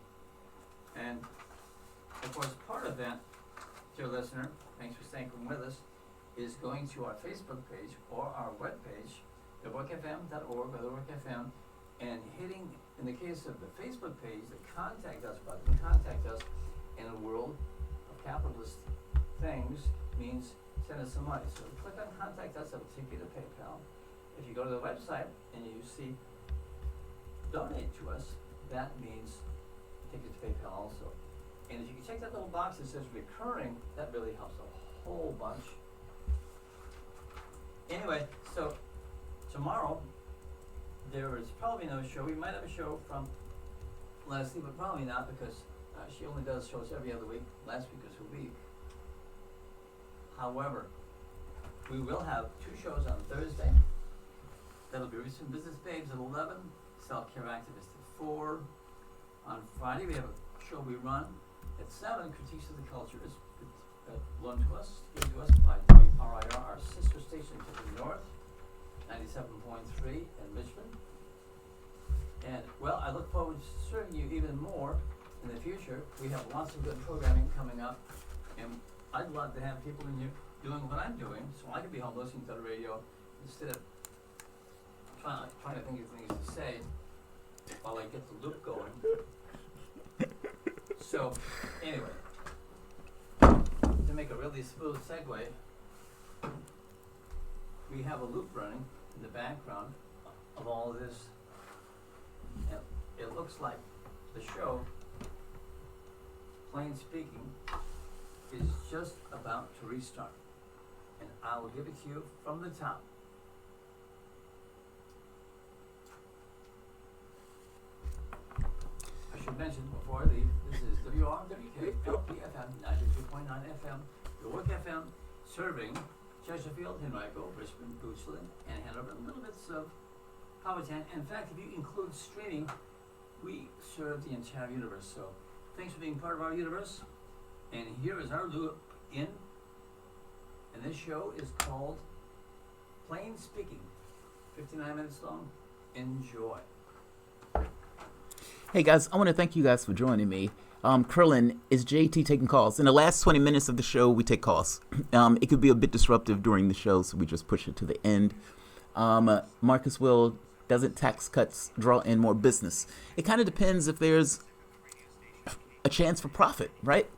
And of course, part of that, dear listener, thanks for staying with us, is going to our Facebook page or our webpage, theworkfm.org or theworkfm, and hitting, in the case of the Facebook page, the Contact Us button. Contact us in a world of capitalist things means send us some money. So click on Contact Us, that will take you to PayPal. If you go to the website and you see Donate to Us, that means take you to PayPal also. And if you can check that little box that says recurring, that really helps a whole bunch. Anyway, so tomorrow there is probably no show. We might have a show from Leslie, but probably not because she only does shows every other week. Last week was her week. However, we will have 2 shows on Thursday. That'll be Richmond Business Babes at 11, Self-Care Activist at 4. On Friday, we have a show we run at 7, Critiques of the Culture, is loaned to us, given to us by WRIR, our sister station to the north, 97.3 in Richmond. And, well, I look forward to serving you even more in the future. We have lots of good programming coming up, and I'd love to have people in here doing what I'm doing, so I could be home listening to the radio instead of trying to think of things to say while I get the loop going. So, anyway, to make a really smooth segue, we have a loop running in the background of all of this. And it looks like the show, plain speaking, is just about to restart. And I will give it to you from the top. I should mention before I leave, this is WRWK LPFM 92.9 FM, the Work FM, serving Chesterfield, Henrico, Richmond, Goochland, and Hanover, and little bits of Powhatan. In fact, if you include streaming, we serve the entire universe. So thanks for being part of our universe. And here is our loop in, and this show is called Plain Speaking, 59 minutes long. Enjoy. Hey guys, I want to thank you guys for joining me. Curlin, is JT taking calls? In the last 20 minutes of the show, we take calls. It could be a bit disruptive during the show, so we just push it to the end. Marcus Will, doesn't tax cuts draw in more business? It kind of depends if there's a chance for profit, right?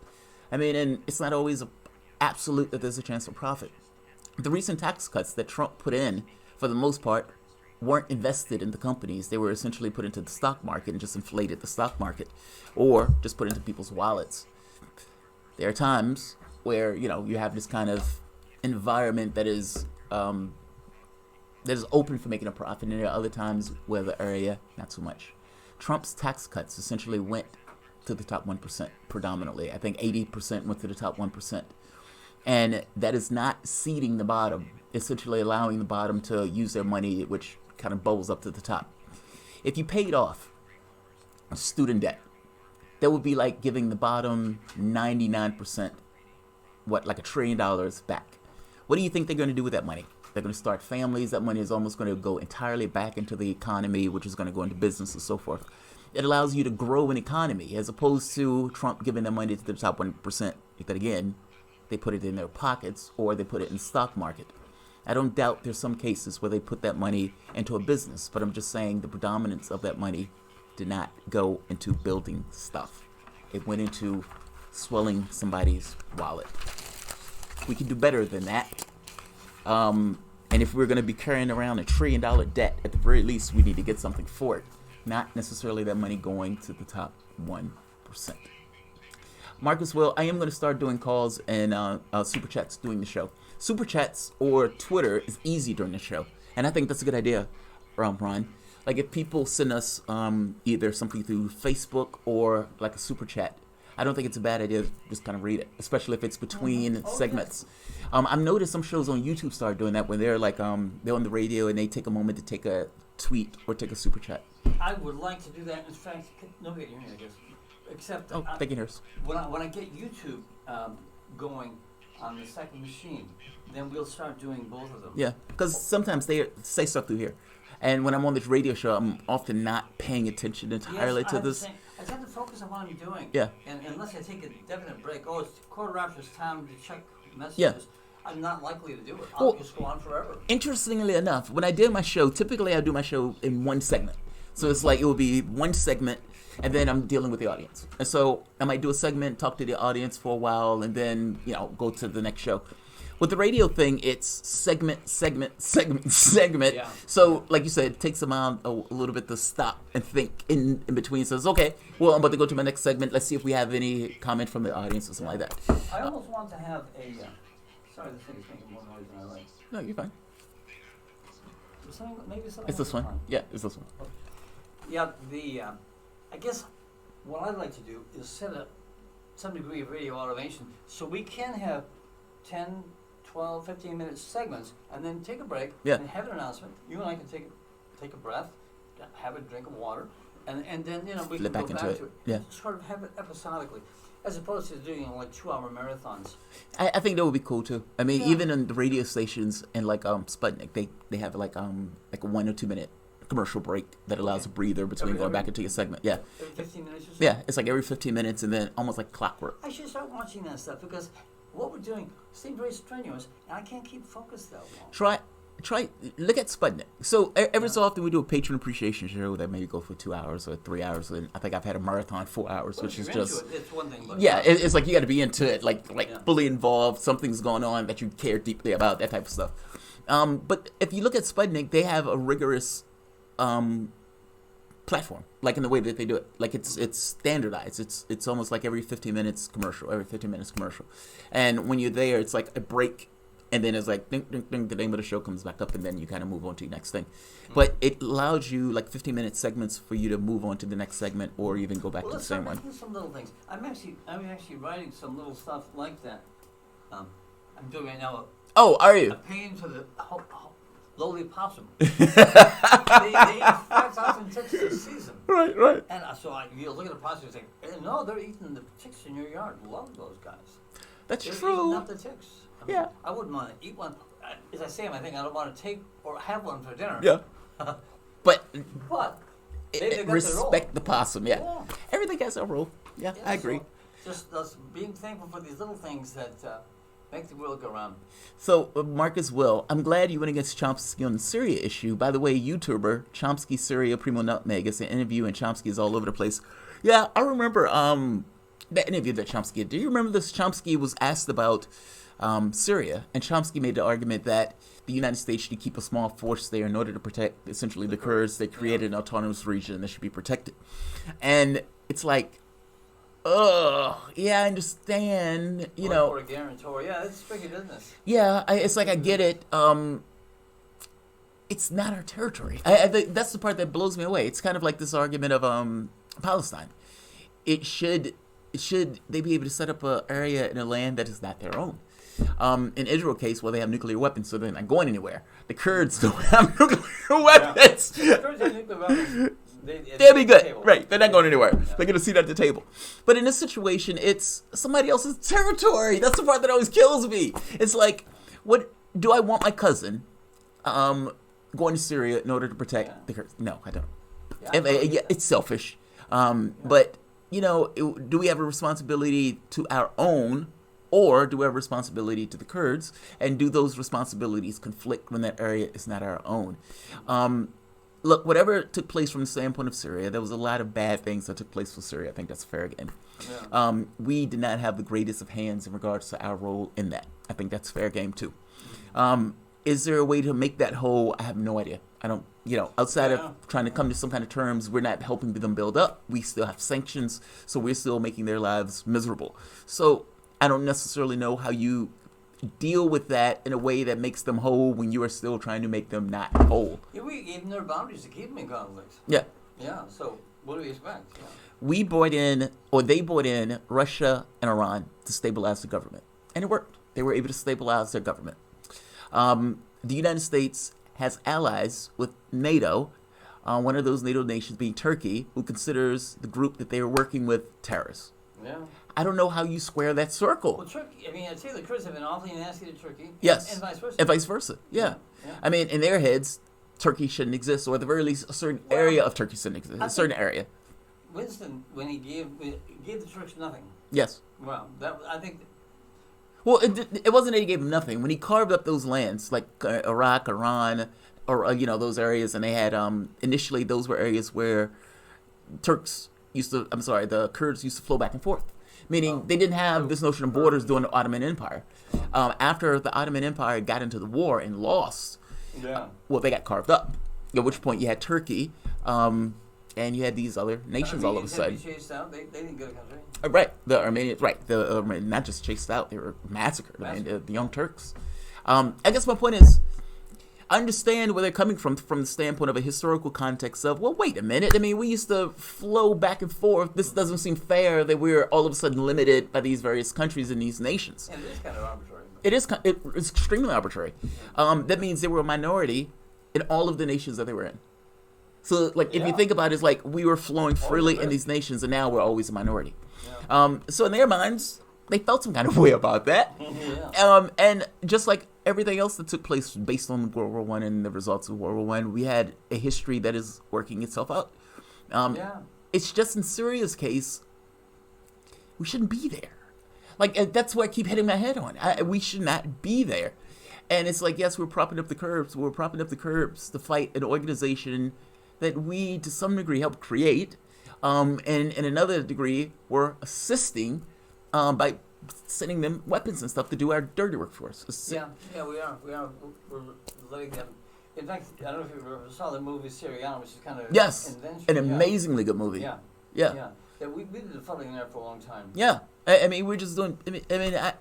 I mean, and it's not always absolute that there's a chance for profit. The recent tax cuts that Trump put in, for the most part, weren't invested in the companies. They were essentially put into the stock market and just inflated the stock market, or just put into people's wallets. There are times where, you have this kind of environment that is open for making a profit, and there are other times where the area, not so much. Trump's tax cuts essentially went to the top 1% predominantly. I think 80% went to the top 1%. And that is not seeding the bottom, essentially allowing the bottom to use their money, which kind of bubbles up to the top. If you paid off student debt, that would be like giving the bottom 99%, like $1 trillion back. What do you think they're going to do with that money? They're going to start families. That money is almost going to go entirely back into the economy, which is going to go into business and so forth. It allows you to grow an economy, as opposed to Trump giving the money to the top 1%. That again, they put it in their pockets or they put it in the stock market. I don't doubt there's some cases where they put that money into a business, but I'm just saying the predominance of that money did not go into building stuff. It went into swelling somebody's wallet. We can do better than that. And if we're going to be carrying around $1 trillion debt, at the very least, we need to get something for it. Not necessarily that money going to the top 1%. Marcus Will, I am going to start doing calls and super chats during the show. Super chats or Twitter is easy during the show, and I think that's a good idea, Ron. Like if people send us either something through Facebook or like a super chat, I don't think it's a bad idea to just kind of read it, especially if it's between segments. I've noticed some shows on YouTube start doing that when they're like they're on the radio and they take a moment to take a tweet or take a super chat. I would like to do that. In fact, nobody can hear me, I guess. Except they can hear us. When I get YouTube going on the second machine, then we'll start doing both of them. Yeah, because sometimes they say stuff through here. And when I'm on this radio show, I'm often not paying attention entirely to this. I just have to focus on what I'm doing. Yeah. And unless I take a definite break, it's 1/4 it's time to check messages. Yeah. I'm not likely to do it. I'll just go on forever. Interestingly enough, when I did my show, typically I do my show in one segment. So it's like it will be one segment, and then I'm dealing with the audience. And so I might do a segment, talk to the audience for a while, and then go to the next show. With the radio thing, it's segment. Yeah. So, like you said, it takes them out a little bit to stop and think in between. So it's okay. Well, I'm about to go to my next segment. Let's see if we have any comment from the audience or something like that. I almost want to have a. Sorry, this thing is making more noise than I like. No, you're fine. Maybe something. It's this one. Yeah, it's this one. Yeah, I guess what I'd like to do is set up some degree of radio automation so we can have 10, 12, 15-minute segments and then take a break and have an announcement. You and I can take a breath, have a drink of water, and then we can go back to it. Yeah. Sort of have it episodically, as opposed to doing like 2-hour marathons. I think that would be cool too. I mean, even in the radio stations and like Sputnik, they have like a 1 or 2 minute commercial break that allows a breather between going back into your segment. Yeah. Every 15 minutes or so? Yeah, it's like every 15 minutes and then almost like clockwork. I should start watching that stuff because what we're doing seems very strenuous and I can't keep focused that long. Look at Sputnik. So every so often we do a patron appreciation show that maybe go for 2 hours or 3 hours, and I think I've had a marathon 4 hours, which is just it's one thing. But it's like you got to be into it, like fully involved. Something's going on that you care deeply about, that type of stuff. But if you look at Sputnik, they have a rigorous platform, like in the way that they do it. Like it's standardized. It's almost like every 15 minutes commercial, and when you're there, it's like a break. And then it's like, ding, ding, ding, the name of the show comes back up, and then you kind of move on to your next thing. But it allows you like 15-minute segments for you to move on to the next segment, or even go back to the same one. Some little things. I'm actually writing some little stuff like that. I'm doing right now. Oh, are you? A pain for the lowly possum. they eat 5,000 ticks this season. Right. And so you look at the possum and say, no, they're eating the ticks in your yard. Love those guys. They're true. Eating up the ticks. Yeah. I wouldn't want to eat one. As I say in my thing, I don't want to take or have one for dinner. Yeah. But respect the possum. Yeah. Everything has a role. Yeah, I agree. So just being thankful for these little things that make the world go round. So, Marcus Will, I'm glad you went against Chomsky on the Syria issue. By the way, YouTuber, Chomsky Syria Primo Nutmeg, it's an interview, and Chomsky is all over the place. Yeah, I remember that interview that Chomsky did. Do you remember this? Chomsky was asked about Syria, and Chomsky made the argument that the United States should keep a small force there in order to protect essentially the Kurds. They created an autonomous region that should be protected. And it's like, yeah, I understand, Or a guarantor. Yeah, it's tricky business. Yeah, it's like I get it. It's not our territory. I think that's the part that blows me away. It's kind of like this argument of Palestine. Should they be able to set up an area in a land that is not their own? In Israel case, they have nuclear weapons, so they're not going anywhere. The Kurds don't have nuclear weapons. The Kurds have nuclear weapons. They'll be good. Right. They're not going anywhere. Yeah. They're going to sit at the table. But in this situation, it's somebody else's territory. That's the part that always kills me. It's like, what do I want my cousin going to Syria in order to protect the Kurds? No, I don't. Yeah, it's selfish. But, do we have a responsibility to our own, or do we have a responsibility to the Kurds? And do those responsibilities conflict when that area is not our own? Look, whatever took place from the standpoint of Syria, there was a lot of bad things that took place for Syria. I think that's fair game. Yeah. We did not have the greatest of hands in regards to our role in that. I think that's fair game too. Is there a way to make that whole? I have no idea. I don't, outside of trying to come to some kind of terms, we're not helping them build up. We still have sanctions, so we're still making their lives miserable. So I don't necessarily know how you deal with that in a way that makes them whole when you are still trying to make them not whole. Yeah, we gave them their boundaries to keep them in conflict. Yeah. Yeah, so what do we expect? Yeah. We brought in, or they brought in, Russia and Iran to stabilize the government. And it worked. They were able to stabilize their government. The United States has allies with NATO, one of those NATO nations being Turkey, who considers the group that they are working with terrorists. Yeah. I don't know how you square that circle. Well, Turkey, I'd say the Kurds have been awfully nasty to Turkey. Yes. And vice versa. And vice versa, yeah. I mean, in their heads, Turkey shouldn't exist, or at the very least, a certain area of Turkey shouldn't exist. A certain area. Winston, when he gave the Turks nothing. Yes. Well, I think. Well, it wasn't that he gave them nothing. When he carved up those lands, like Iraq, Iran, or those areas, and they had initially those were areas where the Kurds used to flow back and forth. Meaning they didn't have this notion of borders during the Ottoman Empire. After the Ottoman Empire got into the war and lost, they got carved up. At which point you had Turkey, and you had these other nations all of a sudden. Chased out. They didn't get a country. Right, the Armenians. Right, the not just chased out; they were massacred. I mean, the young Turks. I guess my point is, I understand where they're coming from the standpoint of a historical context of, well, wait a minute. I mean, we used to flow back and forth. This doesn't seem fair that we're all of a sudden limited by these various countries and these nations. And it is kind of arbitrary. It's extremely arbitrary. That means they were a minority in all of the nations that they were in. So, like, if you think about it, it's like we were flowing freely in these nations, and now we're always a minority. Yeah. So in their minds, they felt some kind of way about that. And just like everything else that took place based on World War I and the results of World War I, we had a history that is working itself out. It's just in Syria's case, we shouldn't be there. Like, that's what I keep hitting my head on. We should not be there. And it's like, yes, we're propping up the Kurds. We're propping up the Kurds to fight an organization that we, to some degree, helped create. And in another degree, we're assisting by sending them weapons and stuff to do our dirty work for us. We are. We're letting them. In fact, I don't know if you ever saw the movie Syria, which is kind of an amazingly good movie. Yeah. We did the funding there for a long time. Yeah, I mean, we're just doing. I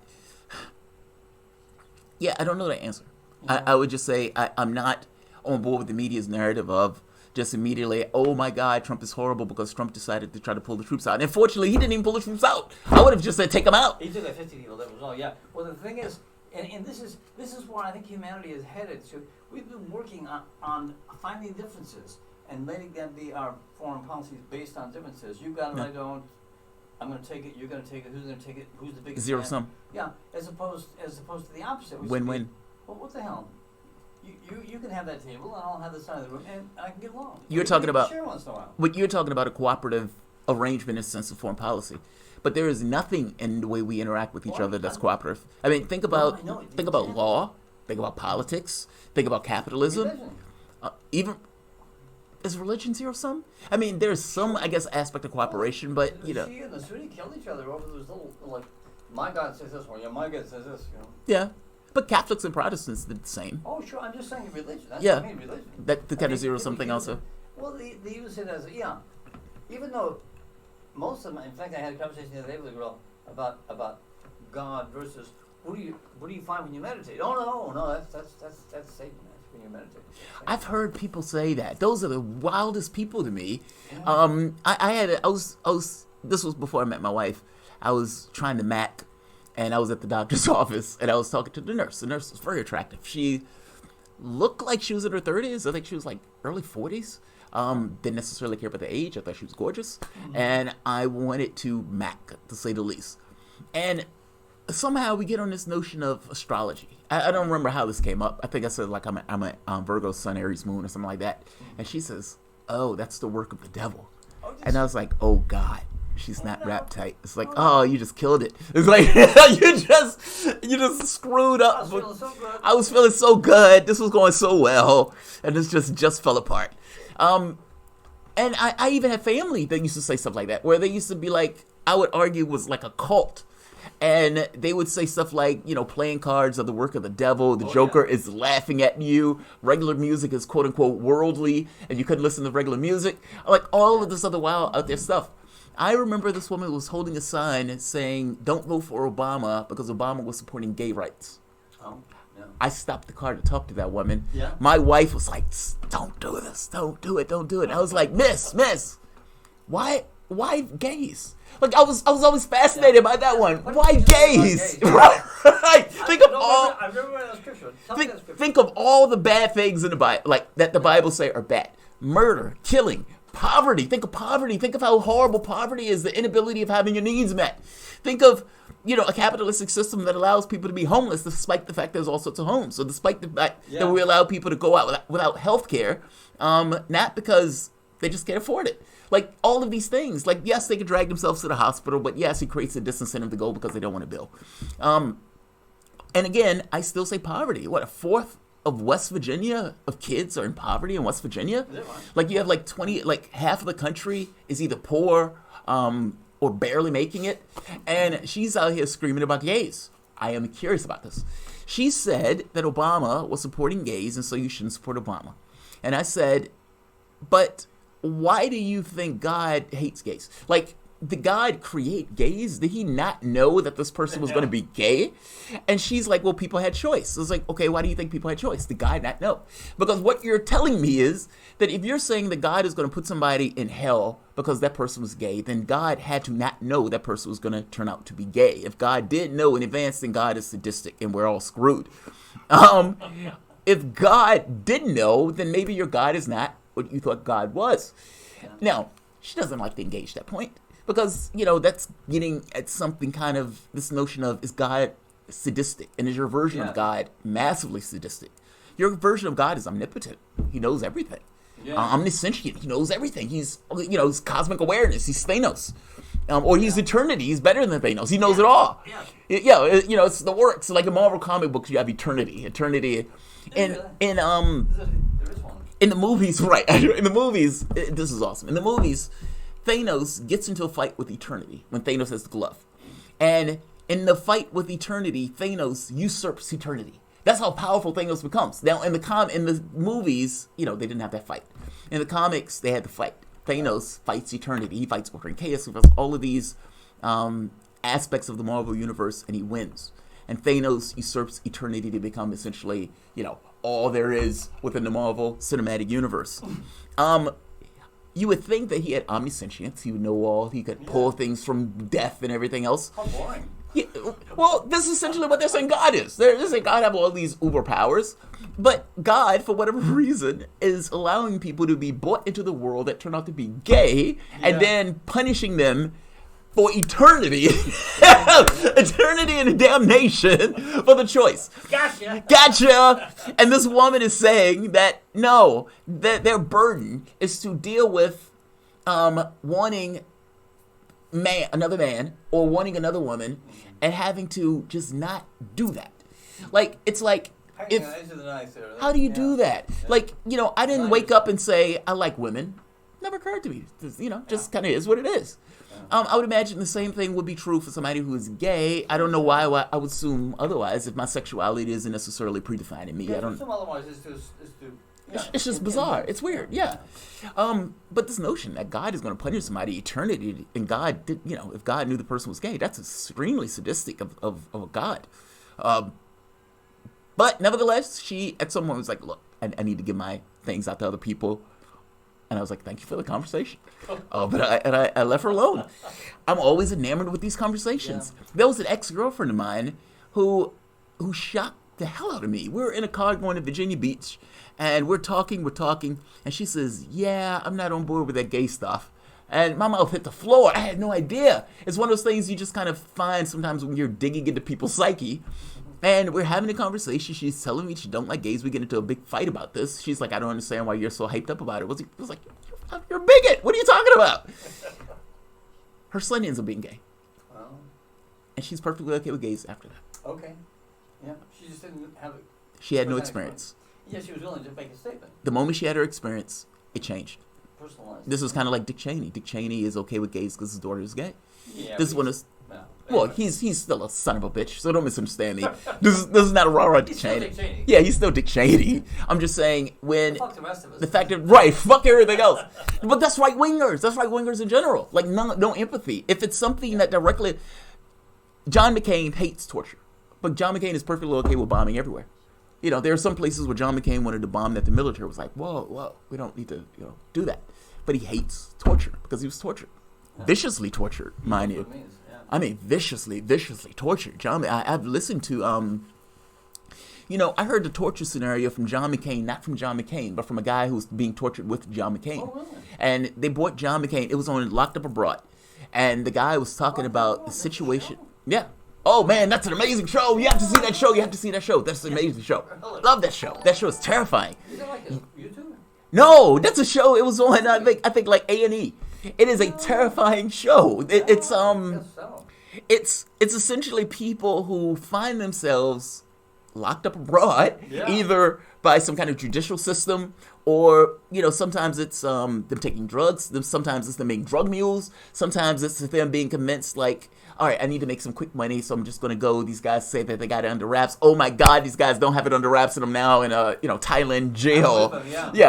don't know the answer. I would just say I'm not on board with the media's narrative of just immediately, oh my God, Trump is horrible because Trump decided to try to pull the troops out. And unfortunately, he didn't even pull the troops out. I would have just said, take them out. He took like 50 people, that was all, yeah. Well, the thing is, and this is where I think humanity is headed to. We've been working on finding differences and letting them be our foreign policies based on differences. You got it, I don't. I'm going to take it. You're going to take it. Who's going to take it? Who's the biggest? Zero fan? sum. Yeah, as opposed to the opposite. Win-win. Well, what the hell? You can have that table, and I'll have this side of the room, and I can get along. You're talking about share once in a while. But you're talking about a cooperative arrangement in the sense of foreign policy. But there is nothing in the way we interact with each other that's cooperative. I mean, think about law, think about politics, think about capitalism. Even is religion zero sum? I mean, there's some, I guess, aspect of cooperation, but the Shia and the Sunni killed each other over those little, like, my God says this one, my God says this, Yeah. But Catholics and Protestants did the same. Oh, sure. I'm just saying religion. That's what I mean, religion. That kind of zero something also. Well, they use it as, even though most of them, in fact, I had a conversation the other day with a girl about God versus what do you find when you meditate? Oh, no, that's Satan. That's when you meditate. I've heard people say that. Those are the wildest people to me. Yeah. This was before I met my wife. I was trying to Mac. And I was at the doctor's office, and I was talking to the nurse. The nurse was very attractive. She looked like she was in her 30s. I think she was like early 40s. Didn't necessarily care about the age. I thought she was gorgeous. And I wanted to Mac, to say the least. And somehow we get on this notion of astrology. I don't remember how this came up. I think I said, like, I'm a Virgo, Sun, Aries, Moon, or something like that. And she says, oh, that's the work of the devil. And I was like, oh, God. She's not wrapped tight. It's like, oh, you just killed it. It's like you just screwed up. I was feeling so good. This was going so well, and this just fell apart. And I even had family that used to say stuff like that, where they used to be like, I would argue was like a cult. And they would say stuff like, playing cards are the work of the devil. The Joker is laughing at you. Regular music is quote unquote worldly, and you couldn't listen to regular music. Like all of this other wild out there stuff. I remember this woman was holding a sign saying, don't vote for Obama because Obama was supporting gay rights. Oh, yeah. I stopped the car to talk to that woman. Yeah. My wife was like, don't do this. Don't do it. Don't do it. I was like, miss, why gays? Like, I was always fascinated by that one. Why gays? Right. Think of all the bad things in the Bible, like that the Bible say are bad. Murder, killing, poverty. Think of poverty. Think of how horrible poverty is, the inability of having your needs met. Think of, a capitalistic system that allows people to be homeless despite the fact there's all sorts of homes. So despite the fact that we allow people to go out without health care, not because they just can't afford it. Like, all of these things. Like, yes, they could drag themselves to the hospital, but yes, it creates a disincentive to go because they don't want to bill. And again, I still say poverty. What, a fourth of West Virginia of kids are in poverty in West Virginia? Like, you have like half of the country is either poor or barely making it. And she's out here screaming about gays. I am curious about this. She said that Obama was supporting gays, and so you shouldn't support Obama. And I said, but why do you think God hates gays? Like, did God create gays? Did he not know that this person was going to be gay? And she's like, well, people had choice. It's like, okay, why do you think people had choice? Did God not know? Because what you're telling me is that if you're saying that God is going to put somebody in hell because that person was gay, then God had to not know that person was going to turn out to be gay. If God did know in advance, then God is sadistic and we're all screwed. If God didn't know, then maybe your God is not what you thought God was. Now, she doesn't like to engage that point because, that's getting at something kind of this notion of, is God sadistic? And is your version of God massively sadistic? Your version of God is omnipotent. He knows everything. Omniscient. He knows everything. He's, he's cosmic awareness. He's Thanos. Or he's eternity. He's better than Thanos. He knows it all. It's the works. Like in Marvel comic books, you have eternity. In the movies, right? In the movies, this is awesome. In the movies, Thanos gets into a fight with eternity when Thanos has the glove. And in the fight with eternity, Thanos usurps eternity. That's how powerful Thanos becomes. Now, in the movies, they didn't have that fight. In the comics, they had the fight. Thanos fights eternity. He fights order and chaos. He fights all of these aspects of the Marvel universe, and he wins. And Thanos usurps eternity to become essentially, all there is within the Marvel Cinematic Universe. You would think that he had omniscience. He would know all. He could pull things from death and everything else. How boring. Yeah, well, this is essentially what they're saying God is. They're saying God have all these uber powers. But God, for whatever reason, is allowing people to be brought into the world that turn out to be gay and then punishing them for eternity. Eternity and damnation for the choice. Gotcha. And this woman is saying that no, that their burden is to deal with wanting another man or wanting another woman and having to just not do that. Like, it's like, how do you do that? Like, I didn't wake up and say, I like women. Never occurred to me. Just kind of is what it is. I would imagine the same thing would be true for somebody who is gay. I don't know why I would assume otherwise if my sexuality isn't necessarily predefined in me. I don't. Otherwise It's just bizarre. It's weird. Yeah. But this notion that God is going to punish somebody eternity, and God did, if God knew the person was gay, that's extremely sadistic of a God. But nevertheless, she at some point was like, look, I need to give my things out to other people. And I was like, thank you for the conversation. But I left her alone. I'm always enamored with these conversations. There was an ex-girlfriend of mine who shocked the hell out of me. We were in a car going to Virginia Beach, and we're talking, and she says, yeah, I'm not on board with that gay stuff. And my mouth hit the floor. I had no idea. It's one of those things you just kind of find sometimes when you're digging into people's psyche. And we're having a conversation. She's telling me she don't like gays. We get into a big fight about this. She's like, I don't understand why you're so hyped up about it. I was like, you're a bigot. What are you talking about? Her son ends up being gay. Well, and she's perfectly okay with gays after that. okay. Yeah. She just didn't have it. She had no experience. Yeah, she was willing to make a statement. The moment she had her experience, it changed. Personalized. This is kind of like Dick Cheney. Dick Cheney is okay with gays because his daughter is gay. Yeah. This one is... Well, Well, he's still a son of a bitch, so don't misunderstand me. This is not a rah-rah Dick Cheney. Dick Cheney. Yeah, he's still Dick Cheney. I'm just saying when fuck the rest of us. the fact that right, fuck everything else. But that's right wingers. That's right wingers in general. Like no empathy. If it's something that directly, John McCain hates torture, but John McCain is perfectly okay with bombing everywhere. There are some places where John McCain wanted to bomb that the military was like, whoa, we don't need to do that. But he hates torture because he was tortured, viciously tortured, mind you. I mean, viciously tortured. I've listened to, I heard the torture scenario from John McCain, not from John McCain, but from a guy who was being tortured with John McCain. Oh, really? And they brought John McCain. It was on Locked Up Abroad. And the guy was talking about the situation. Yeah. Oh, man, that's an amazing show. You have to see that show. That's an amazing show. Love that show. That show is terrifying. You don't like YouTube? No, that's a show. It was on, I think like A&E. It is a terrifying show. It's essentially people who find themselves locked up abroad, either by some kind of judicial system, or, you know, sometimes it's them taking drugs, sometimes it's them being drug mules, sometimes it's them being convinced, like, all right, I need to make some quick money, so I'm just going to go. These guys say that they got it under wraps. Oh my God, these guys don't have it under wraps, and I'm now in a, you know, Thailand jail.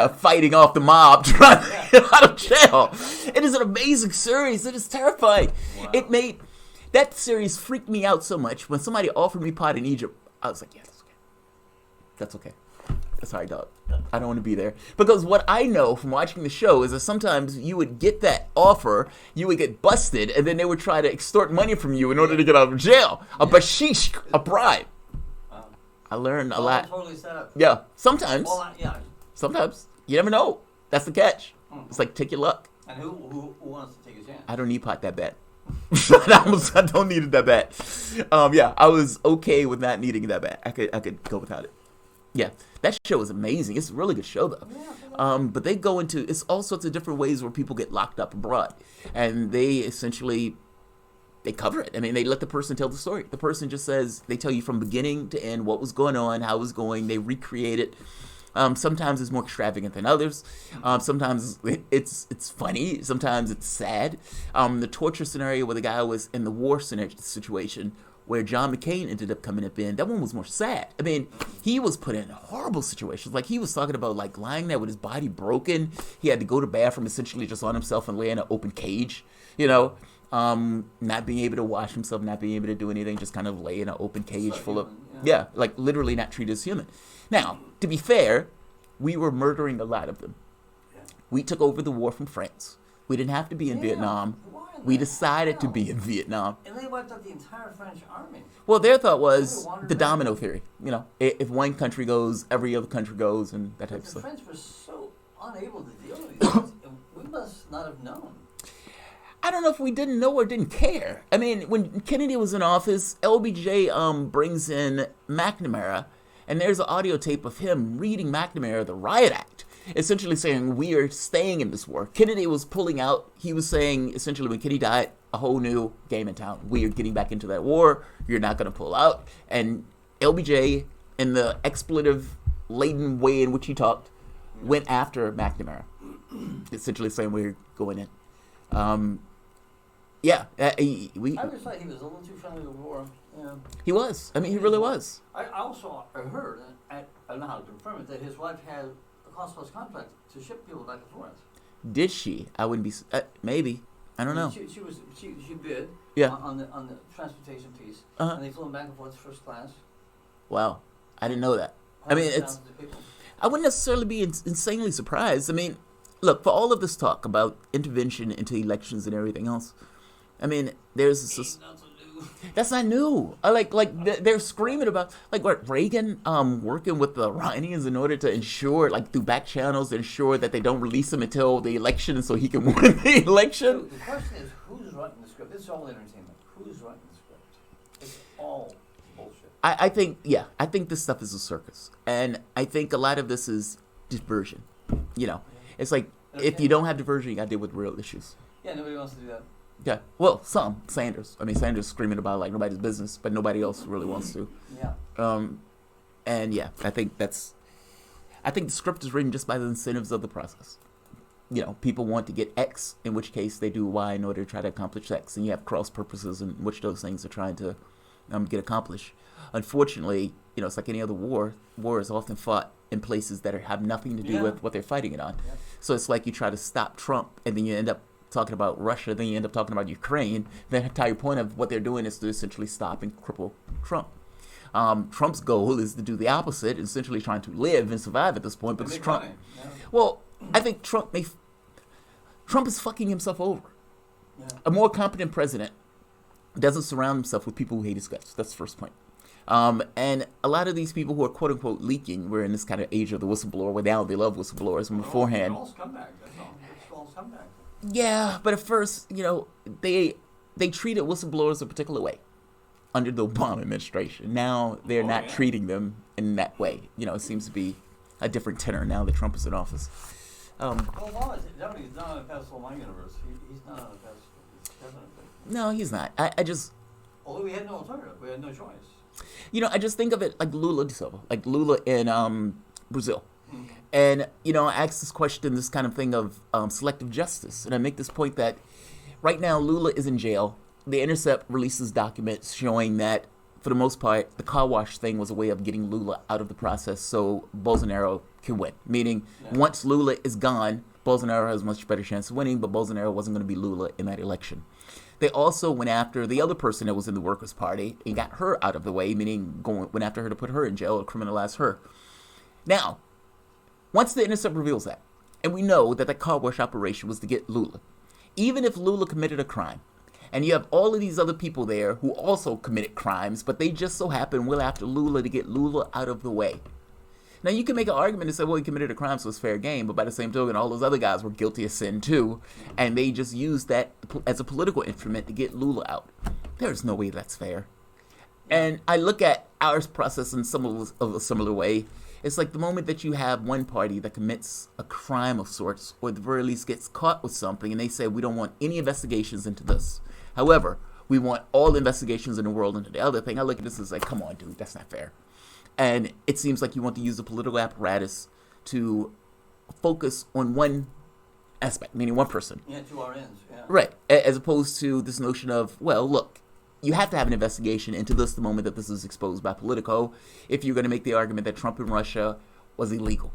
Fighting off the mob, trying to get out of jail. It is an amazing series. It is terrifying. Wow. It made that series freaked me out so much. When somebody offered me pot in Egypt, I was like, yeah, that's okay. Sorry, dog. I don't want to be there. Because what I know from watching the show is that sometimes you would get that offer, you would get busted, and then they would try to extort money from you in order to get out of jail. A bashish, a bribe. I learned a lot. Totally set up. Yeah, sometimes. Yeah. Sometimes. You never know. That's the catch. It's like, take your luck. And who wants to take a chance? I don't need pot that bad. I don't need it that bad. I was okay with not needing it that bad. I could go without it. Yeah, that show is amazing. It's a really good show, though. But they go into, it's all sorts of different ways where people get locked up abroad. And they essentially, they cover it. I mean, they let the person tell the story. The person just says, they tell you from beginning to end what was going on, how it was going. They recreate it. Sometimes it's more extravagant than others. Sometimes it's funny. Sometimes it's sad. The torture scenario where the guy was in the war situation where John McCain ended up coming up in, that one was more sad. I mean, he was put in horrible situations. Like, he was talking about, like, lying there with his body broken. He had to go to the bathroom essentially just on himself and lay in an open cage, you know, not being able to wash himself, not being able to do anything, just kind of lay in an open cage full of, like, literally not treated as human. Now, to be fair, we were murdering a lot of them. We took over the war from France. We didn't have to be in Vietnam. We decided to be in Vietnam. And they wiped out the entire French army. Well, their thought was the domino theory. You know, if one country goes, every other country goes, and that type of stuff. The French were so unable to deal with these things. We must not have known. I don't know if we didn't know or didn't care. I mean, when Kennedy was in office, LBJ brings in McNamara, and there's an audio tape of him reading McNamara the Riot Act, essentially saying, we are staying in this war. Kennedy was pulling out. He was saying, essentially, when Kennedy died, a whole new game in town. We are getting back into that war. You're not going to pull out. And LBJ, in the expletive-laden way in which he talked, went after McNamara, essentially saying, we're going in. I just thought he was a little too friendly to war. Yeah. He was. I mean, he really was. I also heard, I don't know how to confirm it, that his wife had a cost-plus contract to ship people back and forth. Did she? I wouldn't be. Maybe. I don't know. She bid. Yeah. On the transportation piece, and they flew him back and forth first class. Wow, I didn't know that. I mean, I wouldn't necessarily be insanely surprised. I mean, look, for all of this talk about intervention into elections and everything else, I mean, there's this. That's not new. They're screaming about, like, what, Reagan working with the Iranians in order to ensure, like, through back channels, to ensure that they don't release him until the election so he can win the election. The question is, who's writing the script? It's all entertainment. Who's writing the script? It's all bullshit. I think this stuff is a circus. And I think a lot of this is diversion. You know, it's like, if you don't have diversion, you got to deal with real issues. Yeah, nobody wants to do that. Yeah, well, some. Sanders. I mean, Sanders screaming about, like, nobody's business, but nobody else really wants to. Yeah. And yeah, I think the script is written just by the incentives of the process. You know, people want to get X, in which case they do Y in order to try to accomplish X, and you have cross purposes in which those things are trying to get accomplished. Unfortunately, you know, it's like any other war. War is often fought in places that have nothing to do with what they're fighting it on. Yeah. So it's like you try to stop Trump, and then you end up talking about Russia, then you end up talking about Ukraine. The entire point of what they're doing is to essentially stop and cripple Trump. Trump's goal is to do the opposite, essentially trying to live and survive at this point. Because Trump, well, I think Trump is fucking himself over. Yeah. A more competent president doesn't surround himself with people who hate his guts. That's the first point. And a lot of these people who are quote unquote leaking, we're in this kind of age of the whistleblower, where now they love whistleblowers, and beforehand. They're all scumbags. That's all. It's all scumbags. Yeah, but at first, you know, they treated whistleblowers a particular way under the Obama administration. Now they're not treating them in that way. You know, it seems to be a different tenor now that Trump is in office. Obama's definitely not on a pedestal in my universe. He's not on a pedestal. He's definitely. No, he's not. I just. Although we had no alternative, we had no choice. I just think of it like Lula da Silva, like Lula in Brazil. And, I ask this question, this kind of thing of selective justice. And I make this point that right now Lula is in jail. The Intercept releases documents showing that, for the most part, the car wash thing was a way of getting Lula out of the process so Bolsonaro can win. Meaning, once Lula is gone, Bolsonaro has a much better chance of winning, but Bolsonaro wasn't going to be Lula in that election. They also went after the other person that was in the Workers' Party and got her out of the way, meaning went after her to put her in jail or criminalize her. Now, once the Intercept reveals that, and we know that the car wash operation was to get Lula, even if Lula committed a crime, and you have all of these other people there who also committed crimes, but they just so happen well after Lula to get Lula out of the way. Now, you can make an argument and say, well, he committed a crime, so it's fair game, but by the same token, all those other guys were guilty of sin too, and they just used that as a political instrument to get Lula out. There's no way that's fair. And I look at our process in a similar way. It's like the moment that you have one party that commits a crime of sorts, or at the very least gets caught with something, and they say, we don't want any investigations into this. However, we want all investigations in the world into the other thing. I look at this as like, come on, dude, that's not fair. And it seems like you want to use the political apparatus to focus on one aspect, meaning one person. Yeah, to our ends, yeah. Right, as opposed to this notion of, well, look, you have to have an investigation into this the moment that this is exposed by Politico if you're going to make the argument that Trump in Russia was illegal.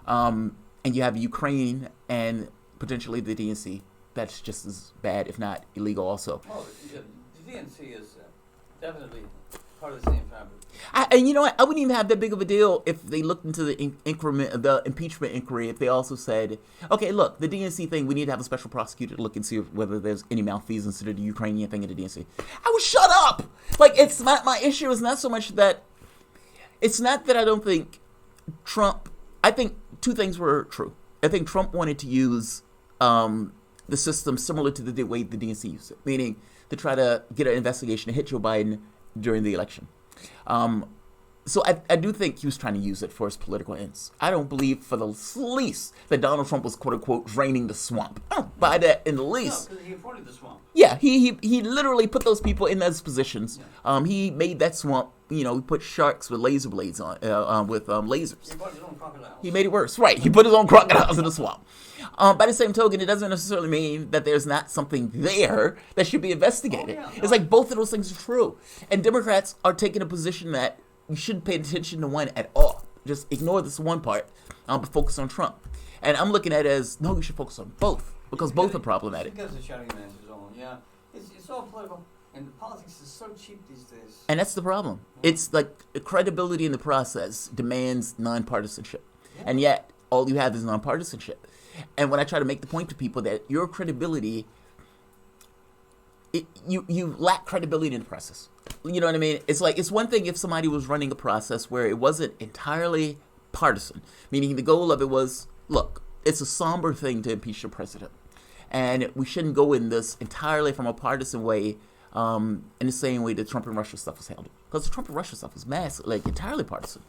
And you have Ukraine and potentially the DNC. That's just as bad, if not illegal also. Well, the DNC is definitely part of the same fabric. And you know what? I wouldn't even have that big of a deal if they looked into the the impeachment inquiry. If they also said, okay, look, the DNC thing, we need to have a special prosecutor to look and see whether there's any malfeasance to the Ukrainian thing in the DNC. I would shut up. Like, it's my issue is not so much that it's not that I don't think Trump. I think two things were true. I think Trump wanted to use the system similar to the way the DNC used it, meaning to try to get an investigation to hit Joe Biden during the election. So I do think he was trying to use it for his political ends. I don't believe for the least that Donald Trump was, quote unquote, draining the swamp. I don't buy that in the least. No, because he avoided the swamp. Yeah, he literally put those people in those positions. Yeah. He made that swamp, he put sharks with laser blades on, with lasers. He brought his own crocodiles. He made it worse. Right, he put his own crocodiles in the swamp. By the same token, it doesn't necessarily mean that there's not something there that should be investigated. Oh, yeah, no. It's like both of those things are true. And Democrats are taking a position that you shouldn't pay attention to one at all. Just ignore this one part, but focus on Trump. And I'm looking at it as, no, you should focus on both, because both are problematic. Because the shouting match is on, yeah. It's all political, and politics is so cheap these days. And that's the problem. Yeah. It's like credibility in the process demands nonpartisanship. Yeah. And yet, all you have is nonpartisanship. And when I try to make the point to people that your credibility, you lack credibility in the process. You know what I mean? It's like, it's one thing if somebody was running a process where it wasn't entirely partisan, meaning the goal of it was, look, it's a somber thing to impeach the president. And we shouldn't go in this entirely from a partisan way, in the same way the Trump and Russia stuff was handled. Because the Trump and Russia stuff was entirely partisan.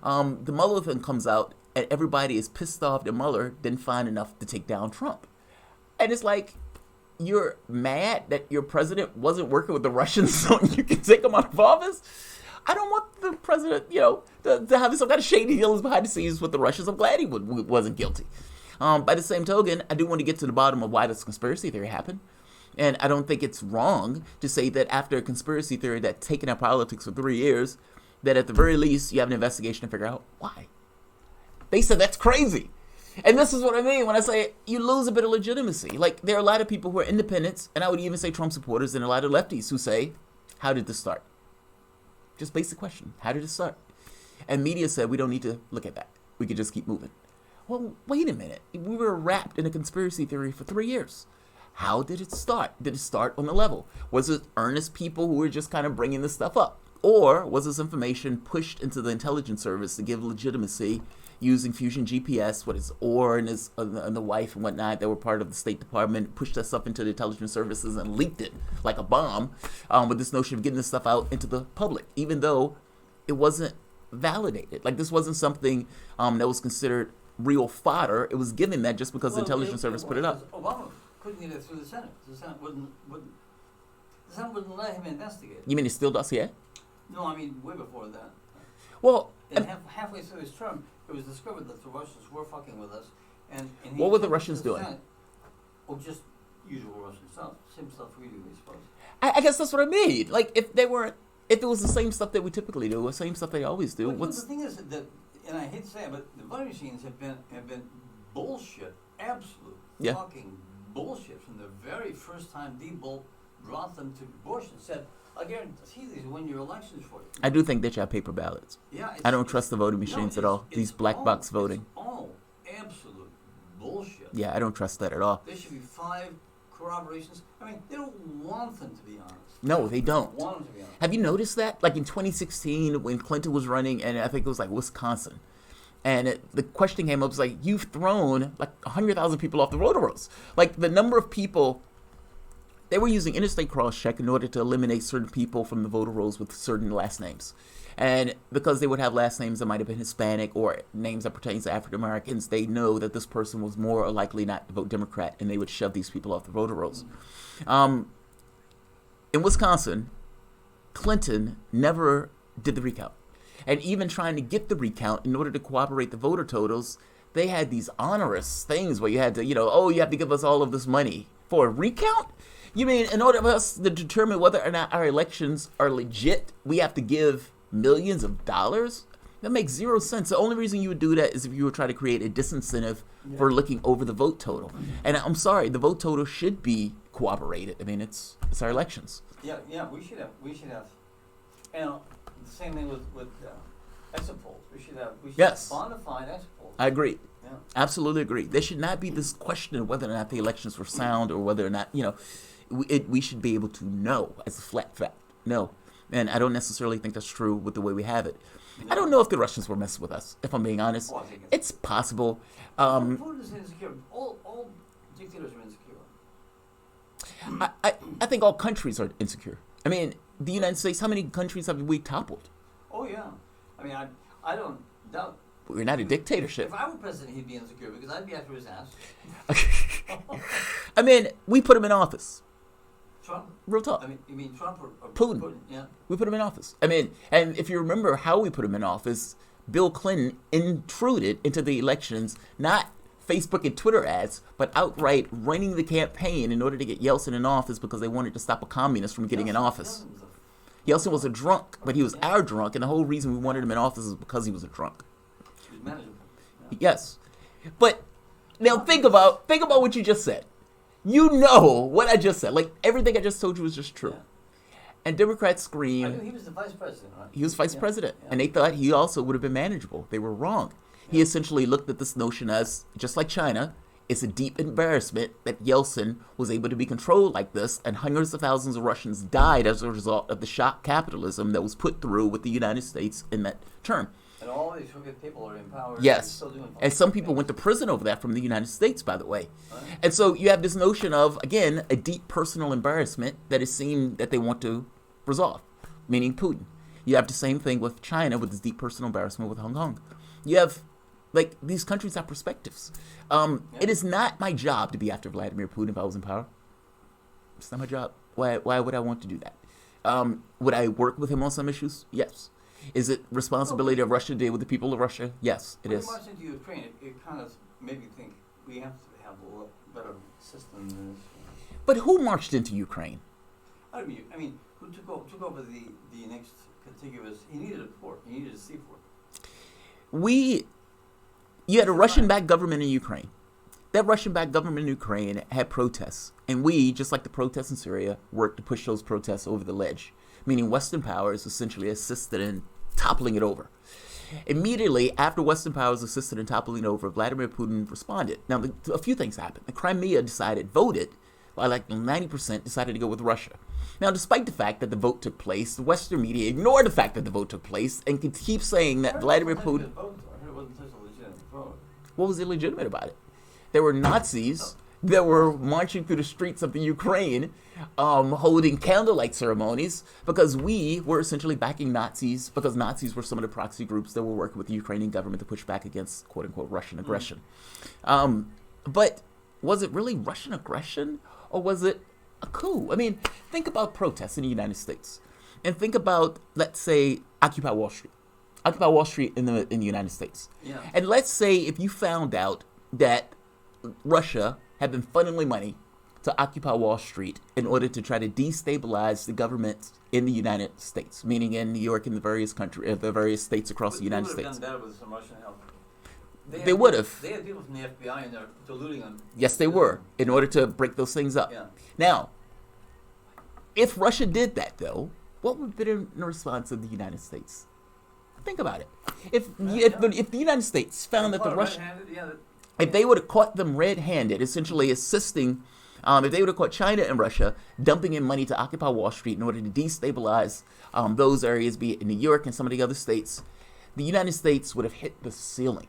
The Mueller thing comes out, and everybody is pissed off that Mueller didn't find enough to take down Trump. And it's like, you're mad that your president wasn't working with the Russians so you can take him out of office? I don't want the president, to have some kind of shady dealings behind the scenes with the Russians. I'm glad he wasn't guilty. By the same token, I do want to get to the bottom of why this conspiracy theory happened. And I don't think it's wrong to say that after a conspiracy theory that's taken out politics for 3 years, that at the very least you have an investigation to figure out why. They said that's crazy. And this is what I mean when I say you lose a bit of legitimacy. Like, there are a lot of people who are independents, and I would even say Trump supporters, and a lot of lefties who say, how did this start? Just basic question. How did it start? And media said, we don't need to look at that. We could just keep moving. Well, wait a minute. We were wrapped in a conspiracy theory for 3 years. How did it start? Did it start on the level? Was it earnest people who were just kind of bringing this stuff up? Or was this information pushed into the intelligence service to give legitimacy using Fusion GPS, what is Orr and the wife and whatnot that were part of the State Department, pushed that stuff into the intelligence services and leaked it like a bomb, with this notion of getting this stuff out into the public, even though it wasn't validated. Like, this wasn't something that was considered real fodder. It was given that just because the intelligence service put it up. Obama couldn't get it through the Senate. The Senate wouldn't let him investigate. You mean it's still dossier? No, I mean way before that. Well, And halfway through his term, it was discovered that the Russians were fucking with us. And he what were the took it to Russians doing? Senate. Oh, just usual Russian stuff. Same stuff we do, I suppose. I guess that's what I mean. Like, if it was the same stuff that we typically do, the same stuff they always do. But the thing is that, and I hate to say it, but the voting machines have been bullshit, absolute fucking bullshit from the very first time Diebold brought them to Bush and said, "I guarantee these win your elections for you." I do think they should have paper ballots. Yeah, I don't trust the voting machines at all. These black box voting. It's all absolute bullshit. Yeah, I don't trust that at all. There should be 5 corroborations. I mean, they don't want them to be honest. No, they don't. Want them to be honest. Have you noticed that? Like in 2016, when Clinton was running, and I think it was like Wisconsin, and the question came up, was like, you've thrown like 100,000 people off the voter rolls. Like the number of people, they were using interstate cross-check in order to eliminate certain people from the voter rolls with certain last names. And because they would have last names that might have been Hispanic or names that pertain to African Americans, they know that this person was more likely not to vote Democrat, and they would shove these people off the voter rolls. In Wisconsin, Clinton never did the recount. And even trying to get the recount in order to corroborate the voter totals, they had these onerous things where you had to, you have to give us all of this money for a recount? You mean in order for us to determine whether or not our elections are legit, we have to give millions of dollars? That makes zero sense. The only reason you would do that is if you were trying to create a disincentive for looking over the vote total. And I'm sorry, the vote total should be corroborated. I mean, it's our elections. Yeah, we should have, and the same thing with exit polls. We should have bona fide exit polls. I agree. Yeah. Absolutely agree. There should not be this question of whether or not the elections were sound or whether or not, we should be able to know as a flat fact. No. And I don't necessarily think that's true with the way we have it. No. I don't know if the Russians were messing with us, if I'm being honest. Oh, I think it's possible. Putin is insecure. All dictators are insecure. I think all countries are insecure. I mean, the United States, how many countries have we toppled? Oh, yeah. I mean, I don't doubt. We're not a dictatorship. If I were president, he'd be insecure because I'd be after his ass. I mean, we put him in office. Trump? Real talk. I mean, you mean Trump or Putin? Yeah. We put him in office. I mean, and if you remember how we put him in office, Bill Clinton intruded into the elections, not Facebook and Twitter ads, but outright running the campaign in order to get Yeltsin in office because they wanted to stop a communist from getting in office. Yeltsin was a drunk, but he was our drunk, and the whole reason we wanted him in office is because he was a drunk. He was manageable. Yeah. Yes. But now think about what you just said. You know what I just said. Like, everything I just told you was just true. Yeah. And Democrats scream. I knew he was the vice president, right? He was vice president. Yeah. And they thought he also would have been manageable. They were wrong. Yeah. He essentially looked at this notion as, just like China, it's a deep embarrassment that Yeltsin was able to be controlled like this, and hundreds of thousands of Russians died as a result of the shock capitalism that was put through with the United States in that term. And all these people are in power. Yes. And some people went to prison over that from the United States, by the way. Right. And so you have this notion of, again, a deep personal embarrassment that it seemed that they want to resolve, meaning Putin. You have the same thing with China with this deep personal embarrassment with Hong Kong. You have, like, these countries have perspectives. It is not my job to be after Vladimir Putin if I was in power. It's not my job. Why would I want to do that? Would I work with him on some issues? Yes. Is it responsibility of Russia to deal with the people of Russia? Yes, it is. When you march into Ukraine, it kind of made me think we have to have a better system than this. But who marched into Ukraine? I mean, who took over the next contiguous? He needed a port. He needed a seaport. You had a Russian-backed government in Ukraine. That Russian-backed government in Ukraine had protests, and we, just like the protests in Syria, worked to push those protests over the ledge, meaning Western powers essentially assisted in toppling it over. Immediately after Western powers assisted in toppling it over, Vladimir Putin responded. Now, a few things happened. The Crimea voted, by like 90%, decided to go with Russia. Now, despite the fact that the vote took place, the Western media ignored the fact that the vote took place and could keep saying that Vladimir Putin... What was illegitimate about it? There were Nazis that were marching through the streets of the Ukraine, holding candlelight ceremonies, because we were essentially backing Nazis, because Nazis were some of the proxy groups that were working with the Ukrainian government to push back against quote-unquote Russian aggression. But was it really Russian aggression, or was it a coup? I mean, think about protests in the United States. and think about, let's say, Occupy Wall Street. Occupy Wall Street in the United States. Yeah. And let's say if you found out that Russia had been funneling money to Occupy Wall Street in order to try to destabilize the government in the United States, meaning in New York and the various states across the United States. They would have done better with some Russian help. They would have. They had people from the FBI in there diluting them. Yes, they were, in order to break those things up. Yeah. Now, if Russia did that, though, what would be the response of the United States? Think about it. If the United States found that the Russian... If they would have caught them red-handed, essentially assisting, if they would have caught China and Russia dumping in money to Occupy Wall Street in order to destabilize those areas, be it in New York and some of the other states, the United States would have hit the ceiling.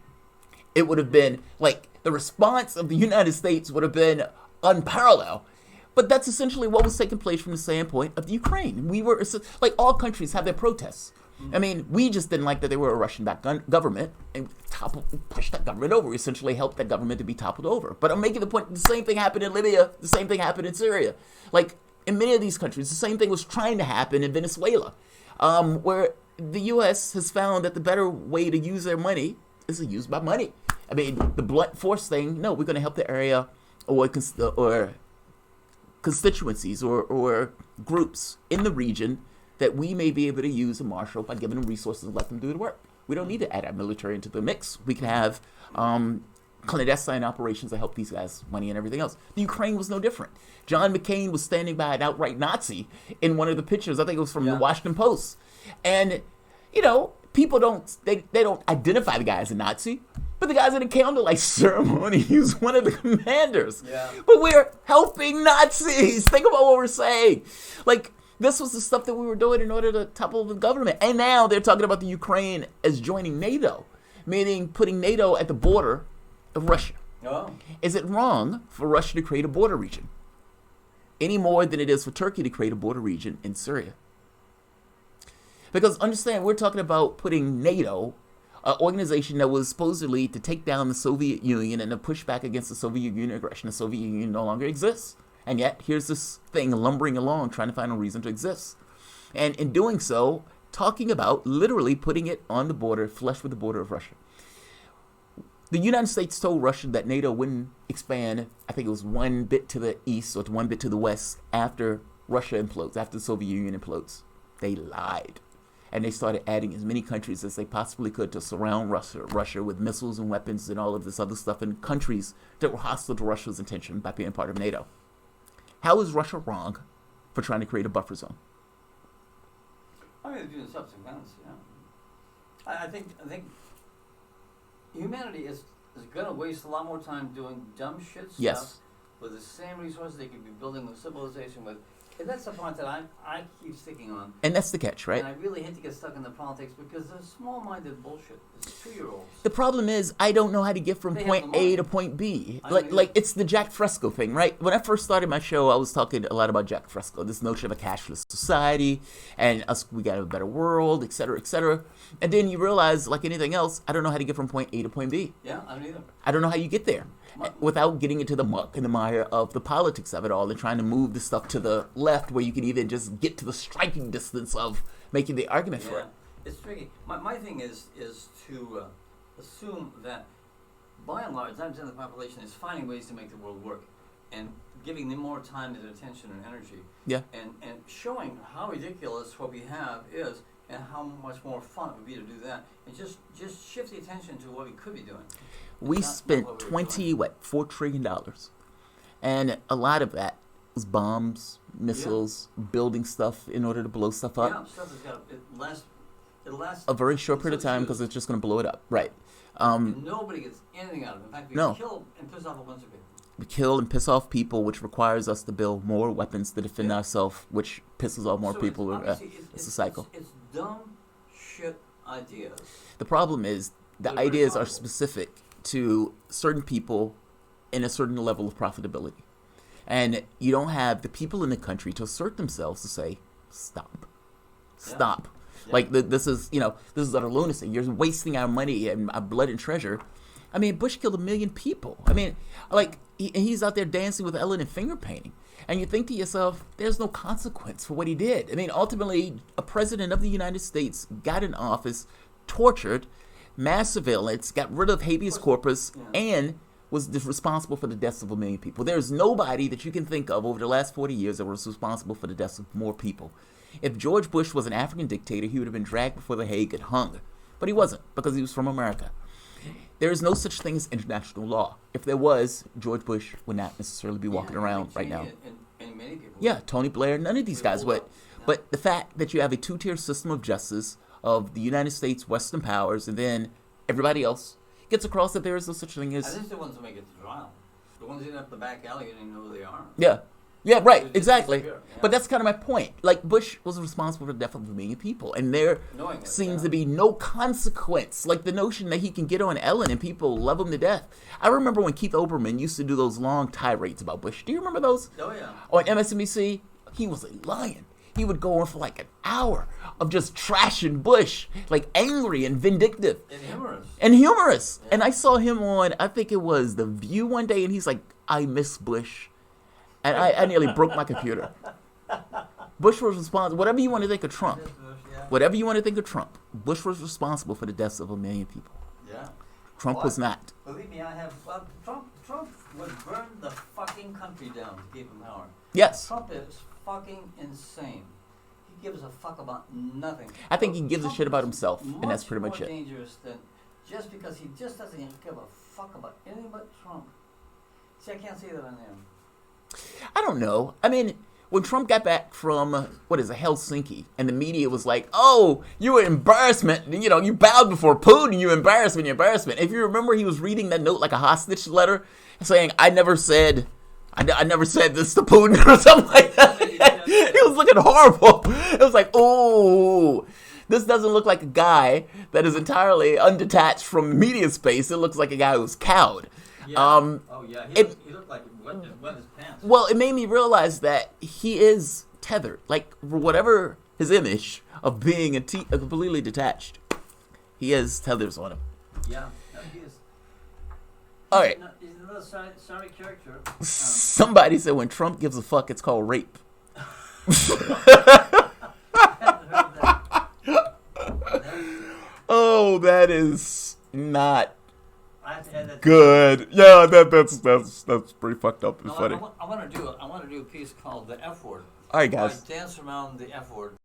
It would have been, like, the response of the United States would have been unparalleled. But that's essentially what was taking place from the standpoint of the Ukraine. We were, like, all countries have their protests. I mean, we just didn't like that they were a Russian-backed government and pushed that government over. We essentially helped that government to be toppled over. But I'm making the point, the same thing happened in Libya. The same thing happened in Syria. Like, in many of these countries, the same thing was trying to happen in Venezuela, where the U.S. has found that the better way to use their money is to use by money. I mean, the blunt force thing, no, we're going to help the area or constituencies or groups in the region that we may be able to use and marshal by giving them resources and let them do the work. We don't need to add our military into the mix. We can have clandestine operations to help these guys, money and everything else. The Ukraine was no different. John McCain was standing by an outright Nazi in one of the pictures. I think it was from the Washington Post. And, you know, people don't identify the guy as a Nazi. But the guy's in a candlelight ceremony. He was one of the commanders. Yeah. But we're helping Nazis. Think about what we're saying. Like, this was the stuff that we were doing in order to topple the government. And now they're talking about the Ukraine as joining NATO, meaning putting NATO at the border of Russia. Oh. Is it wrong for Russia to create a border region any more than it is for Turkey to create a border region in Syria? Because understand, we're talking about putting NATO, an organization that was supposedly to take down the Soviet Union and to push back against the Soviet Union aggression. The Soviet Union no longer exists. And yet, here's this thing lumbering along, trying to find a reason to exist. And in doing so, talking about literally putting it on the border, flush with the border of Russia. The United States told Russia that NATO wouldn't expand, I think it was one bit to the east or one bit to the west after Russia implodes, after the Soviet Union implodes. They lied. And they started adding as many countries as they possibly could to surround Russia with missiles and weapons and all of this other stuff, and countries that were hostile to Russia's intention by being part of NATO. How is Russia wrong for trying to create a buffer zone? I mean, they're doing subsequence, yeah. I think humanity is going to waste a lot more time doing dumb shit stuff with the same resources they could be building a civilization with. And that's the point that I keep sticking on. And that's the catch, right? And I really hate to get stuck in the politics because they're small-minded bullshit. It's 2-year-olds. The problem is I don't know how to get from point A to point B. Like it's the Jack Fresco thing, right? When I first started my show, I was talking a lot about Jack Fresco, this notion of a cashless society, and we got a better world, et cetera, et cetera. And then you realize, like anything else, I don't know how to get from point A to point B. Yeah, I don't either. I don't know how you get there without getting into the muck and the mire of the politics of it all and trying to move the stuff to the left where you can even just get to the striking distance of making the argument for it. It's tricky. My thing is to assume that by and large 90% of the population is finding ways to make the world work and giving them more time and attention and energy. Yeah. And showing how ridiculous what we have is and how much more fun it would be to do that and just shift the attention to what we could be doing. We spent $4 trillion, and a lot of that was bombs, missiles, building stuff in order to blow stuff up. Yeah, stuff that's got it lasts a very short period of time because it's just going to blow it up, right? Nobody gets anything out of it. In fact, we kill and piss off a bunch of people. We kill and piss off people, which requires us to build more weapons to defend ourselves, which pisses off more people. It's a cycle. It's dumb shit ideas. The problem is the ideas are specific to certain people in a certain level of profitability. And you don't have the people in the country to assert themselves to say, stop. Yeah. Like this is utter lunacy. You're wasting our money and our blood and treasure I mean, Bush killed 1 million people. I mean, like, he's out there dancing with Ellen and finger painting. And you think to yourself, there's no consequence for what he did. I mean, ultimately, a president of the United States got in office, tortured, mass surveillance, got rid of habeas corpus, and was responsible for the deaths of 1 million people. There's nobody that you can think of over the last 40 years that was responsible for the deaths of more people. If George Bush was an African dictator, he would have been dragged before the Hague and hung. But he wasn't, because he was from America. There is no such thing as international law. If there was, George Bush would not necessarily be walking around right now. And many people. Yeah, Tony Blair, none of these guys would. But the fact that you have a two-tier system of justice of the United States, Western powers, and then everybody else gets across that there is no such thing as... At least the ones who make it to trial. The ones in up the back alley, you don't even know who they are. Yeah. Yeah, right, exactly. Yeah. But that's kind of my point. Like, Bush was responsible for the death of 1 million people, and there seems to be no consequence. Like, the notion that he can get on Ellen and people love him to death. I remember when Keith Olbermann used to do those long tirades about Bush. Do you remember those? Oh, yeah. On MSNBC? He was a lion. He would go on for like an hour of just trashing Bush, like angry and vindictive. And humorous. Yeah. And I saw him on, I think it was The View one day, and he's like, I miss Bush. And I nearly broke my computer. Bush was responsible. Whatever you want to think of Trump. Whatever you want to think of Trump. Bush was responsible for the deaths of 1 million people. Yeah. Trump was not. Believe me, I have. Well, Trump would burn the fucking country down to keep him power. Yes. Trump is fucking insane. He gives a fuck about nothing. I think he gives a shit about himself, and that's pretty much it. Much more dangerous than just because he just doesn't give a fuck about anything but Trump. See, I can't say that on him. I don't know. I mean, when Trump got back from, Helsinki, and the media was like, oh, you an embarrassment. You know, you bowed before Putin, you embarrassment. If you remember, he was reading that note like a hostage letter, saying, I never said this to Putin, or something like that. He was looking horrible. It was like, oh, this doesn't look like a guy that is entirely undetached from the media space. It looks like a guy who's cowed. Yeah. He looked like he wet his pants. Well, it made me realize that he is tethered. Like, whatever his image of being completely detached, he has tethers on him. Yeah, he is. All right. He's another sorry character. Somebody said when Trump gives a fuck, it's called rape. Oh, that is not good. Yeah, that's pretty fucked up and funny. I want to do a piece called The F Word. All right, guys. I dance around the F word.